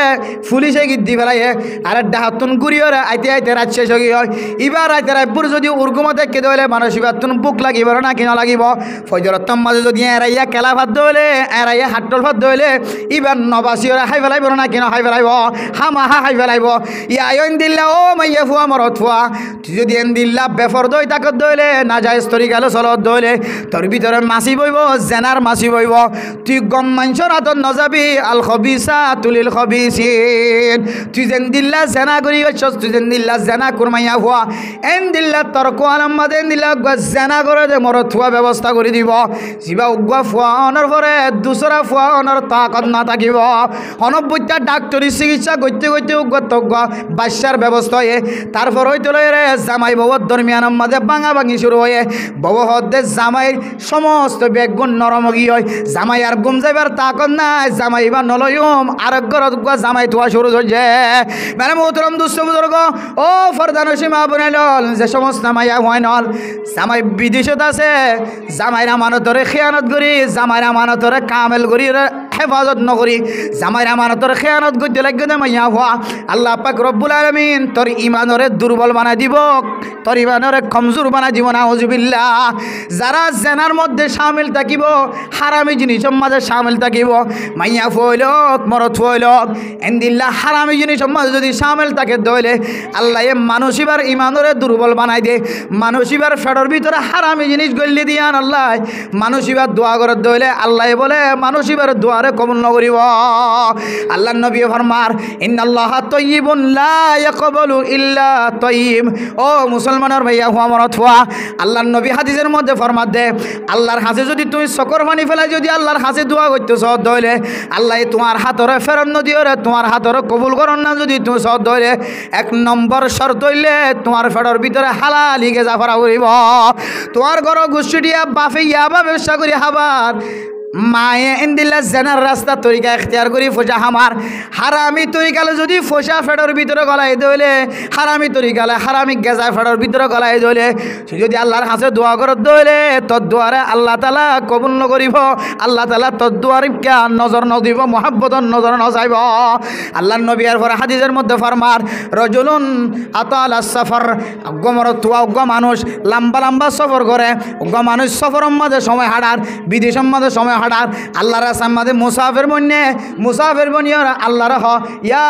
পুলিশে গীত দি ফেলাইয়ে আর ডাহাতুন গুড়িওরে আইতে আইতে রাত শেষ হয়ে হয় এবার রাইতারাইবর যদি উর্গুমা দেখে দইলে মানুষ এবার তুন বুক লাগিব না কিনা লাগিব ফজরতম মাঝে যদি এরাইয়া কেলা ভাত দইলে এরাইয়া হাট্টল ভাত দইলে এবার নবাসীরা খাই ফেলাইব না কিনা খাই ফেলাইব হামাহা খাই ফেলাইব ইয়াইন দিল্লা ও মাইয়া ফুয়া মরত ফুয়া তুই যদি এন দিল্লা বেফর দই তাকত দইলে না যায় স্তরি গেল চলত দইলে তোর ভিতরে মাছি বইব জেনার মাছি বইব তুই গম মাঞ্চর হাতত নযাবি আল খবিসা তুলিল খবিসিন তুই যেন দিল্লা জেনা করি গেছস তুই যেন দিল্লা জেনা কুরমাইয়া ফুয়া এন দিল্লা তর্ক আলাম্মাদ এন দিল্লা জেনা করে দে মরত ফুয়া ব্যবস্থা করে দিব যিবা উগুয়া ফুয়া অনার পরে দুসরা ফুয়া অনার তাকত না থাকিব অনবত্যা ডাক্তারি চিকিৎসা করতে করতে উগুয়া বাচ্চার ব্যবস্থা হয়ে তারপর হইতে রে জামাই বউর দরমিয়ানের মাঝে ভাঙা ভাঙি শুরু হয়ে বউ হতে জামাইয়ের সমস্ত বেগুন নরমগি হয় জামাই আর গুম যাইবার তাকত নাই জামাই বা নলয়ম আরেক ঘরত জামাই তোয়া শুরু হয়েছে মানে মোহতরম দুস্থ বুজুর্গ ও ফরদান সীমা বনে লল যে সমস্ত মাইয়া হয় নল জামাই বিদেশত আছে জামাইরা আমানতরে খেয়ানত করি জামাইরা আমানতরে কামেল করি হেফাজত নকরি জামাইরা আমানতরে খেয়ানত করতে লাগবে না মাইয়া হওয়া আল্লাহ পাক রব্বুল আলামিন তোর ইমানরে দুর্বল বানাই দিব তোর ইমানরে কমজোর বানাই দিব না হুজুবিল্লাহ যারা জেনার মধ্যে শামিল থাকিব হারামি জিনিসের মাঝে শামিল থাকিব মাইয়া ফইলক মরত ফইলক এন্দিল্লা হারামি জিনিসের মাঝে যদি শামিল থাকে দইলে আল্লাহ মানুষিবার ইমানরে দুর্বল বানাই দে মানুষিবার ফেডর ভিতরে হারামি জিনিস গল্লি দিয়ান আল্লাহ মানুষিবার দোয়া করে দইলে আল্লাহ বলে মানুষিবার দোয়ারে কবুল নকরিব আল্লাহ নবী ফরমার ইন্নাল্লাহা তাইয়্যিবুন লা ইয়াকবালু ইল্লা তাইয়্যিব ও মুসলমানের ভাইয়া হুয়া মরত হুয়া আল্লাহর নবী হাদিসের মধ্যে ফরমাত দে আল্লাহর হাতে যদি তুমি চকর পানি ফেলাই যদি আল্লাহর হাতে দোয়া করতে সহজ দইলে আল্লাহ তোমার হাতরে ফেরত নদিও রে তোমার হাতরে কবুল করন না যদি তুমি সহজ দইলে এক নম্বর শর্ত হইলে তোমার ফেডর ভিতরে হালালি গেজা ফরা করিব তোমার ঘর গোষ্ঠী দিয়া বাফে ইয়াবা ব্যবসা করি হাবার মায়ে এন্দিল্লা জেনার রাস্তা তরিকা এখতিয়ার করি ফোসা হামার হারামি তরিকালে যদি ফোসা ফেডর ভিতরে গলাই দইলে হারামি তরিকালে হারামি গেজা ফেডর ভিতরে গলাই দইলে যদি আল্লাহর হাতে দোয়া করে দইলে তোর দোয়ারে আল্লাহ তালা কবুল নকরিব আল্লাহ তালা তোর দোয়ার নজর নদিব মহাব্বতর নজর নচাইব আল্লাহর নবী এর পরে হাদিসের মধ্যে ফরমার রজুলুন আতাল সফর অজ্ঞমর তুয়া অজ্ঞ মানুষ লম্বা লম্বা সফর করে অজ্ঞ মানুষ সফরের মাঝে সময় হারার বিদেশের মাঝে সময় হাডার আল্লাহর রাস্তার মাঝে মুসাফির বনিয়ে আল্লাহর ইয়া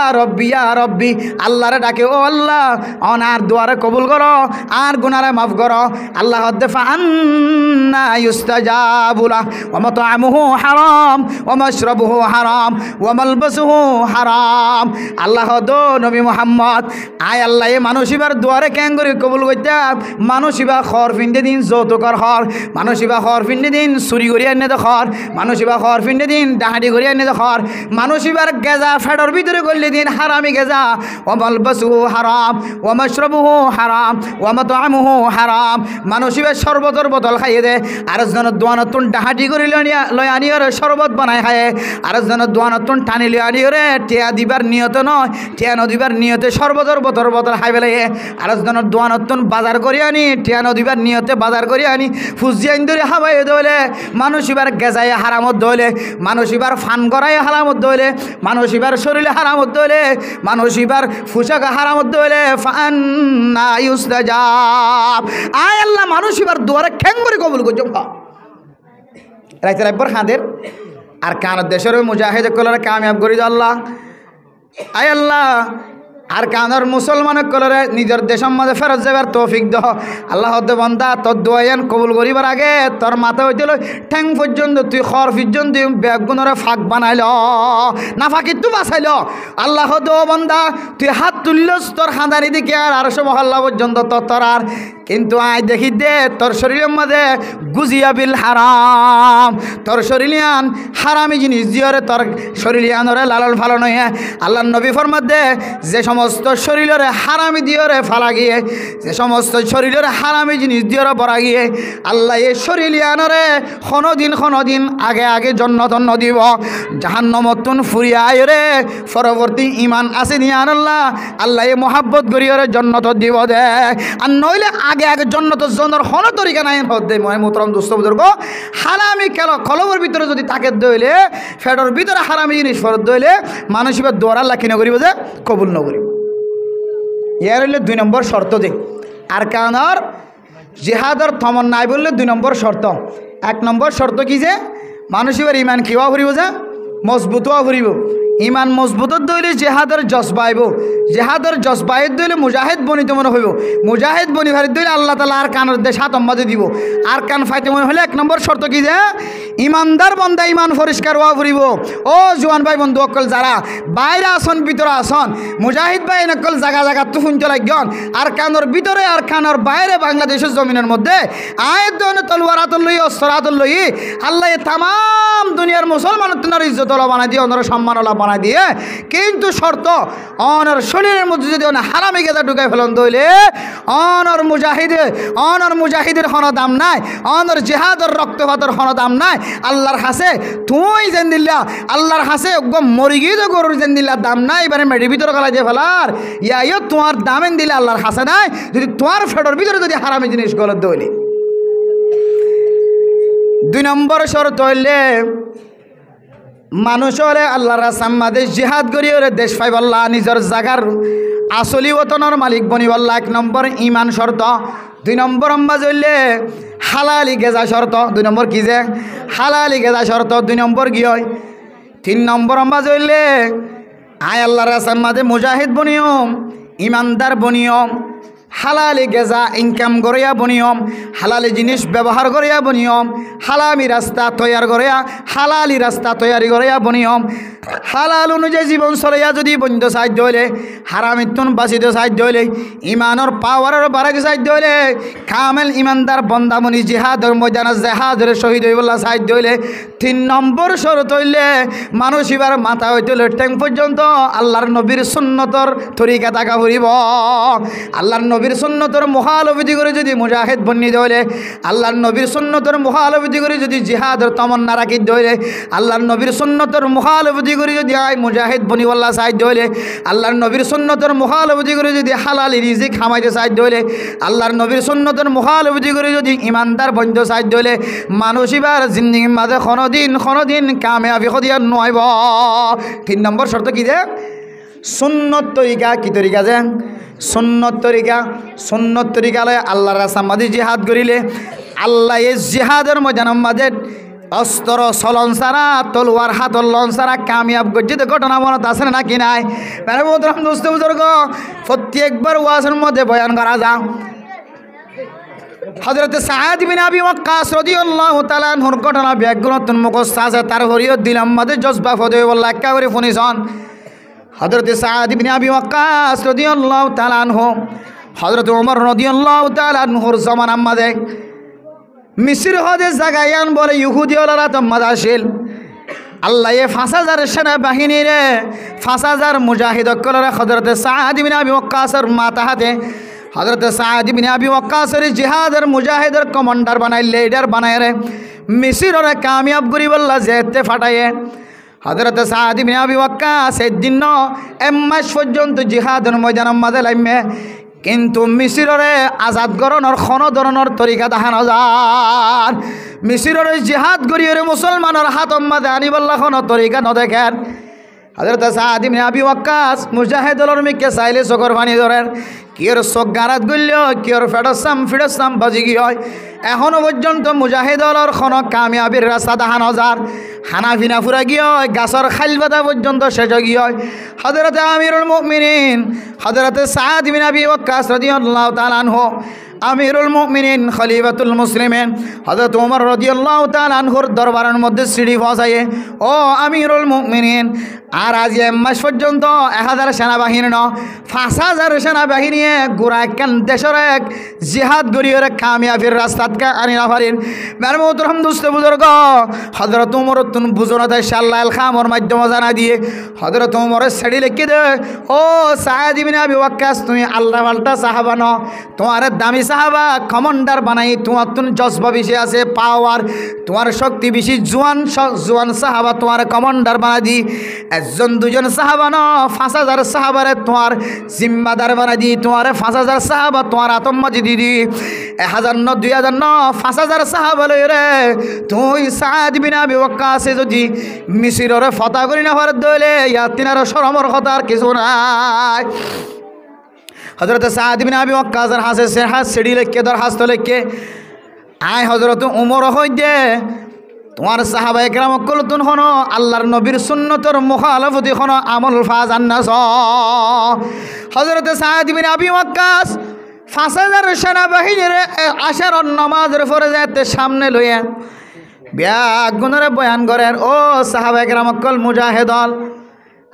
রব্বি আল্লাহরে ডাকে ও আল্লাহ অনার দুয়ারে কবুল করো আর গুনারে মাফ করো আল্লাহ হদ্দেফা আন্না ইউস্তাজাবু লাহ ওয়া মাতআমুহু হারাম ওয়া মাশরাবুহু হারাম ওয়া মালবাসুহু হারাম আল্লাহ দো নবী মুহাম্মদ আয় আল্লাহ এ মানুষিবার দুয়ারে কেন করে কবুল করতে মানুষিবা খর ফিন্ডে দিন যৌতুকর খর মানুষিবা খর ফিন্ডে দিন চুরি করিয়া এনে খর মানুষিবা খর ফিন্ডে দিন ডাহাডি করিয়া এনে খর মানুষিবার গেজা ফেডর ভিতরে করলে দিন হারামি গেজা ওয়া মালবাসুহু হারাম ওয়া মাশরাবুহু হারাম ওয়া মাতআমুহু হারাম মানুষিবা শরবতর বোতল খাইয়ে দে আর জন দোয়ানতুন ডাহাডি করে লয় আনিয়র শরবত বানায় খায় আর জন দোয়ানতুন টানি লয় আনিয়রে টিয়া দিবার নিয়ত নয় টিয়া নদিবার নিয়তে শরবতর বোতল খাই ফেলে আর জন দোয়ানতুন বাজার করে আনি টিয়া নদিবার নিয়তে বাজার করে আনি ফুজিয়াইন ধরে হাবাই দইলে মানুষ এবার গেজায় হারামত দইলে মানুষ এবার ফান করায় হারামত দইলে মানুষ এবার শরীরে হারামত দইলে মানুষ এবার ফুসাক হারামত দইলে ফান্না ইউস্তাজাব আয় আল্লাহ মানুষ এবার দুয়ারে খ্যাং করে কবুল করছো রাইতে রাইবার হাঁদের আর কান দেশের মুজাহিদ কলরে কামিয়াব করি আল্লাহ আয় আল্লাহ আর কানার মুসলমান কলরে নিজের দেশের মাঝে ফেরত যাবার তৌফিক দহ আল্লাহ বন্দা তোর দোয়াইন কবুল করিবার আগে তোর মাথা হইতে ঠ্যাং পর্যন্ত তুই খর পর্যন্ত ব্যাগুণরে ফাঁক বানাইল না ফাঁকি তুই বাঁচাইল আল্লাহ দো বন্দা তুই হাত তুললস তোর হাঁদানি দিকে আর সব মহল্লা পর্যন্ত তোর আর কিন্তু আয় দেখি দে তোর শরীরের মধ্যে গুজিয়া বিল হারাম তোর শরীরিয়ান হারামি জিনিস দিয়রে তোর শরীরিয়ানরে লালন ফালন হয়ে আল্লাহ নবী ফরমাত দে যে সমস্ত শরীরের হারামি দিয়রে ফালা গিয়ে যে সমস্ত শরীরের হারামি জিনিস দিয়রে পড়া গিয়ে আল্লাহ এই শরীরিয়ানরে দিন আগে জন্নতন্ন দিব জাহান্নমতুন ফুরিয়া আয়রে পরবর্তী ইমান আছে নিয়ান আল্লাহ এই মহাব্বত করিয়রে জন্নত দিব দে আর নইলে আগে জন্নত জন্নর কোনো তরিকা নাই হতে মই মোহতরম দোস্ত বুজুর্গ হারামি কলমের ভিতরে যদি তাকে দইলে ফেডর ভিতরে হারামি জিনিস ফেরত দইলে মানুষ এবার দোয়ার আল্লাহ কিনে করিব যে কবুল নকরিব ইয়ার হইলে 2 নম্বর শর্ত দে আর কানার জিহাদর থমন নাই বললে 2 নম্বর শর্ত 1 নম্বর শর্ত কি যে মানুষ এবার ইমান কিবা ফুরিব যে মজবুত হওয়া ফুরিব ইমান মজবুতত দইলে জেহাদর জজবাইব জেহাদর জজবাইত দইলে মুজাহিদ বনিতে মনে হইব মুজাহিদ বনি ভারি দইলে আল্লাহ তালা আর কানের দেশ হাত অম্বাদে দিব আর কান ফাইতে মনে হলে 1 নম্বর শর্ত কি যে ইমানদার বন্দা ইমান পরিষ্কার হওয়া ফুরিব ও জোয়ান ভাই বন্ধু অকল যারা বাইরে আসন ভিতরে আসন মুজাহিদ ভাই নকল জায়গা তো শুনতে লাগন আর কানোর ভিতরে আর কানোর বাইরে বাংলাদেশের জমিনের মধ্যে আয়ের দনে তলোয়ারাতুল লই অস্ত্রাতুল লই আল্লাহ তাম দুনিয়ার মুসলমান তোমার ইজ্জত বানাই দিয়ে ওনারা সম্মানলা বানাই দিয়ে কিন্তু শর্ত অনর শরীরের মধ্যে যদি হারামি গেদা ঢুকাই ফেলন দইলে অনর মুজাহিদের হন দাম নাই অনর জেহাদর রক্তপাতের হন দাম নাই আল্লাহর হাসে তুই যেন দিল্লা আল্লাহর হাসে মরি গিয়ে তো গরুর যেন দিল্লা দাম নাই এবারে মেডির ভিতরে গলা দিয়ে ফেলার ইয়া তোমার দামেন দিলে আল্লাহর হাসে নাই যদি তোমার ফেডর ভিতরে যদি হারামি জিনিস গলত দইলে 2 নম্বর শর্ত হইলে মানুষ হলে আল্লাহর রাস্তায় জিহাদ করি ওরে দেশ পাইব আল্লাহ নিজের জাগার আসলি ওতনের মালিক বনিব আল্লাহ 1 নম্বর ইমান শর্ত 2 নম্বর আম্বাজ হইলে হালালি গেজা শর্ত 2 নম্বর কি যে হালালি গেজা শর্ত 2 নম্বর কি হয় 3 নম্বর আম্বাজ হইলে আয় আল্লাহর রাস্তায় মুজাহিদ বনিয়ম ইমানদার বনিয়ম হালালি গেজা ইনকাম করিয়া বনিয়ম হালালি জিনিস ব্যবহার করিয়া বনিয়ম হালামি রাস্তা তৈয়ার করিয়া হালালি রাস্তা তৈয়ারি করিয়া বনিয়ম হালাল অনুযায়ী জীবন চলিয়া যদি বন্ধ সাহায্য হইলে হারামিত্তুন বাঁচিত সাহায্য হইলে ইমানের পাওয়ারের বাড়াকে সাহায্য হইলে কামেল ইমানদার বন্দামণি জিহাদর ময়দানে জেহাদের শহীদ হইবলা সাহায্য হইলে 3 নম্বর শরত হইলে মানুষ এবার মাথা হইতে ঠ্যাং পর্যন্ত আল্লাহর নবীর সুন্নতর তরিকা তাকা ফুরিব আল্লাহর নবীর সুন্নতর মহালবিধি করে যদি মুজাহিদ বন্নি হইলে আল্লাহর নবীর সুন্নতর মহালবিধি করে যদি জিহাদর তমন্না রাখি হইলে আল্লাহর নবীর সুন্নতর মহালবিধি করে যদি আয় মুজাহিদ বনিওয়াল্লাহ সাহায্য হইলে আল্লাহর নবীর সুন্নতর মহালবিধি করে যদি হালালি রিজিক খামাইতে সাহায্য হইলে আল্লাহর নবীর সুন্নতর মহালবিধি করে যদি ইমানদার বন্ধ সাহায্য হইলে মানুষ এবার জিন্দিগির মাঝে কোনোদিন কামিয়াবি হদিয়া নয়ব 3 নম্বর শর্ত কি যে সুন্নত তরিকা কি তরিকা যে সুন্নত তরিকা লয় আল্লাহর রাস্তায় মাঝে জিহাদ করিলে আল্লাহ এই জিহাদের ময়দানের মাঝে অস্ত্র চলন ছাড়া তলোয়ার হাতর লন ছাড়া কামিয়াব গজ্জিত ঘটনা মনত আছে নাকি নাই? মানে মোহতরম দোস্ত বুজুর্গ, প্রত্যেকবার ওয়াজের মধ্যে বয়ান করা যাও। হযরত সাদ বিন আবি ওয়াক্কাস রাদিয়াল্লাহু তাআলা আনহুর ঘটনা ব্যাকগ্রাউন্ড মুখস্থ আছে, তার হরিয় দিলাম মধ্যে জজবা ফদে বল্লা একা করে শুনিছন। হযরত সাদ বিন আবি ওয়াক্কাস রাদিয়াল্লাহু তাআলা আনহু হযরত ওমর রাদিয়াল্লাহু তাআলা আনহুর জামানার মধ্যে মিসর হদে জাগায়ান বলে ইহুদি ওলারা তো মাদাশিল আল্লাহ ৫,০০০ সেনাবাহিনী রে ৫,০০০ মুজাহিদ কলরা হযরত সাদ বিন আবি ওয়াক্কাসের মাথা হাতে হযরত সাদ বিন আবি ওয়াক্কাসের জিহাদের মুজাহিদের কমান্ডার বানাই, লিডার বানায় রে মিসরের কামিয়াব করি বললা যেতে ফাটায়ে। হযরত সাদ বিন আবি ওয়াক্কাস এদিন এক মাস পর্যন্ত জিহাদের ময়দানের মাঝে লাইমে, কিন্তু মিসিররে আজাদ গরণর খন ধরনের তরিকা দেখানো যান। মিসিররে জিহাদ করিয়ে মুসলমানের হাতর মাঝে আনিবল্লা খন তরিকা নদেখেন। হযরত সাদ বিন আবি ওয়াক্কাস মুজাহিদুল মিকে চাইলে চোখের পানি ধরেন, কিয়র চোখ গারাত গল্য কিয়র ফেডসাম বাজি কি হয়। এখনো পর্যন্ত মুজাহিদুলর খন কামিয়াবির রাস্তা দেখানো যার। হানাফিনা ফুরা গিয়ে গাছর খাইলবাদা পর্যন্ত শেষ গিয়ে হযরত আমিরুল মুমিনিন হযরত সাদ বিন আবি ওয়াক্কাস রাদিয়াল্লাহু তাআলা আনহু আমিরুল মুমিনিন খলিফাতুল মুসলিমিন হযরত ওমর রাদিয়াল্লাহু তাআলা আনহুর দরবারের মধ্যে সিঁড়ি বসায়ে, ও আমিরুল মুমিনিন, আর আজ এক মাস পর্যন্ত ১,০০০ সেনাবাহিনী ন ৫,০০০ সেনাবাহিনী গোড়া একখান দেশের এক জিহাদ গড়িয়ে কামিয়াবির রাস্তাতকে আনি না পারেন। মেরে মোহতরম দোস্ত বুজুর্গ, হযরত ওমর তুন বুঝনাতে শাল্লাহ আল খামর মাধ্যমে জানা দিয়ে হযরত ওমরের শাড়ি লিখে দে, ও সাদ বিন আবি ওয়াক্কাস, তুমি আল্লাহ পাল্টা সাহাবা ন, তোমার দামি সাহাবা কমান্ডার বানাই, তোমার তুন জজবা বেশি আছে, পাওয়ার তোমার শক্তি বেশি, জোয়ান সাহাবা তোমার কমান্ডার বানা দি, একজন দুজন সাহাবা ন ৫,০০০ সাহাবারে তোমার জিম্মাদার বানা দি, তোমার ৫,০০০ সাহাবা তোমার আতম্মাজি দিদি, ১,০০০ ন ২,০০০ ন ৫,০০০ সাহাবা লই রে তুই সাদ বিন আবি ওয়াক্কাসে যদি মিসিরের ফতা করি না হওয়ার দইলে ইয়ার তিনার শরমর কথা আর কিছু নাই। হযরত সাদ বিন আবি ওয়াক্কাসের হাত সিঁড়ি লেখকে দরখাস্ত লেখকে আয় হযরত ওমর হই দে, তোমার সাহাবায়ে কেরাম কলতুন হনো আল্লাহর নবীর সুন্নতর মুখালাফতি হনো আমল ফাজান্নাস। হযরত সাদ বিন আবি ওয়াক্কাস ৫,০০০ সেনাবাহিনীর আশার নামাজের পরে যেতে সামনে লইয়া ব্যাগুণরে বয়ান করেন, ও সাহাবায়ে কেরাম কল মুজাহিদল,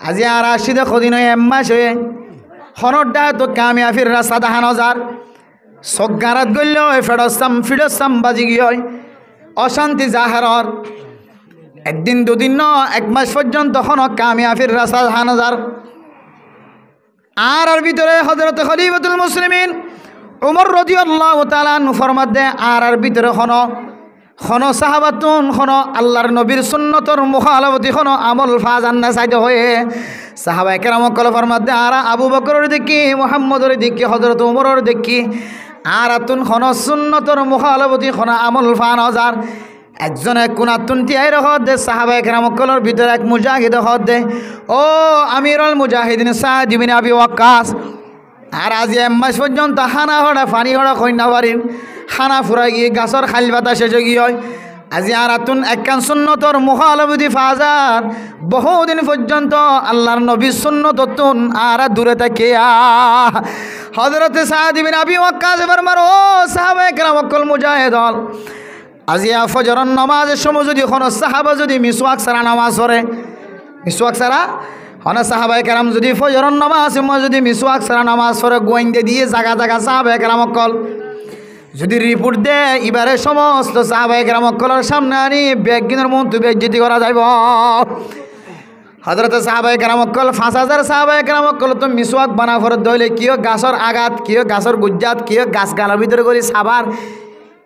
আজি আর আসিদে কদিন এক মাস হয়ে হনরডা তো কামিয়াফির রাস্তা দেখানো যার। সজ্ঞারাত গল্য ফিডসাম বাজি গিয়ে অশান্তি জাহারর একদিন দুদিন ন এক মাস পর্যন্ত হন কামিয়াফির রাস্তা দেখানো যার। আর ভিতরে হযরত খলিফাতুল মুসলিমিন ওমর রাদিয়াল্লাহু তাআলা আনহু ফরমাত দে, আর ভিতরে হন সাহাবাতুন হন আল্লাহর নবীর সুন্নতর মুখালাফতি হন আমল ফাজান্না সাইড হয়ে সাহাবায়ে কেরাম কল ফরমাত দে, আর আবু বকরের দেখি মুহাম্মদের দেখি হযরত ওমরের দেখি আর আতুন হন সুন্নতর মুখালাফতি হন আমল ফান হাজার। একজনে কোনাতুন তিয়াই হদ দে সাহাবায়ে কেরাম কলর ভিতরে এক মুজাহিদ হদ দে, ও আমিরুল মুজাহিদিন সাদ বিন আবি ওয়াক্কাস, আর আজ এক মাস পর্যন্ত হানা হড়া ফানি হড়া কইনা পারিন, খানা ফুরাই গিয়ে গাছর খাল বাতা শেষ গিয়ে হয়। আজি আর আতুন একখান সুন্নতর মুখালাফতি ফাজার বহুদিন পর্যন্ত আল্লাহর নবীর সুন্নততুন আর দূরে থাকে। হযরত সাদ বিন আবি ওয়াক্কাস এবার মারো সাহাবায়ে কেরাম কল মুজাহিদল, আজি ফজরের নামাজের সময় যদি কোনো সাহাবা যদি মিসওয়াক ছাড়া নামাজ পড়ে, মিসওয়াক ছাড়া হন সাহাবায়ে কেরাম যদি ফজরের নামাজ সময় যদি মিসওয়াক ছাড়া নামাজ পড়ে গোয়েন্দে দিয়ে জায়গা জায়গা সাহাবায়ে কেরাম কল যদি রিপোর্ট দে, এবারে সমস্ত সাহাবায়ে কেরাম কলের সামনে আনি বেগিনের মন্ত্র বেজ্জতি করা যাইব। হযরত সাহাবায়ে কেরাম কল ৫,০০০ সাহাবায়ে কেরাম কল তো মিসওয়াক বানা ফরত দইলে কিয় গাছর আঘাত, কিয় গাছর গুজ্জাত, কিয় গাছ গালার ভিতরে করি সাবার,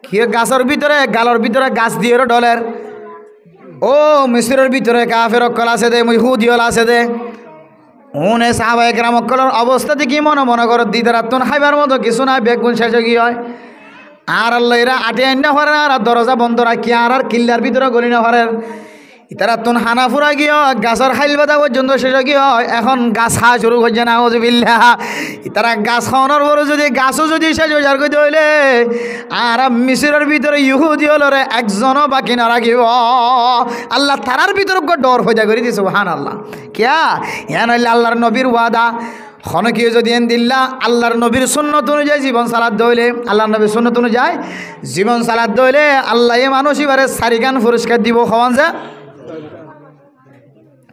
কিয় গাছর ভিতরে গালর ভিতরে গাছ দিয়ে ডলের, ও মিসরের ভিতরে কাফের কল আছে দে, ইহুদিয়ল আছে দে, উনে সাহাবায়ে কেরাম কলের অবস্থা দেখি মনে করো দিদারাত্তন খাইবার মতো কিছু না, বেগুন শেষ কি হয়। আর আল্লাহ এরা আটে আইন না হরেন, আর দরজা বন্ধ রাখি আর কিল্লার ভিতরে গলি না হরেন, ইতারা তুন হানাফুরা গিয়ে গাছের খাইল বাদা পর্যন্ত শেষ গিয়ে এখন গাছ খাওয়া শুরু করছে না ওজবিল্লা। ইতারা গাছ খাওয়ানোর পরে যদি গাছও যদি শেষ হয়ে যার করতে হইলে আর মিশরের ভিতরে ইহুদি হলরে একজনও বাকি না রাখিব। আল্লাহ তারার ভিতরে ডর হয়ে করে দিছে সুবহানাল্লাহ। কিয়া ইয়া নইলে আল্লাহর নবীর ওয়াদা খনকিও যদি এন দিল্লা আল্লাহর নবীর সুন্নত অনুযায়ী জীবন সালাদ দইলে আল্লাহর নবীর সুন্নত অনুযায়ী জীবন সালাদ দইলে আল্লাহ এ মানুষ এবারে সারিগান পুরস্কার দিব খাওয়ান যা।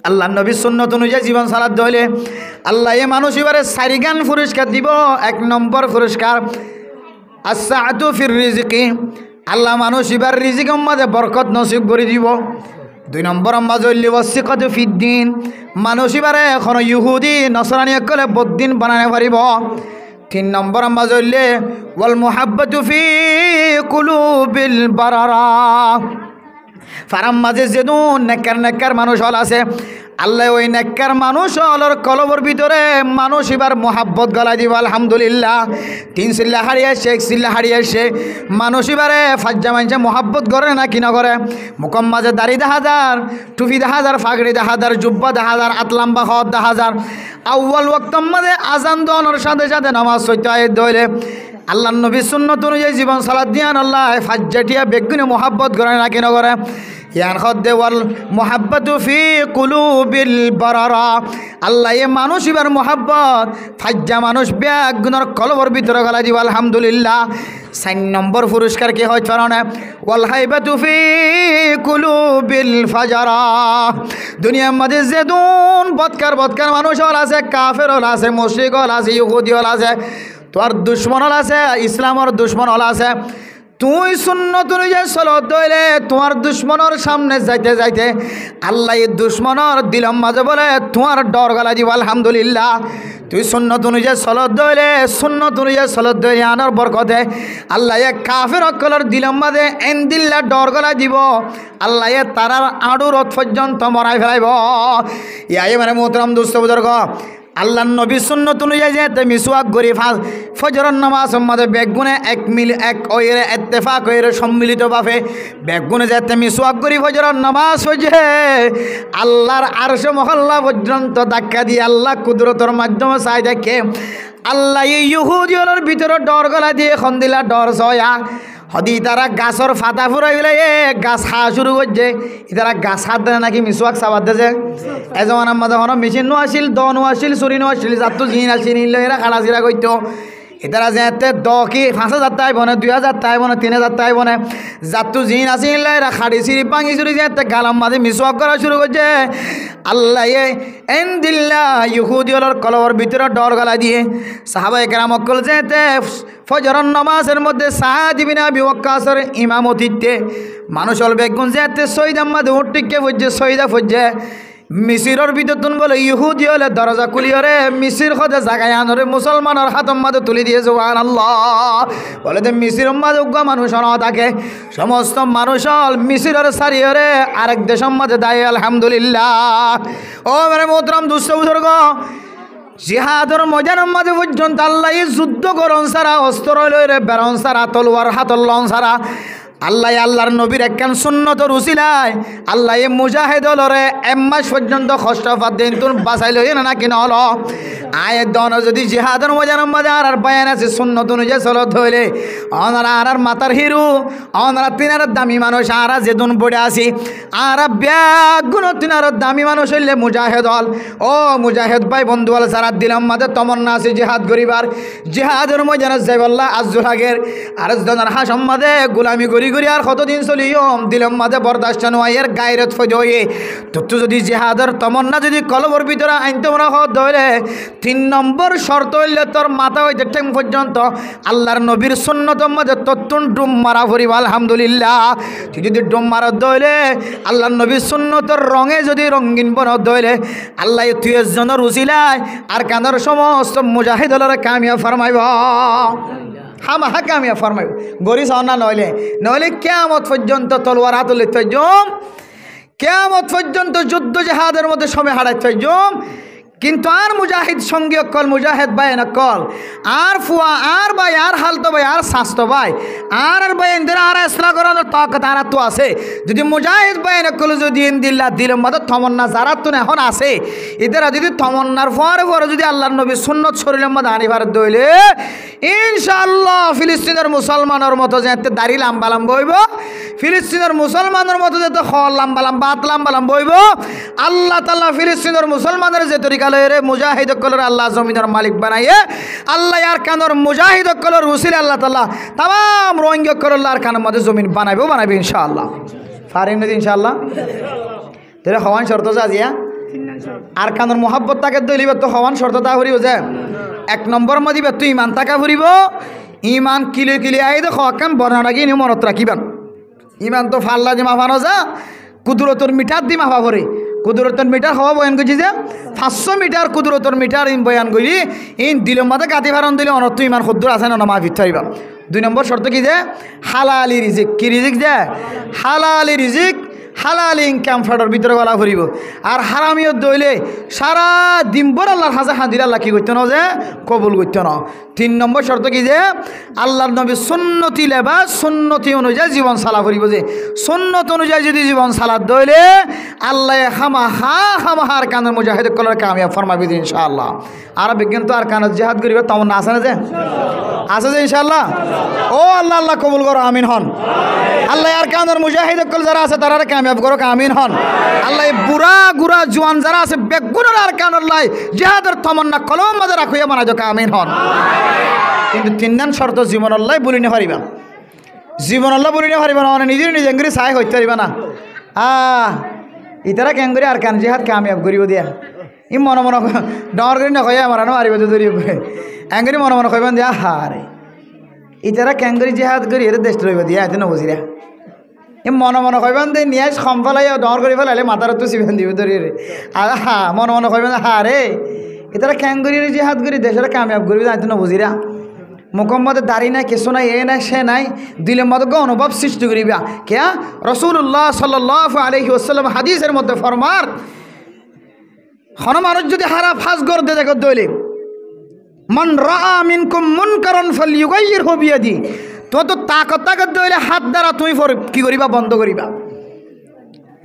আল্লাহ নবীর সুন্নত অনুযায়ী জীবন সালাদ দইলে আল্লাহ এ মানুষ এবারে সারিগান পুরস্কার দিব। 1 নম্বর পুরস্কার আস-সাআতু ফির রিজকি, আল্লাহ মানুষ এবার রিজিকের মধ্যে বরকত নসিব করে দিব। 2 নম্বর আম্মা জল্লি ওয়াসিকাতু ফিদ্দিন, মানুষ এবারে এখন ইহুদি নসরানি কলে বদ্দিন বানাতে পারিব। 3 নম্বর আম্মা জল্লি ওয়াল মুহাব্বাতু ফি কুলুবিল বারারা, ফারাম মাঝে যেদুন নেককার মানুষ হল আছে আল্লাহ ওই নেককার মানুষ হলর কলবর ভিতরে মানুষ এবার মোহাব্বত গলায় দিব আলহামদুলিল্লাহ। 3 সিল্লা হারিয়ে আসে 1 সিল্লা হারিয়ে আসে মানুষ এবারে ফাজ্জা মানছে মোহাব্বত করে না কি না করে। মুকম মাঝে দাড়ি 10,000, টুপি 10,000, ফাগড়ি 10,000, জুব্বা 10,000, আতলাম্বা হদ 10,000। আউ্বাল ওয়াক্তম মাঝে আজান দোয়ানোর সাথে সাথে নামাজ সইতে দইলে আল্লাহ নবীর সুন্নত অনুযায়ী জীবন সালাদ দিয়ান আল্লাহ ফাজ্জাটিয়া বেগুনে মোহাব্বত করে না কি না করে। ইয়ান খদ্দে ওয়াল মোহাব্বতু ফি কুলুবিল বারারা, আল্লাহ এ মানুষ এবার মোহাব্বত ফাজ্জা মানুষ বেগুনের কলবর ভিতরে গলা দিব আলহামদুলিল্লাহ। 4 নম্বর পুরস্কার কি হয় চরণে ওয়াল হাইবাতু ফি কুলুবিল ফাজারা, দুনিয়ার মধ্যে যেদুন বদকার মানুষ হল আছে, কাফের হল আছে, মুশরিক হল আছে, ইহুদি হল আছে, তোর দুশ্মন হল আছে, ইসলামের দুশ্মন হল আছে। তুই সুন্নত অনুযায়ী চলত দইলে তোমার দুশ্মনের সামনে যাইতে যাইতে আল্লাহ এই দুশ্মনের দিলম মাঝে বলে তোমার ডর গলা দিব আলহামদুলিল্লাহ। তুই সুন্নত অনুযায়ী চলত দইলে সুন্নত অনুযায়ী চলত দইলে আনার বরকতে আল্লাহ এ কাফের অকলের দিলম মাঝে এন দিল্লা ডর গলা দিব আল্লাহ এ তারার আড়ুর পর্যন্ত মরাই ফেলাইব। ইয়াই মানে মোহতরম দোস্ত বুজুর্গ, আল্লাহ নবী সুন্নত অনুযায়ী যেতে মিসওয়াক করি ফজরের নামাজ মধ্যে বেগুনে এক ওইরে ইত্তেফাক হয়ে সম্মিলিতভাবে বেগুনে যেতে মিসওয়াক করি ফজরের নামাজ হয়ে আল্লাহর আরশে মহল্লা পর্যন্ত ধাক্কা দিয়ে আল্লাহ কুদরতের মাধ্যমে চাই দেখে আল্লাহ এই ইহুদিদের ভিতরে ডর গলা দিয়ে খন্দিলা ডর ছয়া হদি তারা গাছর ফাতা ফুরাই গেলে গাছ খাওয়া শুরু করছে। তারা গাছ হাত দেয় নাকি মিসওয়াক চাবাদ দিয়েছে। এজন আমাদের হন মেশিন নো আসিল, দ নো আসিল, চুরি নো আসিল, যাতো জিন আসিল এরা খাড়া চিরা করতো। এতারা যেতে দ কি 5,000 টাই বনে, 2,000 টাই বনে, 3,000 টাই বনে, যাতো জিন আসিল এরা খাড়ি চিরি পাঙি চুরি যেতে গালাম মাঝে মিসওয়াক করা শুরু করছে। আল্লাহ এন দিল্লা ইহুদি হলর কলবর ভিতরে ডর গলা দিয়ে সাহাবায়ে কেরাম অকল যেতে ফজরের নামাজের মধ্যে সাদ ইবনে আবি ওয়াক্কাসের ইমামতিতে মানুষ হল বেগুন যেতে সৈদার মধ্যে উঠটিকে ফুজছে সৈদা ফুজছে মিসিরের ভিতর তুন বলে ইহুদি হলে দরজা খুলিয়রে মিসির খদে জাগায় আনরে মুসলমানের হাতম মাঝে তুলি দিয়ে সুবহানাল্লাহ বলে যে মিসিরের মাঝে উগ্র মানুষ ন থাকে সমস্ত মানুষ হল মিসিরের সারিয়রে আরেক দেশের মাঝে দায় আলহামদুলিল্লাহ। ও মানে মোহতরম দুস্থ বুজুর্গ, জিহাদের ময়দানের মাঝে পর্যন্ত আল্লাহ যুদ্ধ করন সারা অস্ত্র লইরে বেরন সারা তলোয়ার হাতল লন সারা আল্লাহ আল্লাহর নবীর একখান সুন্নতর উসিলায় আল্লাহ এ মুজাহিদ হলরে 1 মাস পর্যন্ত কষ্ট পাতেন তুন বাঁচাই লই না কিনা হল আয়ের দন যদি জিহাদের ময়দানের মাঝে আর বায়ান আছে সুন্নত অনুযায়ী চলত হইলে অনারা আর মাতার হিরু অনারা তিনার দামি মানুষ আর যেদুন পড়ে আসি আর ব্যাগুণ তিনার দামি মানুষ হইলে মুজাহিদ হল। ও মুজাহিদ ভাই বন্ধু হল সারা দিলাম মাঝে তমন্না আছে জিহাদ করিবার জিহাদের ময়দানে যাইবাল্লাহ আজুল আগের আর জনের হাসম মাঝে গোলামি করি আর কতদিন চলিয়ম দিলম মাঝে বরদাস্ত নয়ের গায়রত ফজে হয়ে তো যদি জিহাদের তমন্না যদি কলবর ভিতরে আইনতে মনে হইলে 3 নম্বর শর্ত হইলে তোর মাথা হইতে ঠেং পর্যন্ত আল্লাহর নবীর সুন্নতর মাঝে তত্তুন ডুম মারা ভরিব আলহামদুলিল্লাহ। তুই যদি ডুম মারত দইলে আল্লাহর নবীর সুন্নতর রঙে যদি রঙিন বনত দইলে আল্লাহ তুই জনের উচিলায় আর কানের সমস্ত মুজাহিদ হলরে কামিয়া ফরমাইব হামাহা কামিয়া ফরমাইব গরি সানা নইলে কিয়ামত পর্যন্ত তলোয়ার হাত লইতে কিয়ামত পর্যন্ত যুদ্ধ জিহাদের মধ্যে সময় হারাইতে কিন্তু আর মুজাহিদ সঙ্গী অকল মুজাহিদ ভাই নকল আর ফুয়া আর ভাই আর হালতো ভাই আর স্বাস্থ্য ভাই আর ভাই ইন্দিরা আর ইসলা করানোর তাকত আর তো আছে যদি মুজাহিদ ভাই নকল যদি ইন্দিল্লা দিলের মধ্যে তমন্না যারা তো এখন আছে এদের যদি তমন্নার পরে যদি আল্লাহর নবী সুন্নত শরীরের মধ্যে আনিবার দইলে ইনশাআল্লাহ ফিলিস্তিনের মুসলমানের মতো যেতে দাড়ি লম্বা লম্বা হইব ফিলিস্তিনের মুসলমানের মতো যেতে হল লম্বা লম্বা হাত লম্বা লম্বা হইব আল্লাহ তাআলা ফিলিস্তিনের মুসলমানের যে তরিকা লয়ে মুজাহিদ কলর আল্লাহ জমিনের মালিক বানাইয়ে আল্লাহ আর কানর মুজাহিদ কলর উসিলে আল্লাহ তাআলা तमाम রোহিঙ্গা কলর আর কানের মধ্যে জমিন বানাবে ইনশাআল্লাহ ফারিম নদী ইনশাআল্লাহ তেরে হওয়ান শর্ত আজিয়া আর কানর মোহাব্বত তাকে দলিব তো হওয়ান শর্ত তা হরিব যে এক নম্বর মদিবে তুই ইমান তাকা ফুরিব ইমান কিলে আই দেখো কান বর্ণনা কি মনত রাখিবেন ইমান তো ফাল্লা যে মাফানো যা কুদরতর মিটার দি মাফা ভরে কুদরতর মিটার হওয়া বয়ান করছি যে 500 মিটার কুদরতর মিটার ইন বয়ান করি ইন দিলের মধ্যে গাতি ফারণ দিলে অনর্থ ইমান সদ্দুর আছে না মা ভিত থাকবা 2 নম্বর শর্ত কি যে হালালি রিজিক কি রিজিক যে হালালি রিজিক হালালি ইনকাম ফাটার ভিতরে গলা ফুরিব আর হারামিও দইলে সারা দিনভর আল্লাহর হাজা হাদির আল্লাহ কি করতে না যে কবুল করতে না 3 নম্বর শর্ত কি যে আল্লাহর নবী সুন্নতি লেবা সুন্নতি অনুযায়ী জীবন চালা ফুরিব যে সুন্নত অনুযায়ী যদি জীবন চালাত দইলে আল্লাহ হামাহার কানের মুজাহিদ কলার কামিয়াব ফরমাবি ইনশাআল্লাহ আর বিজ্ঞান তো আর কানের জিহাদ করিব তেমন না আছে না যে আছে যে ইনশাআল্লাহ ও আল্লাহ আল্লাহ কবুল করো আমিন হন আল্লাহ আর কানের মুজাহিদ কল যারা আছে তারা কামিয়াব করো আমিন হন আল্লাহ বুড়া গুড়া জওয়ান যারা আছে বেগুনের আর কানের লাই জিহাদের তমন্না কলম মাঝে রাখিয়া বানাই যাক আমিন হন কিন্তু 3 নং শর্ত জীবন আল্লাহ বলি না পারিবা জীবন আল্লাহ বলি না পারিবা না নিজে নিজে চাই হইতে পারিবা না ইতারা কেন করে আর কান জিহাদ কামিয়াব করিব দিয়া ই মনে ডর করি না কয়ে আমার মারিব ধরিব এঙ্গরি মনে কইবেন দিয়া হারে ইতারা কেন করে জিহাদ করি এর দেশ রইব দিয়া এত নবজিরা এ মনে কইবেন দে নিয়ে সম্পালাই ডর করে ফেলাইলে মাথার তো সিবেন দিব ধরি আর মনে কইবেন হারে ইতারা কেন করি জিহাদ করি দেশের কামিয়াব করিব এত নবজিরা মুকম্মদে দাড়ি নাই কিছু নাই এ নাই সে নাই দিলের মধ্যে অনুভব সৃষ্টি করিবা কে রাসূলুল্লাহ সাল্লাল্লাহু আলাইহি ওয়াসাল্লাম হাদিসের মধ্যে ফরমার কোন মানুষ যদি হারা ফাঁস করে দেখো দইলে মান রাআ মিনকুম মুনকারান ফালইউগাইয়িরহু বিয়াদি তো তাকত দইলে হাত দ্বারা তুমি কি করিবা বন্ধ করিবা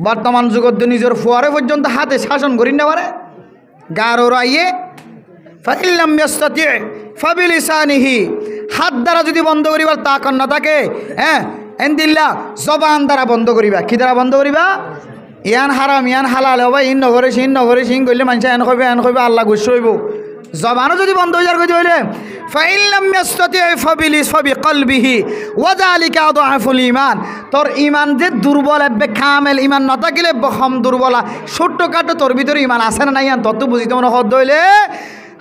বর্তমান যুগত নিজের ফুয়ারে পর্যন্ত হাতে শাসন করি না পারে গার রাইয়ে ফাইল্লাম ইয়াস্তাতি ফাবিলিসানিহি হাত দ্বারা যদি বন্ধ করিবার তাকত না থাকে এন্দিল্লা জবান দ্বারা বন্ধ করিবা কি দ্বারা বন্ধ করিবা ইয়ান হারাম ইয়ান হালাল হবা ইন নগরে সিন করলে মানুষ এন কইবে আল্লাহ গুস্স হইব জবানও যদি বন্ধ হয়ে যার হইলে ফাইল্লাম ইয়াস্তাতি ফাবিকলবিহি ওয়াযালিকা আযআফুল ঈমান তোর ঈমান যে দুর্বল হবে কামেল ঈমান না থাকিলে বহম দুর্বলা ছোট্টখাটো তোর ভিতরে ঈমান আছে না নাই তত বুঝিতে মনে হদ হইলে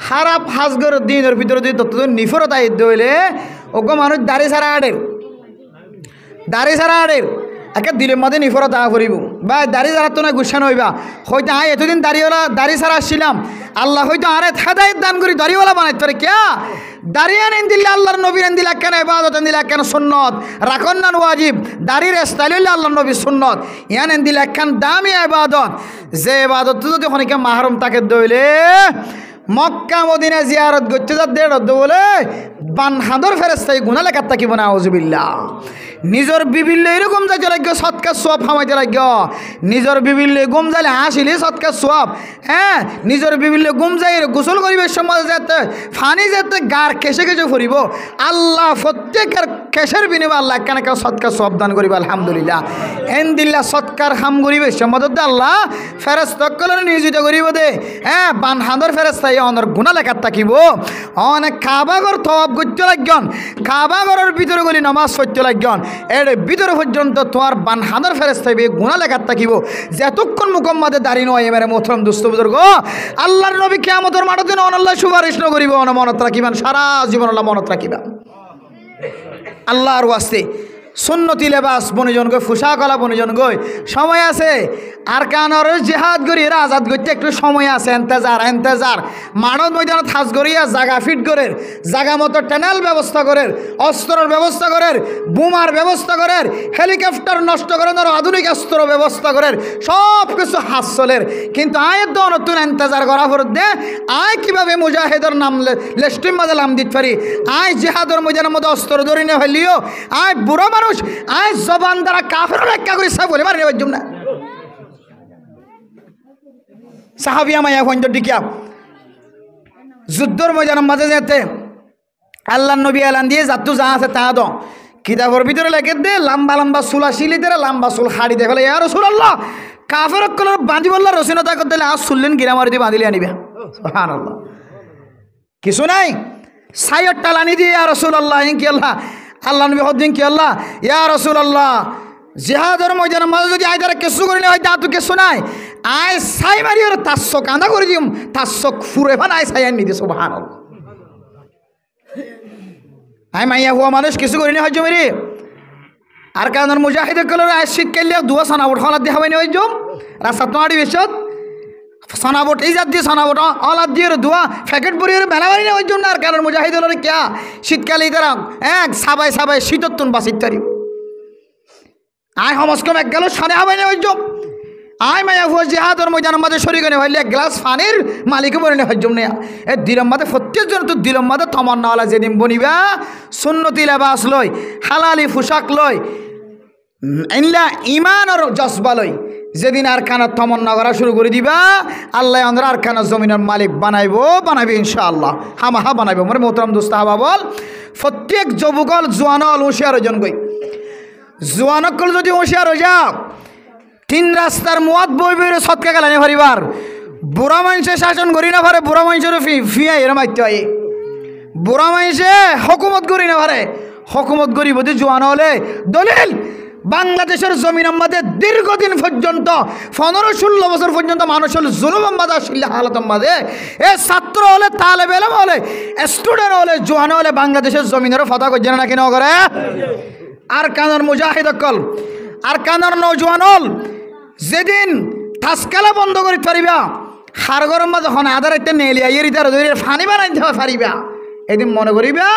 খারাপ হাজগর দিনের ভিতরে যদি তত নিফরত আইতে হইলে ওগো মানুষ দাড়ি ছাড়া আড়ের একে দিলের মধ্যে নিফরত আ করিব বা দাড়ি ছাড়া তো না গুসান হইবা হয়তো এতদিন দাড়ি ছাড়া আসছিলাম আল্লাহ হয়তো আরে হেদায়েত দান করি দাড়িওয়ালা বানাই তোরে কে দাড়ি আনেন দিলে আল্লাহর নবীর এন দিলা কেন ইবাদত এন দিলা কেন সুন্নত রাখন না ওয়াজিব দাড়ির স্টাইল হইলে আল্লাহর নবীর সুন্নত ইয়ান এন দিলা কেন দামি ইবাদত যে ইবাদত যদি খনিকে মাহরুম তাকে দইলে মক্কা মদিনা জিয়ারত করতে যা দেড় বলে বান হাদর ফেরেস্তাই গুণা লেখার থাকিব না আউযুবিল্লাহ নিজের বিভিন্ন এরকম যাইতে লাগবে সৎকার সোয়াব হামাইতে লাগবে নিজের বিভিন্ন গুম যাইলে হাসিলে সৎকার সোয়াব নিজের বিভিন্ন গুম যাই গোসল করিবে সময় যেতে ফানি যেতে গার কেসে ফুরিব আল্লাহ প্রত্যেকের কেসের বিনিময়ে আল্লাহ কেন কেউ সৎকার সোয়াব দান করিব আলহামদুলিল্লাহ এনদিল্লা সৎকার হাম করিবে সময় আল্লাহ ফেরেস্তাকলে নিয়োজিত করিব দে বান হাদর ফেরেস্তাই অনর গুণা লেখার থাকিব অনেক কাবাগর থব করতে লাগন কাবাগরের ভিতরে গলি নামাজ পড়তে লাগন এর ভিতরে পর্যন্ত তোমার বান হাদর ফেরেস্তাই গুণা লেখার থাকিব যতক্ষণ মুকম্মাদে দাঁড়ি নয় এবারে মোহতরম দুস্থ বুজুর্গ আল্লাহর নবী কিয়ামতের মাঠে দিন আল্লাহ সুপারিশ করিব মনত রাখিবেন সারা জীবন আল্লাহ মনত রাখিবেন আল্লাহর ওয়াস্তে সুন্নতি লেবাস বনিজন গই ফুসা কলা বনিজন গই সময় আছে আর কানর জেহাদ করি এরা আজাদ করতে একটু সময় আছে এন্তেজার মানব ময়দানত হাজ করিয়া জাগা ফিট করে জাগা মতো ট্যানেল ব্যবস্থা করে অস্ত্রের ব্যবস্থা করে বোমার ব্যবস্থা করে হেলিকপ্টার নষ্ট করে আধুনিক অস্ত্র ব্যবস্থা করে সব কিছু হাজ চলের কিন্তু আয়ের তো নতুন এন্তেজার করা ফরত দে আয় কীভাবে মুজাহিদের নাম লেস্টিম মাঝে নাম দিতে পারি আয় জেহাদের ময়দানের মধ্যে অস্ত্র ধরে নিয়ে হইলিও আয় বুড়ো মানুষ আয় জবান দ্বারা কাফের ব্যাখ্যা করে সব বলে মারি নেবার না সাহাবিয়া মায়া ফঞ্জর ডিকিয়া যুদ্ধর ময়দানের মাঝে যেতে আল্লাহ নবী এলান দিয়ে যাত্তু যা আছে তা দ কিতাবের ভিতরে লেখে দে লম্বা লম্বা চুলা শিলিতে লম্বা চুল হাড়ি দেখলে ইয়া রাসূলুল্লাহ কাফের কলর বাঁধি বললা রসিনতা করতে আজ শুনলেন গিরা মারি দিয়ে বাঁধিলে আনিবে সুবহানাল্লাহ কিছু নাই সাইয়র টালানি দিয়ে ইয়া রাসূলুল্লাহ কি আল্লাহ আল্লাহ নবী হদ্দিন কি আল্লাহ ইয়া রাসূলুল্লাহ জিহাদের ময়দানের মাঝে যদি আয় তারা কিছু করে নেওয়া হয় তা তো কিছু নাই আয় সাই মারি ওর তাস্য কাঁদা করে দিম তাস্য ফুরে ফান আয় সাই আনি দিয়ে সুবহানাল্লাহ আয় মাইয়া হুয়া মানুষ কিছু করে নেওয়া হয় জমিরে আর কারণ মুজাহিদের কলর আয় শীতকালে দুয়া সানাবট হলাদ দিয়ে হবাই নেওয়া জম রাস্তা তোমার বেশত সানাবট এই জাত দিয়ে সানাবট হলাদ দিয়ে দুয়া প্যাকেট পরে মেলা বাড়ি নেওয়ার জন্য আর কারণ মুজাহিদ হল ক্যা শীতকালে তারা এক সাবাই সাবাই শীতত্তন বাস ইত্যাদি আয় সমস্ত এক গেল সানে হবাই নেওয়ার জম আয় মায়া হুয়া জিহাদর ময়দানের মাঝে শরীর করে হইলে এক গ্লাস পানির মালিকে বলে নেওয়ার জন্য এ দিলম মাঝে প্রত্যেকজন তো দিলম মাঝে তমন্নাওয়ালা যেদিন বনিবা সুন্নতি লেবাস লয় হালালি পোশাক লয় ইনলা ইমান আর জজবা লয় যেদিন আর কানার তমন্না করা শুরু করে দিবা আল্লাহ আমরা আর কানার জমিনের মালিক বানাইবে ইনশাআল্লাহ হামাহা বানাইব মানে মোহতরম দোস্ত হাবা বল প্রত্যেক যুবকল জোয়ানল হুঁশিয়ার ওজন গই জোয়ানকল যদি হুঁশিয়ার হয়ে যাও তিন রাস্তার মুয়াদ বই বইরে সৎকা গেলানি ভারিবার বুড়া মানুষে শাসন করি না পারে বুড়া মানুষের ফিয়া এরা মারতে হয় বুড়া মানুষে হকুমত করি না পারে হকুমত করি বোধ জোয়ান হলে দলিল বাংলাদেশের জমিন আমাদের দীর্ঘদিন পর্যন্ত 15-16 বছর পর্যন্ত মানুষের জুলুম আমাদের আসলে হালত আমাদের এ ছাত্র হলে তালেব ইলম হলে স্টুডেন্ট হলে জোয়ান হলে বাংলাদেশের জমিনেরও ফতা করছে না কিনা করে আর কানার মুজাহিদ কল আর কানার নৌজওয়ান হল যেদিন ঠাসকালা বন্ধ করি পারিবা হার গরম যখন আদার একটা নেলিয়া ইতার ধরে ফানি বানাইতে পারিবা এদিন মনে করিবা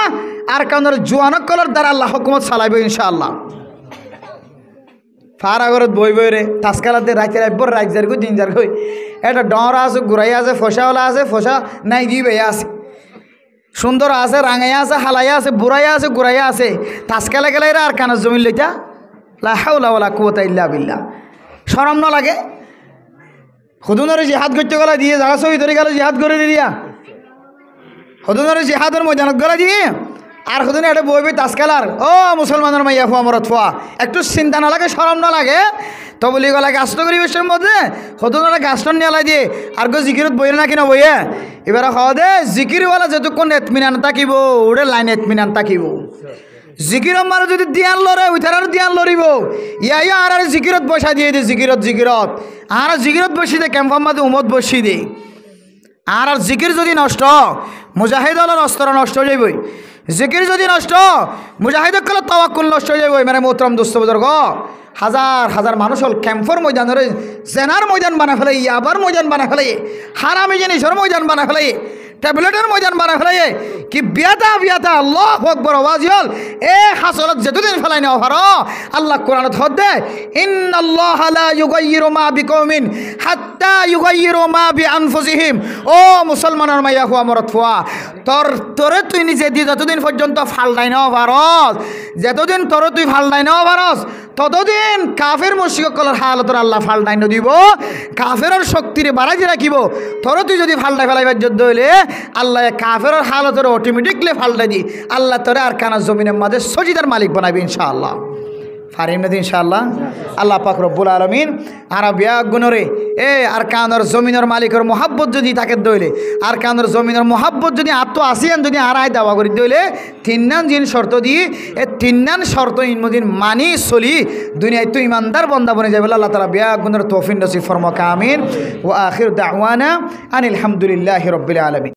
আর কানার জোয়ানক কলর দ্বারা আল্লাহ হুকুমত চালাইব ইনশাআল্লাহ ফারাগরত বই বই রে ঠাসকালাতে রাখতে রাখবো রাখজার গই দিন যার গই এটা ডর আছে ঘুরাই আছে ফসাওয়ালা আছে ফসা নাই দিবে আছে সুন্দর আছে রাঙাইয়া আছে হালাইয়া আছে বুড়াইয়া আছে গুড়াইয়া আছে ঠাসকালা গেলে আর কানার জমিন লইতা লা হাওলা ওয়ালা কুওয়াতা ইল্লা বিল্লাহ শরম না লাগে হুদুনরে জিহাদ করতে গলা দিয়ে জায়গা সহি ধরে গেল জিহাদ করে দিয়া হুদুনরে জিহাদের ময়দানত গলা দিয়ে আর হুদুনে এটা বইবে তাসকালার ও মুসলমানের মাইয়া ফুয়া মরত ফুয়া একটু চিন্তা না লাগে শরম না লাগে তো বলি গলা গাছট করি বেশের মধ্যে হুদুনরা গাছট নিয়ে লাই দিয়ে আর গো জিকিরত বইয়ে না কিনা বইয়ে এবার হওয়া দে জিকিরওয়ালা যেতক্ষণ এতমিনান তাকিব ওরে লাইন এতমিনান তাকিব জিকির আমার যদি দিয়ান লড়ে উঠার আর দিয়ান লড়িব ইয়াই আর জিকিরত বসা দিয়ে দে জিকিরত আর জিকিরত বসি দে ক্যাম্পার মাঝে উমত বসি দে আর জিকির যদি নষ্ট মুজাহিদ হলের অস্ত্র নষ্ট হয়ে যাবই জিকির যদি নষ্ট মুজাহিদ কলে তাওয়াক্কুল নষ্ট হয়ে যাবই মানে মোহতরম দোস্ত বুজুর্গ হাজার হাজার মানুষ হল ক্যাম্পর ময়দান ধরে জেনার ময়দান বানা ফেলে ইয়াবার ময়দান বানা ফেলে হারামি জিনিসের ময়দান বানা ফেলে ট্যাবলেটের ময়দান বানা ফেলে কি বিয়াতা আল্লাহু আকবার আওয়াজ হল এ হাসরত যেদিন ফেলাই নেওয়া পারো আল্লাহ কোরআনত হদে ইন্নাল্লাহা লা ইউগাইয়িরু মা বিকওমিন হাত্তা ইউগাইয়িরু মা বিআনফুসিহিম ও মুসলমানের মাইয়া হুয়া মরত ফুয়া তোরে তুই নিজে দি যতদিন পর্যন্ত ফালদাই নেওয়া পারস যতদিন তোরে তুই ফালদাই নেওয়া পারস ততদিন কাফের মুশরিকদের হালতর আল্লাহ ফালদাই দিব কাফেরের শক্তিরে বাড়াই রাখিব তোরে তুই যদি ফালদাই ফেলাইবার যুদ্ধ হইলে আল্লাহ কাফের হালতের অটোমেটিকলি ফালটাই দি আল্লাহ তোরে আর কানা জমিনের মাঝে সজিদার মালিক বানাবি ইনশাআল্লাহ ফারিম নদী ইনশাআল্লাহ আল্লাহ পাক রব্বুল আলামিন আর বিয়াগুণরে এ আর কানার জমিনের মালিকের মহাব্বত যদি তাকে দইলে আর কানার জমিনের মহাব্বত যদি আত্ম আসিয়ান যদি আড়াই দাওয়া করে দইলে তিননান জিন শর্ত দিয়ে এ তিননান শর্ত ইনমদিন মানি চলি দুনিয়ায় তো ইমানদার বন্দা বনে যাবে আল্লাহ তাআলা বিয়াগুণের তৌফিক নসিব ফরমাক আমিন ওয়া আখির দাওয়ানা আনিল হামদুলিল্লাহি রাব্বিল আলামিন।